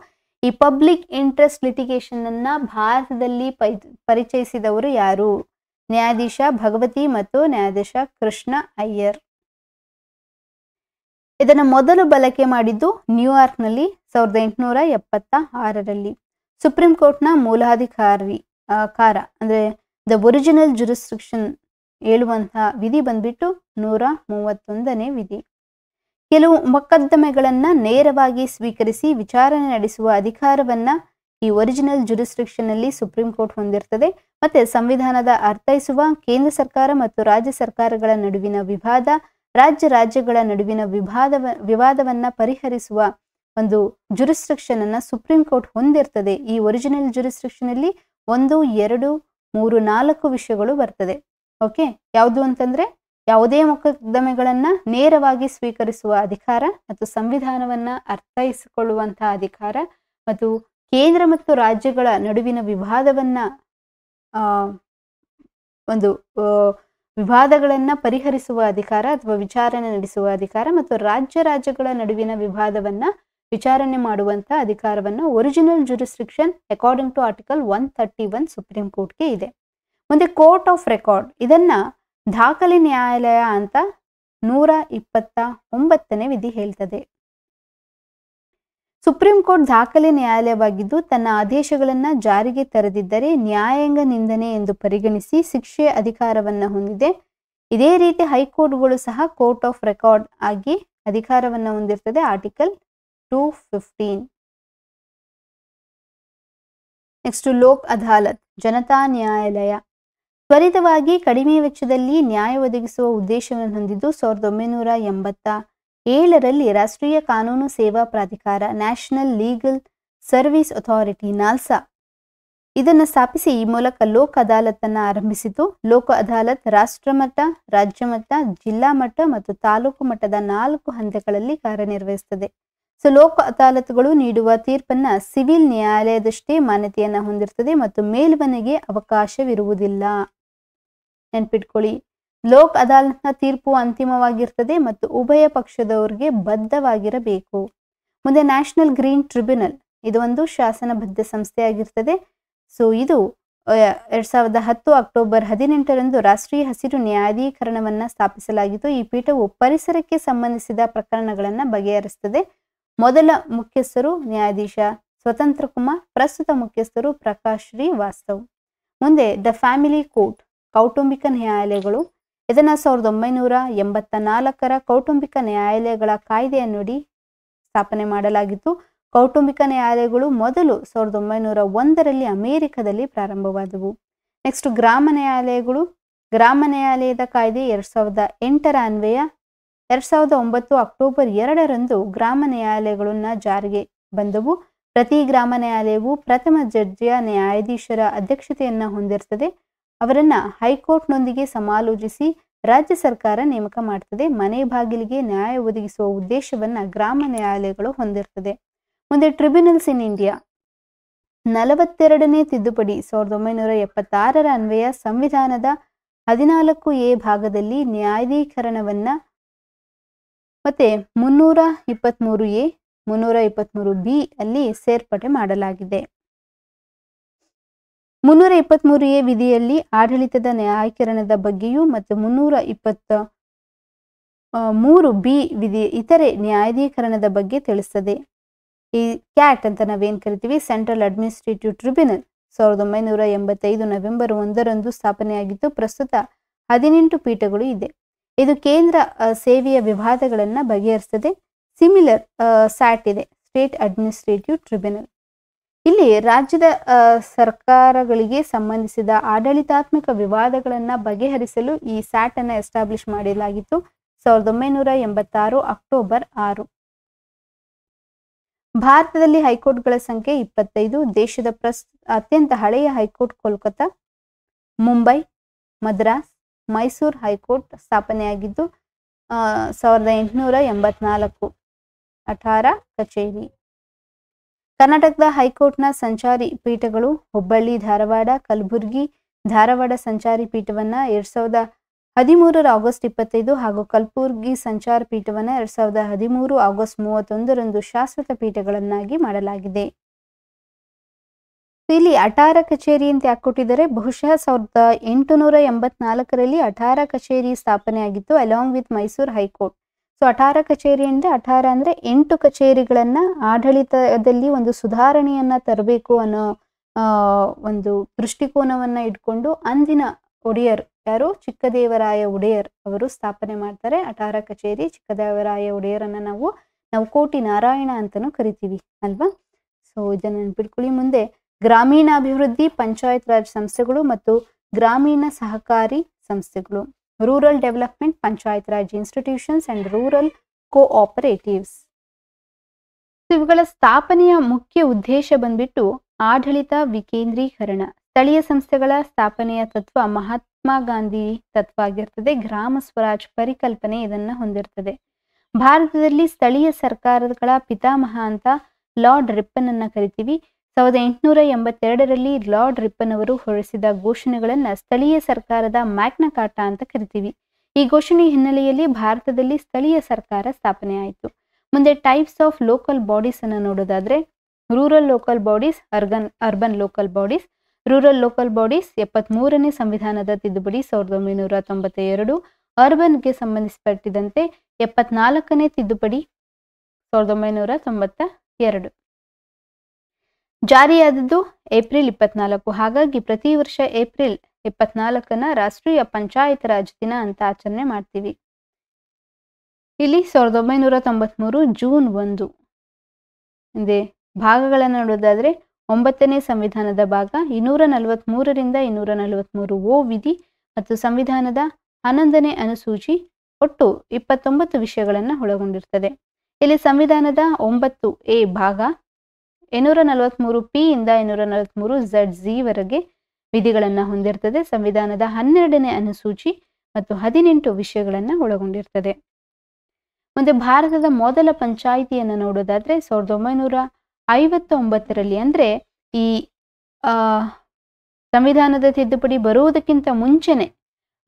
ಈ ಪಬ್ಲಿಕ್ ಇಂಟ್ರೆಸ್ಟ್ ಲಿಟಿಗೇಷನ್ ಅನ್ನ ಭಾರತದಲ್ಲಿ ಪರಿಚಯಿಸಿದವರು ಯಾರು? ನ್ಯಾಯಾಧೀಶ ಭಗವತಿ ಮತ್ತು ನ್ಯಾಯಾಧೀಶ ಕೃಷ್ಣ ಅಯ್ಯರ್. ಇದನ್ನ ಮೊದಲು ಬಳಕೆ ಮಾಡಿದ್ದು ನ್ಯೂಯಾರ್ಕ್ನಲ್ಲಿ 1876ರಲ್ಲಿ. ಸುಪ್ರೀಂ ಕೋರ್ಟ್ನ ಮೂಲಾಧಿಕಾರಿ ಅಂದ್ರೆ ದ ಒರಿಜಿನಲ್ ಜುರಿಸ್ಡಿಕ್ಷನ್ ಹೇಳುವಂತಹ ವಿಧಿ ಬಂದ್ಬಿಟ್ಟು 131ನೇ ವಿಧಿ. ಕೆಲವು ಮೊಕದ್ದಮೆಗಳನ್ನ ನೇರವಾಗಿ ಸ್ವೀಕರಿಸಿ ವಿಚಾರಣೆ ನಡೆಸುವ ಅಧಿಕಾರವನ್ನ ಈ ಒರಿಜಿನಲ್ ಜುರಿಸ್ಡಿಕ್ಷನ್ ಅಲ್ಲಿ ಸುಪ್ರೀಂ ಕೋರ್ಟ್ ಹೊಂದಿರ್ತದೆ. ಮತ್ತೆ ಸಂವಿಧಾನದ ಅರ್ಥೈಸುವ ಕೇಂದ್ರ ಸರ್ಕಾರ ಮತ್ತು ರಾಜ್ಯ ಸರ್ಕಾರಗಳ ನಡುವಿನ ವಿವಾದ, ರಾಜ್ಯಗಳ ನಡುವಿನ ವಿವಾದವನ್ನ ಪರಿಹರಿಸುವ ಒಂದು ಜುರಿಸ್ಡಿಕ್ಷನ್ ಅನ್ನ ಸುಪ್ರೀಂ ಕೋರ್ಟ್ ಹೊಂದಿರ್ತದೆ. ಈ ಒರಿಜಿನಲ್ ಜುರಿಸ್ಡಿಕ್ಷನ್ ಅಲ್ಲಿ 1, 2, 3, 4 ವಿಷಯಗಳು ಬರ್ತದೆ. ಓಕೆ, ಯಾವುದು ಅಂತಂದ್ರೆ ಯಾವುದೇ ಮೊಕದ್ದಮೆಗಳನ್ನ ನೇರವಾಗಿ ಸ್ವೀಕರಿಸುವ ಅಧಿಕಾರ, ಮತ್ತು ಸಂವಿಧಾನವನ್ನ ಅರ್ಥೈಸಿಕೊಳ್ಳುವಂತಹ ಅಧಿಕಾರ, ಮತ್ತು ಕೇಂದ್ರ ಮತ್ತು ರಾಜ್ಯಗಳ ನಡುವಿನ ವಿವಾದವನ್ನ ವಿವಾದಗಳನ್ನ ಪರಿಹರಿಸುವ ಅಧಿಕಾರ ಅಥವಾ ವಿಚಾರಣೆ ನಡೆಸುವ ಅಧಿಕಾರ, ಮತ್ತು ರಾಜ್ಯಗಳ ನಡುವಿನ ವಿವಾದವನ್ನ ವಿಚಾರಣೆ ಮಾಡುವಂತಹ ಅಧಿಕಾರವನ್ನ original jurisdiction according to article 131 supreme ಕೋರ್ಟ್ಗೆ ಇದೆ. ಮುಂದೆ ಕೋರ್ಟ್ ಆಫ್ ರೆಕಾರ್ಡ್, ಇದನ್ನ ದಾಖಲೆ ನ್ಯಾಯಾಲಯ ಅಂತ 129ನೇ ವಿಧಿ ಹೇಳ್ತದೆ. ಸುಪ್ರೀಂ ಕೋರ್ಟ್ ದಾಖಲೆ ನ್ಯಾಯಾಲಯವಾಗಿದ್ದು ತನ್ನ ಆದೇಶಗಳನ್ನ ಜಾರಿಗೆ ತರದಿದ್ದರೆ ನ್ಯಾಯಾಂಗ ನಿಂದನೆ ಎಂದು ಪರಿಗಣಿಸಿ ಶಿಕ್ಷೆಯ ಅಧಿಕಾರವನ್ನ ಹೊಂದಿದೆ. ಇದೇ ರೀತಿ ಹೈಕೋರ್ಟ್ಗಳು ಸಹ ಕೋರ್ಟ್ ಆಫ್ ರೆಕಾರ್ಡ್ ಆಗಿ ಅಧಿಕಾರವನ್ನ ಹೊಂದಿರ್ತದೆ. ಆರ್ಟಿಕಲ್ 215. ನೆಕ್ಸ್ಟ್ ಲೋಕ್ ಅದಾಲತ್, ಜನತಾ ನ್ಯಾಯಾಲಯ. ತ್ವರಿತವಾಗಿ ಕಡಿಮೆ ವೆಚ್ಚದಲ್ಲಿ ನ್ಯಾಯ ಒದಗಿಸುವ ಉದ್ದೇಶವನ್ನು ಹೊಂದಿದ್ದು 1987ರಲ್ಲಿ ರಾಷ್ಟ್ರೀಯ ಕಾನೂನು ಸೇವಾ ಪ್ರಾಧಿಕಾರ ನ್ಯಾಷನಲ್ ಲೀಗಲ್ ಸರ್ವಿಸ್ ಅಥಾರಿಟಿ ನಾಲ್ಸಾ ಇದನ್ನು ಸ್ಥಾಪಿಸಿ ಈ ಮೂಲಕ ಲೋಕ್ ಅದಾಲತನ್ನು ಆರಂಭಿಸಿತು. ಲೋಕ ಅದಾಲತ್ ರಾಷ್ಟ್ರಮಟ್ಟ, ರಾಜ್ಯ ಮಟ್ಟ, ಜಿಲ್ಲಾ ಮಟ್ಟ ಮತ್ತು ತಾಲೂಕು ಮಟ್ಟದ 4 ಹಂತಗಳಲ್ಲಿ ಕಾರ್ಯನಿರ್ವಹಿಸುತ್ತದೆ. ಲೋಕ ಅದಾಲತ್ಗಳು ನೀಡುವ ತೀರ್ಪನ್ನ ಸಿವಿಲ್ ನ್ಯಾಯಾಲಯದಷ್ಟೇ ಮಾನ್ಯತೆಯನ್ನ ಹೊಂದಿರುತ್ತದೆ ಮತ್ತು ಮೇಲ್ಮನೆಗೆ ಅವಕಾಶವಿರುವುದಿಲ್ಲ. ನೆನ್ಪಿಟ್ಕೊಳ್ಳಿ, ಲೋಕ್ ಅದಾಲತ್ನ ತೀರ್ಪು ಅಂತಿಮವಾಗಿರ್ತದೆ ಮತ್ತು ಉಭಯ ಪಕ್ಷದವರಿಗೆ ಬದ್ಧವಾಗಿರಬೇಕು. ಮುಂದೆ ನ್ಯಾಷನಲ್ ಗ್ರೀನ್ ಟ್ರಿಬ್ಯುನಲ್, ಇದು ಒಂದು ಶಾಸನಬದ್ಧ ಸಂಸ್ಥೆಯಾಗಿರ್ತದೆ. ಇದು 2010 ಅಕ್ಟೋಬರ್ 18ರಂದು ರಾಷ್ಟ್ರೀಯ ಹಸಿರು ನ್ಯಾಯಾಧೀಕರಣವನ್ನ ಸ್ಥಾಪಿಸಲಾಗಿತ್ತು. ಈ ಪೀಠವು ಪರಿಸರಕ್ಕೆ ಸಂಬಂಧಿಸಿದ ಪ್ರಕರಣಗಳನ್ನ ಬಗೆಹರಿಸುತ್ತದೆ. ಮೊದಲ ಮುಖ್ಯಸ್ಥರು ನ್ಯಾಯಾಧೀಶ ಸ್ವತಂತ್ರ ಕುಮಾರ್, ಪ್ರಸ್ತುತ ಮುಖ್ಯಸ್ಥರು ಪ್ರಕಾಶ್ ಶ್ರೀವಾಸ್ತವ್. ಮುಂದೆ ದ ಫ್ಯಾಮಿಲಿ ಕೋರ್ಟ್, ಕೌಟುಂಬಿಕ ನ್ಯಾಯಾಲಯಗಳು. ಇದನ್ನ 1984ರ ಕೌಟುಂಬಿಕ ನ್ಯಾಯಾಲಯಗಳ ಕಾಯ್ದೆಯನ್ನುಡಿ ಸ್ಥಾಪನೆ ಮಾಡಲಾಗಿತ್ತು. ಕೌಟುಂಬಿಕ ನ್ಯಾಯಾಲಯಗಳು ಮೊದಲು 1901ರಲ್ಲಿ ಅಮೆರಿಕದಲ್ಲಿ ಪ್ರಾರಂಭವಾದವು. ನೆಕ್ಸ್ಟ್ ಗ್ರಾಮ ನ್ಯಾಯಾಲಯಗಳು. ಗ್ರಾಮ ನ್ಯಾಯಾಲಯದ ಕಾಯ್ದೆ 2008ರ ಅನ್ವಯ 2009 ಅಕ್ಟೋಬರ್ 2ರಂದು ಗ್ರಾಮ ನ್ಯಾಯಾಲಯಗಳನ್ನ ಜಾರಿಗೆ ಬಂದವು. ಪ್ರತಿ ಗ್ರಾಮ ನ್ಯಾಯಾಲಯವು ಪ್ರಥಮ ದರ್ಜೆಯ ನ್ಯಾಯಾಧೀಶರ ಅಧ್ಯಕ್ಷತೆಯನ್ನ ಹೊಂದಿರುತ್ತದೆ. ಅವರನ್ನ ಹೈಕೋರ್ಟ್ನೊಂದಿಗೆ ಸಮಾಲೋಚಿಸಿ ರಾಜ್ಯ ಸರ್ಕಾರ ನೇಮಕ ಮಾಡ್ತದೆ. ಮನೆ ಬಾಗಿಲಿಗೆ ನ್ಯಾಯ ಒದಗಿಸುವ ಉದ್ದೇಶವನ್ನ ಗ್ರಾಮ ನ್ಯಾಯಾಲಯಗಳು ಹೊಂದಿರ್ತದೆ. ಮುಂದೆ ಟ್ರಿಬ್ಯುನಲ್ಸ್ ಇನ್ ಇಂಡಿಯಾ. 42ನೇ ತಿದ್ದುಪಡಿ 1976ರ ಅನ್ವಯ ಸಂವಿಧಾನದ 14A ಭಾಗದಲ್ಲಿ ನ್ಯಾಯಾಧೀಕರಣವನ್ನ ಮತ್ತೆ 323A 323B ಅಲ್ಲಿ ಸೇರ್ಪಡೆ ಮಾಡಲಾಗಿದೆ. 323A ವಿಧಿಯಲ್ಲಿ ಆಡಳಿತದ ನ್ಯಾಯಾಧೀಕರಣದ ಬಗ್ಗೆಯೂ ಮತ್ತು 323B ವಿಧಿ ಇತರೆ ನ್ಯಾಯಾಧೀಕರಣದ ಬಗ್ಗೆ ತಿಳಿಸ್ತದೆ. ಈ ಕ್ಯಾಟ್ ಅಂತ ನಾವೇನ್ ಕರಿತೀವಿ, ಸೆಂಟ್ರಲ್ ಅಡ್ಮಿನಿಸ್ಟ್ರೇಟಿವ್ ಟ್ರಿಬ್ಯುನಲ್, 1985 ನವೆಂಬರ್ 1ರಂದು ಸ್ಥಾಪನೆಯಾಗಿದ್ದು ಪ್ರಸ್ತುತ 18 ಪೀಠಗಳು ಇದೆ. ಇದು ಕೇಂದ್ರ ಸೇವೆಯ ವಿವಾದಗಳನ್ನ ಬಗೆಹರಿಸ್ತದೆ. ಸಿಮಿಲರ್ ಸ್ಯಾಟ್ ಇದೆ, ಸ್ಟೇಟ್ ಅಡ್ಮಿನಿಸ್ಟ್ರೇಟಿವ್ ಟ್ರಿಬ್ಯುನಲ್. ಇಲ್ಲಿ ರಾಜ್ಯದ ಸರ್ಕಾರಗಳಿಗೆ ಸಂಬಂಧಿಸಿದ ಆಡಳಿತಾತ್ಮಕ ವಿವಾದಗಳನ್ನ ಬಗೆಹರಿಸಲು ಈ ಸ್ಯಾಟ್ ಅನ್ನ ಎಸ್ಟಾಬ್ಲಿಷ್ ಮಾಡಲಾಗಿತ್ತು 1986 ಅಕ್ಟೋಬರ್ 6. ಭಾರತದಲ್ಲಿ ಹೈಕೋರ್ಟ್ಗಳ ಸಂಖ್ಯೆ 25. ದೇಶದ ಅತ್ಯಂತ ಹಳೆಯ ಹೈಕೋರ್ಟ್ ಕೋಲ್ಕತ್ತಾ, ಮುಂಬೈ, ಮದ್ರಾಸ್, ಮೈಸೂರು ಹೈಕೋರ್ಟ್ ಸ್ಥಾಪನೆಯಾಗಿದ್ದು 1884. 18 ಕಚೇರಿ. ಕರ್ನಾಟಕದ ಹೈಕೋರ್ಟ್ನ ಸಂಚಾರಿ ಪೀಠಗಳು ಹುಬ್ಬಳ್ಳಿ, ಧಾರವಾಡ, ಕಲಬುರಗಿ. ಧಾರವಾಡ ಸಂಚಾರಿ ಪೀಠವನ್ನ 13 ಆಗಸ್ಟ್ 25 ಹಾಗೂ ಕಲ್ಬುರ್ಗಿ ಸಂಚಾರ ಪೀಠವನ್ನು 2013 ಆಗಸ್ಟ್ 31ರಂದು ಶಾಶ್ವತ ಪೀಠಗಳನ್ನಾಗಿ ಮಾಡಲಾಗಿದೆ. ಇಲ್ಲಿ ಅಟಾರ ಕಚೇರಿ ಅಂತ ಯಾಕೆ ಕೊಟ್ಟಿದ್ದಾರೆ? ಬಹುಶಃ 1884ರಲ್ಲಿ ಅಟಾರ ಕಚೇರಿ ಸ್ಥಾಪನೆಯಾಗಿತ್ತು along with Mysuru high court. So Attara ಕಚೇರಿ ಅಂದರೆ ಅಟಾರ ಅಂದರೆ 8 ಕಚೇರಿಗಳನ್ನ ಆಡಳಿತದಲ್ಲಿ ಒಂದು ಸುಧಾರಣೆಯನ್ನ ತರಬೇಕು ಅನ್ನೋ ಒಂದು ದೃಷ್ಟಿಕೋನವನ್ನ ಇಟ್ಕೊಂಡು ಅಂದಿನ ಒಡೆಯರ್ ಯಾರು ಚಿಕ್ಕದೇವರಾಯ ಒಡೆಯರ್ ಅವರು ಸ್ಥಾಪನೆ ಮಾಡ್ತಾರೆ ಅಟಾರ ಕಚೇರಿ. ಚಿಕ್ಕದೇವರಾಯ ಒಡೆಯರನ್ನ ನಾವು ಕೋಟಿ ನಾರಾಯಣ ಅಂತಾನೂ ಕರಿತೀವಿ ಅಲ್ವಾ. ಸೊ ಇದನ್ನ ನೆನ್ಪಿಟ್ಕೊಳ್ಳಿ. ಮುಂದೆ ಗ್ರಾಮೀಣಾಭಿವೃದ್ಧಿ ಪಂಚಾಯತ್ ರಾಜ್ ಸಂಸ್ಥೆಗಳು ಮತ್ತು ಗ್ರಾಮೀಣ ಸಹಕಾರಿ ಸಂಸ್ಥೆಗಳು, rural development panchayat Raj institutions and rural cooperatives. ಇವುಗಳ ಸ್ಥಾಪನೆಯ ಮುಖ್ಯ ಉದ್ದೇಶ ಬಂದ್ಬಿಟ್ಟು ಆಡಳಿತ ವಿಕೇಂದ್ರೀಕರಣ. ಸ್ಥಳೀಯ ಸಂಸ್ಥೆಗಳ ಸ್ಥಾಪನೆಯ ತತ್ವ ಮಹಾತ್ಮ ಗಾಂಧಿ ತತ್ವ ಆಗಿರ್ತದೆ. ಗ್ರಾಮ ಸ್ವರಾಜ್ ಪರಿಕಲ್ಪನೆ ಇದನ್ನ ಹೊಂದಿರ್ತದೆ. ಭಾರತದಲ್ಲಿ ಸ್ಥಳೀಯ ಸರ್ಕಾರಗಳ ಪಿತಾಮಹ ಅಂತ ಲಾರ್ಡ್ ರಿಪ್ಪನ್ ಅನ್ನ ಕರಿತೀವಿ. 1882ರಲ್ಲಿ ಲಾರ್ಡ್ ರಿಪ್ಪನ್ ಅವರು ಹೊರಡಿಸಿದ ಘೋಷಣೆಗಳನ್ನ ಸ್ಥಳೀಯ ಸರ್ಕಾರದ ಮ್ಯಾಗ್ನಾ ಕಾರ್ಟಾ ಅಂತ ಕರಿತೀವಿ. ಈ ಘೋಷಣೆ ಹಿನ್ನೆಲೆಯಲ್ಲಿ ಭಾರತದಲ್ಲಿ ಸ್ಥಳೀಯ ಸರ್ಕಾರ ಸ್ಥಾಪನೆ ಆಯಿತು. ಮುಂದೆ ಟೈಪ್ಸ್ ಆಫ್ ಲೋಕಲ್ ಬಾಡೀಸ್ ಅನ್ನು ನೋಡೋದಾದ್ರೆ rural local bodies, urban local bodies. Rural local bodies 73ನೇ ಸಂವಿಧಾನದ ತಿದ್ದುಪಡಿ 1992, ಅರ್ಬನ್ಗೆ ಸಂಬಂಧಿಸಿಪಟ್ಟಿದಂತೆ 74ನೇ ತಿದ್ದುಪಡಿ 1992 ಜಾರಿಯಾದದ್ದು ಏಪ್ರಿಲ್ 24. ಹಾಗಾಗಿ ಪ್ರತಿ ವರ್ಷ ಏಪ್ರಿಲ್ 24ನ ರಾಷ್ಟ್ರೀಯ ಪಂಚಾಯತ್ ರಾಜ್ ದಿನ ಅಂತ ಆಚರಣೆ ಮಾಡ್ತೀವಿ. ಇಲ್ಲಿ 1993 ಜೂನ್ 1. ಹಿಂದೆ ಭಾಗಗಳನ್ನು ನೋಡೋದಾದ್ರೆ 9ನೇ ಸಂವಿಧಾನದ ಭಾಗ 243ರಿಂದ 243 ಓ ವಿಧಿ ಮತ್ತು ಸಂವಿಧಾನದ 11ನೇ ಅನುಸೂಚಿ ಒಟ್ಟು 29 ವಿಷಯಗಳನ್ನು ಒಳಗೊಂಡಿರ್ತದೆ. ಇಲ್ಲಿ ಸಂವಿಧಾನದ 9 ಎ ಭಾಗ 243 ಪಿ ಇಂದ 243 ZZ ವರೆಗೆ ವಿಧಿಗಳನ್ನು ಹೊಂದಿರ್ತದೆ. ಸಂವಿಧಾನದ 12ನೇ ಅನುಸೂಚಿ ಮತ್ತು 18 ವಿಷಯಗಳನ್ನು ಒಳಗೊಂಡಿರ್ತದೆ. ಮುಂದೆ ಭಾರತದ ಮೊದಲ ಪಂಚಾಯಿತಿಯನ್ನು ನೋಡೋದಾದ್ರೆ 1959ರಲ್ಲಿ ಅಂದ್ರೆ ಈ ಸಂವಿಧಾನದ ತಿದ್ದುಪಡಿ ಬರುವುದಕ್ಕಿಂತ ಮುಂಚೆನೆ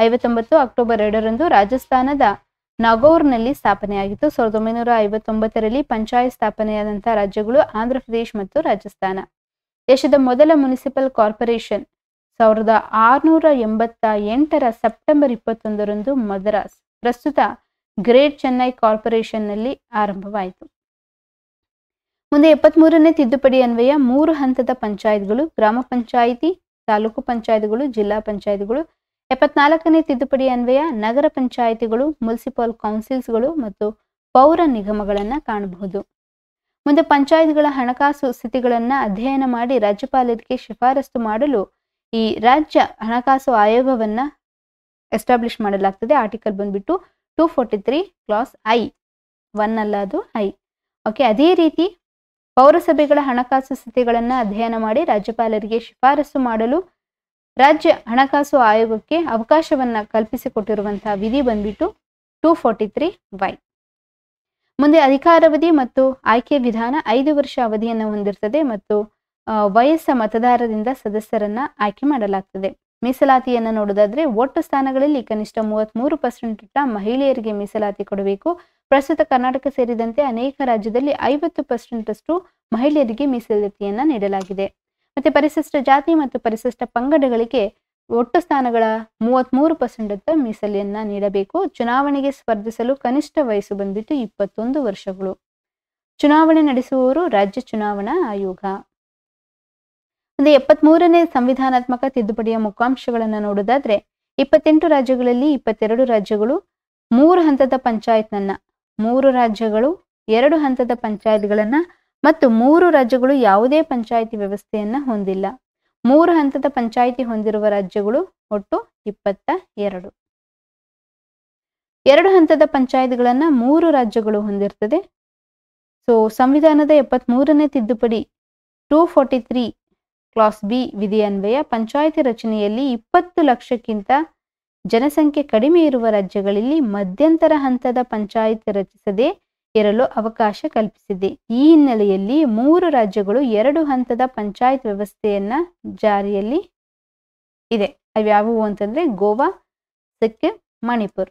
59 ಅಕ್ಟೋಬರ್ 2ರಂದು ರಾಜಸ್ಥಾನದ ನಾಗೌರ್ನಲ್ಲಿ ಸ್ಥಾಪನೆಯಾಗಿತ್ತು. 1959ರಲ್ಲಿ ಪಂಚಾಯತ್ ಸ್ಥಾಪನೆಯಾದಂತಹ ರಾಜ್ಯಗಳು ಆಂಧ್ರ ಪ್ರದೇಶ್ ಮತ್ತು ರಾಜಸ್ಥಾನ. ದೇಶದ ಮೊದಲ ಮುನಿಸಿಪಲ್ ಕಾರ್ಪೊರೇಷನ್ 1688ರ ಸೆಪ್ಟೆಂಬರ್ 21ರಂದು ಮದ್ರಾಸ್, ಪ್ರಸ್ತುತ ಗ್ರೇಟ್ ಚೆನ್ನೈ ಕಾರ್ಪೊರೇಷನ್ನಲ್ಲಿ ಆರಂಭವಾಯಿತು. ಮುಂದೆ 73ನೇ ತಿದ್ದುಪಡಿ ಅನ್ವಯ 3 ಹಂತದ ಪಂಚಾಯತ್ಗಳು, ಗ್ರಾಮ ಪಂಚಾಯಿತಿ, ತಾಲೂಕು ಪಂಚಾಯತ್ಗಳು, ಜಿಲ್ಲಾ ಪಂಚಾಯತ್ಗಳು. 74ನೇ ತಿದ್ದುಪಡಿ ಅನ್ವಯ ನಗರ ಪಂಚಾಯಿತಿಗಳು, ಮುನ್ಸಿಪಲ್ ಕೌನ್ಸಿಲ್ಸ್ಗಳು ಮತ್ತು ಪೌರ ನಿಗಮಗಳನ್ನ ಕಾಣಬಹುದು. ಮುಂದೆ ಪಂಚಾಯತ್ಗಳ ಹಣಕಾಸು ಸ್ಥಿತಿಗಳನ್ನ ಅಧ್ಯಯನ ಮಾಡಿ ರಾಜ್ಯಪಾಲರಿಗೆ ಶಿಫಾರಸು ಮಾಡಲು ಈ ರಾಜ್ಯ ಹಣಕಾಸು ಆಯೋಗವನ್ನ ಎಸ್ಟಾಬ್ಲಿಷ್ ಮಾಡಲಾಗ್ತದೆ. ಆರ್ಟಿಕಲ್ ಬಂದ್ಬಿಟ್ಟು 243 ಕ್ಲಾಸ್ ಐ 1 ಅಲ್ಲ, ಅದು ಐ. ಓಕೆ, ಅದೇ ರೀತಿ ಪೌರಸಭೆಗಳ ಹಣಕಾಸು ಸ್ಥಿತಿಗಳನ್ನ ಅಧ್ಯಯನ ಮಾಡಿ ರಾಜ್ಯಪಾಲರಿಗೆ ಶಿಫಾರಸು ಮಾಡಲು ರಾಜ್ಯ ಹಣಕಾಸು ಆಯೋಗಕ್ಕೆ ಅವಕಾಶವನ್ನ ಕಲ್ಪಿಸಿಕೊಟ್ಟಿರುವಂತಹ ವಿಧಿ ಬಂದ್ಬಿಟ್ಟು 243 ಮುಂದೆ ಅಧಿಕಾರಾವಧಿ ಮತ್ತು ಆಯ್ಕೆ ವಿಧಾನ 5 ವರ್ಷ ಅವಧಿಯನ್ನು ಹೊಂದಿರ್ತದೆ ಮತ್ತು ವಯಸ್ಸ ಮತದಾರರಿಂದ ಸದಸ್ಯರನ್ನ ಆಯ್ಕೆ ಮಾಡಲಾಗ್ತದೆ. ಮೀಸಲಾತಿಯನ್ನು ನೋಡೋದಾದ್ರೆ ಒಟ್ಟು ಸ್ಥಾನಗಳಲ್ಲಿ ಕನಿಷ್ಠ 33% ಮಹಿಳೆಯರಿಗೆ ಮೀಸಲಾತಿ ಕೊಡಬೇಕು. ಪ್ರಸ್ತುತ ಕರ್ನಾಟಕ ಸೇರಿದಂತೆ ಅನೇಕ ರಾಜ್ಯದಲ್ಲಿ 50% ಮಹಿಳೆಯರಿಗೆ ಮೀಸಲಾತಿಯನ್ನ ನೀಡಲಾಗಿದೆ. ಮತ್ತೆ ಪರಿಶಿಷ್ಟ ಜಾತಿ ಮತ್ತು ಪರಿಶಿಷ್ಟ ಪಂಗಡಗಳಿಗೆ ಒಟ್ಟು ಸ್ಥಾನಗಳ 33% ಮೀಸಲನ್ನ ನೀಡಬೇಕು. ಚುನಾವಣೆಗೆ ಸ್ಪರ್ಧಿಸಲು ಕನಿಷ್ಠ ವಯಸ್ಸು ಬಂದ್ಬಿಟ್ಟು 21 ವರ್ಷಗಳು. ಚುನಾವಣೆ ನಡೆಸುವವರು ರಾಜ್ಯ ಚುನಾವಣಾ ಆಯೋಗ. ಒಂದು 73ನೇ ಸಂವಿಧಾನಾತ್ಮಕ ತಿದ್ದುಪಡಿಯ ಮುಖ್ಯಾಂಶಗಳನ್ನು ನೋಡೋದಾದ್ರೆ 28 ರಾಜ್ಯಗಳಲ್ಲಿ 22 ರಾಜ್ಯಗಳು 3 ಹಂತದ ಪಂಚಾಯತ್ನನ್ನ, 3 ರಾಜ್ಯಗಳು 2 ಹಂತದ ಪಂಚಾಯತ್ಗಳನ್ನ ಮತ್ತು 3 ರಾಜ್ಯಗಳು ಯಾವುದೇ ಪಂಚಾಯಿತಿ ವ್ಯವಸ್ಥೆಯನ್ನ ಹೊಂದಿಲ್ಲ. 3 ಹಂತದ ಪಂಚಾಯಿತಿ ಹೊಂದಿರುವ ರಾಜ್ಯಗಳು ಒಟ್ಟು 22. 2 ಹಂತದ ಪಂಚಾಯತ್ಗಳನ್ನ 3 ರಾಜ್ಯಗಳು ಹೊಂದಿರ್ತದೆ. ಸೊ ಸಂವಿಧಾನದ 73ನೇ ತಿದ್ದುಪಡಿ 243 ಕ್ಲಾಸ್ ಬಿ ವಿಧಿ ಅನ್ವಯ ಪಂಚಾಯಿತಿ ರಚನೆಯಲ್ಲಿ 20 ಲಕ್ಷಕ್ಕಿಂತ ಜನಸಂಖ್ಯೆ ಕಡಿಮೆ ಇರುವ ರಾಜ್ಯಗಳಲ್ಲಿ ಮಧ್ಯಂತರ ಹಂತದ ಪಂಚಾಯತ್ ರಚಿಸದೆ ಇರಲು ಅವಕಾಶ ಕಲ್ಪಿಸಿದೆ. ಈ ಹಿನ್ನೆಲೆಯಲ್ಲಿ 3 ರಾಜ್ಯಗಳು 2 ಹಂತದ ಪಂಚಾಯತ್ ವ್ಯವಸ್ಥೆಯನ್ನ ಜಾರಿಯಲ್ಲಿ ಇದೆ. ಅವ್ಯಾವುವು ಅಂತಂದ್ರೆ ಗೋವಾ, ಸಿಕ್ಕಿಂ ಮಣಿಪುರ್.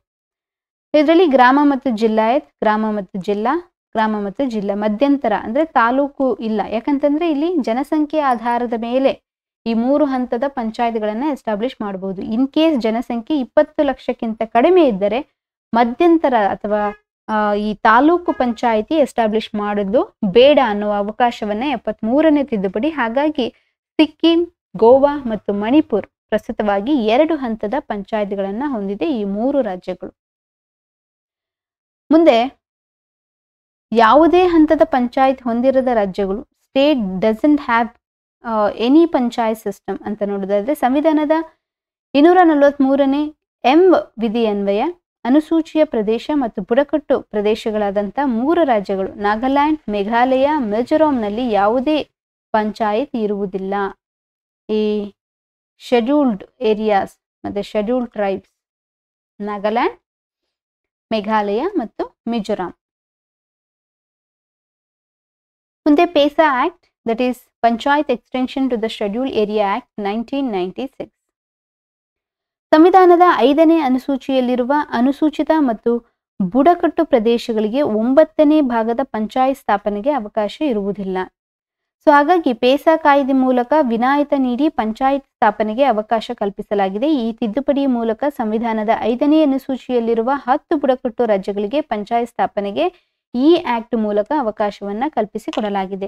ಇದರಲ್ಲಿ ಗ್ರಾಮ ಮತ್ತು ಜಿಲ್ಲಾಯತ್, ಗ್ರಾಮ ಮತ್ತು ಜಿಲ್ಲಾ, ಗ್ರಾಮ ಮತ್ತು ಜಿಲ್ಲಾ, ಮಧ್ಯಂತರ ಅಂದ್ರೆ ತಾಲೂಕು ಇಲ್ಲ. ಯಾಕಂತಂದ್ರೆ ಇಲ್ಲಿ ಜನಸಂಖ್ಯೆ ಆಧಾರದ ಮೇಲೆ ಈ 3 ಹಂತದ ಪಂಚಾಯತ್ಗಳನ್ನ ಎಸ್ಟಾಬ್ಲಿಷ್ ಮಾಡಬಹುದು. ಇನ್ ಕೇಸ್ ಜನಸಂಖ್ಯೆ 20 ಲಕ್ಷಕ್ಕಿಂತ ಕಡಿಮೆ ಇದ್ದರೆ ಮಧ್ಯಂತರ ಅಥವಾ ಈ ತಾಲೂಕು ಪಂಚಾಯಿತಿ ಎಸ್ಟಾಬ್ಲಿಷ್ ಮಾಡೋದು ಬೇಡ ಅನ್ನುವ ಅವಕಾಶವನ್ನ 73ನೇ ತಿದ್ದುಪಡಿ. ಹಾಗಾಗಿ ಸಿಕ್ಕಿಂ, ಗೋವಾ ಮತ್ತು ಮಣಿಪುರ್ ಪ್ರಸ್ತುತವಾಗಿ 2 ಹಂತದ ಪಂಚಾಯತ್ಗಳನ್ನ ಹೊಂದಿದೆ ಈ 3 ರಾಜ್ಯಗಳು. ಮುಂದೆ ಯಾವುದೇ ಹಂತದ ಪಂಚಾಯತ್ ಹೊಂದಿರದ ರಾಜ್ಯಗಳು, state doesn't have any panchayat system ಅಂತ ನೋಡೋದಾದ್ರೆ ಸಂವಿಧಾನದ 243ನೇ ಎಂ ವಿಧಿ ಅನ್ವಯ ಅನುಸೂಚಿಯ ಪ್ರದೇಶ ಮತ್ತು ಬುಡಕಟ್ಟು ಪ್ರದೇಶಗಳಾದಂಥ 3 ರಾಜ್ಯಗಳು ನಾಗಾಲ್ಯಾಂಡ್, ಮೇಘಾಲಯ, ಮಿಜೋರಾಂನಲ್ಲಿ ಯಾವುದೇ ಪಂಚಾಯತ್ ಇರುವುದಿಲ್ಲ. ಈ ಶೆಡ್ಯೂಲ್ಡ್ ಏರಿಯಾಸ್ ಮತ್ತು ಶೆಡ್ಯೂಲ್ಡ್ ಟ್ರೈಬ್ಸ್ ನಾಗಾಲ್ಯಾಂಡ್, ಮೇಘಾಲಯ ಮತ್ತು ಮಿಜೋರಾಂ. ಮುಂದೆ PESA act, that is panchayat extension to the schedule area act 1996. ಸಂವಿಧಾನದ 5ನೇ ಅನುಸೂಚಿಯಲ್ಲಿರುವ ಅನುಸೂಚಿತ ಮತ್ತು ಬುಡಕಟ್ಟು ಪ್ರದೇಶಗಳಿಗೆ 9ನೇ ಭಾಗದ ಪಂಚಾಯತ್ ಸ್ಥಾಪನೆಗೆ ಅವಕಾಶ ಇರುವುದಿಲ್ಲ. ಸೊ ಹಾಗಾಗಿ ಪೇಸಾ ಕಾಯ್ದೆ ಮೂಲಕ ವಿನಾಯಿತಿ ನೀಡಿ ಪಂಚಾಯತ್ ಸ್ಥಾಪನೆಗೆ ಅವಕಾಶ ಕಲ್ಪಿಸಲಾಗಿದೆ. ಈ ತಿದ್ದುಪಡಿಯ ಮೂಲಕ ಸಂವಿಧಾನದ 5ನೇ ಅನುಸೂಚಿಯಲ್ಲಿರುವ 10 ಬುಡಕಟ್ಟು ರಾಜ್ಯಗಳಿಗೆ ಪಂಚಾಯತ್ ಸ್ಥಾಪನೆಗೆ ಈ ಆಕ್ಟ್ ಮೂಲಕ ಅವಕಾಶವನ್ನ ಕಲ್ಪಿಸಿಕೊಡಲಾಗಿದೆ.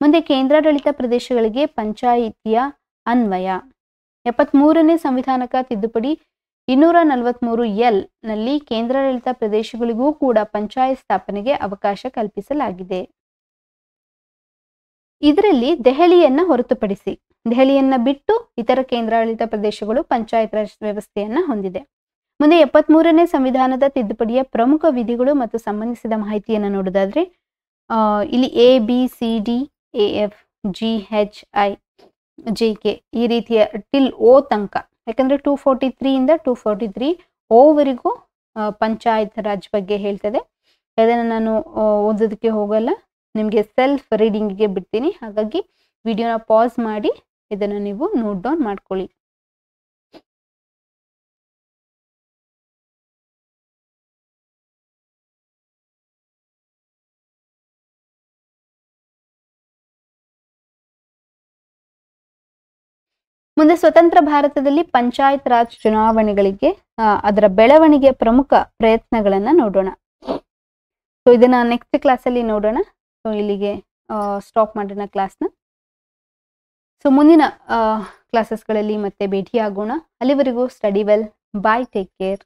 ಮುಂದೆ ಕೇಂದ್ರಾಡಳಿತ ಪ್ರದೇಶಗಳಿಗೆ ಪಂಚಾಯಿತಿಯ ಅನ್ವಯ 73ನೇ ಸಂವಿಧಾನಕ ತಿದ್ದುಪಡಿ 243L ನಲ್ಲಿ ಕೇಂದ್ರಾಡಳಿತ ಪ್ರದೇಶಗಳಿಗೂ ಕೂಡ ಪಂಚಾಯತ್ ಸ್ಥಾಪನೆಗೆ ಅವಕಾಶ ಕಲ್ಪಿಸಲಾಗಿದೆ. ಇದರಲ್ಲಿ ದೆಹಲಿಯನ್ನ ಹೊರತುಪಡಿಸಿ, ದೆಹಲಿಯನ್ನ ಬಿಟ್ಟು ಇತರ ಕೇಂದ್ರಾಡಳಿತ ಪ್ರದೇಶಗಳು ಪಂಚಾಯತ್ ರಾಜ್ ವ್ಯವಸ್ಥೆಯನ್ನ ಹೊಂದಿದೆ. ಮುಂದೆ 73ನೇ ಸಂವಿಧಾನದ ತಿದ್ದುಪಡಿಯ ಪ್ರಮುಖ ವಿಧಿಗಳು ಮತ್ತು ಸಂಬಂಧಿಸಿದ ಮಾಹಿತಿಯನ್ನು ನೋಡೋದಾದ್ರೆ ಇಲ್ಲಿ ABCDEF GHI JK ಈ ರೀತಿಯ ಟಿಲ್ O ತನಕ, ಯಾಕಂದ್ರೆ 243 ಇಂದ 243 ಓವರೆಗೂ ಪಂಚಾಯತ್ ರಾಜ್ ಬಗ್ಗೆ ಹೇಳ್ತದೆ. ಅದನ್ನು ನಾನು ಓದೋದಕ್ಕೆ ಹೋಗಲ್ಲ, ನಿಮಗೆ ಸೆಲ್ಫ್ ರೀಡಿಂಗಿಗೆ ಬಿಡ್ತೀನಿ. ಹಾಗಾಗಿ ವಿಡಿಯೋನ ಪಾಸ್ ಮಾಡಿ ಇದನ್ನು ನೀವು ನೋಟ್ ಡೌನ್ ಮಾಡ್ಕೊಳ್ಳಿ. ಮುಂದೆ ಸ್ವತಂತ್ರ ಭಾರತದಲ್ಲಿ ಪಂಚಾಯತ್ ರಾಜ್ ಚುನಾವಣೆಗಳಿಗೆ ಅದರ ಬೆಳವಣಿಗೆಯ ಪ್ರಮುಖ ಪ್ರಯತ್ನಗಳನ್ನ ನೋಡೋಣ. ಸೊ ಇದನ್ನ ನೆಕ್ಸ್ಟ್ ಕ್ಲಾಸಲ್ಲಿ ನೋಡೋಣ. ಸೊ ಇಲ್ಲಿಗೆ ಸ್ಟಾಪ್ ಮಾಡೋಣ ಕ್ಲಾಸ್ನ. ಸೊ ಮುಂದಿನ ಕ್ಲಾಸಸ್ಗಳಲ್ಲಿ ಮತ್ತೆ ಭೇಟಿಯಾಗೋಣ. ಅಲ್ಲಿವರೆಗೂ ಸ್ಟಡಿ ವೆಲ್, ಬಾಯ್, ಟೇಕ್ ಕೇರ್.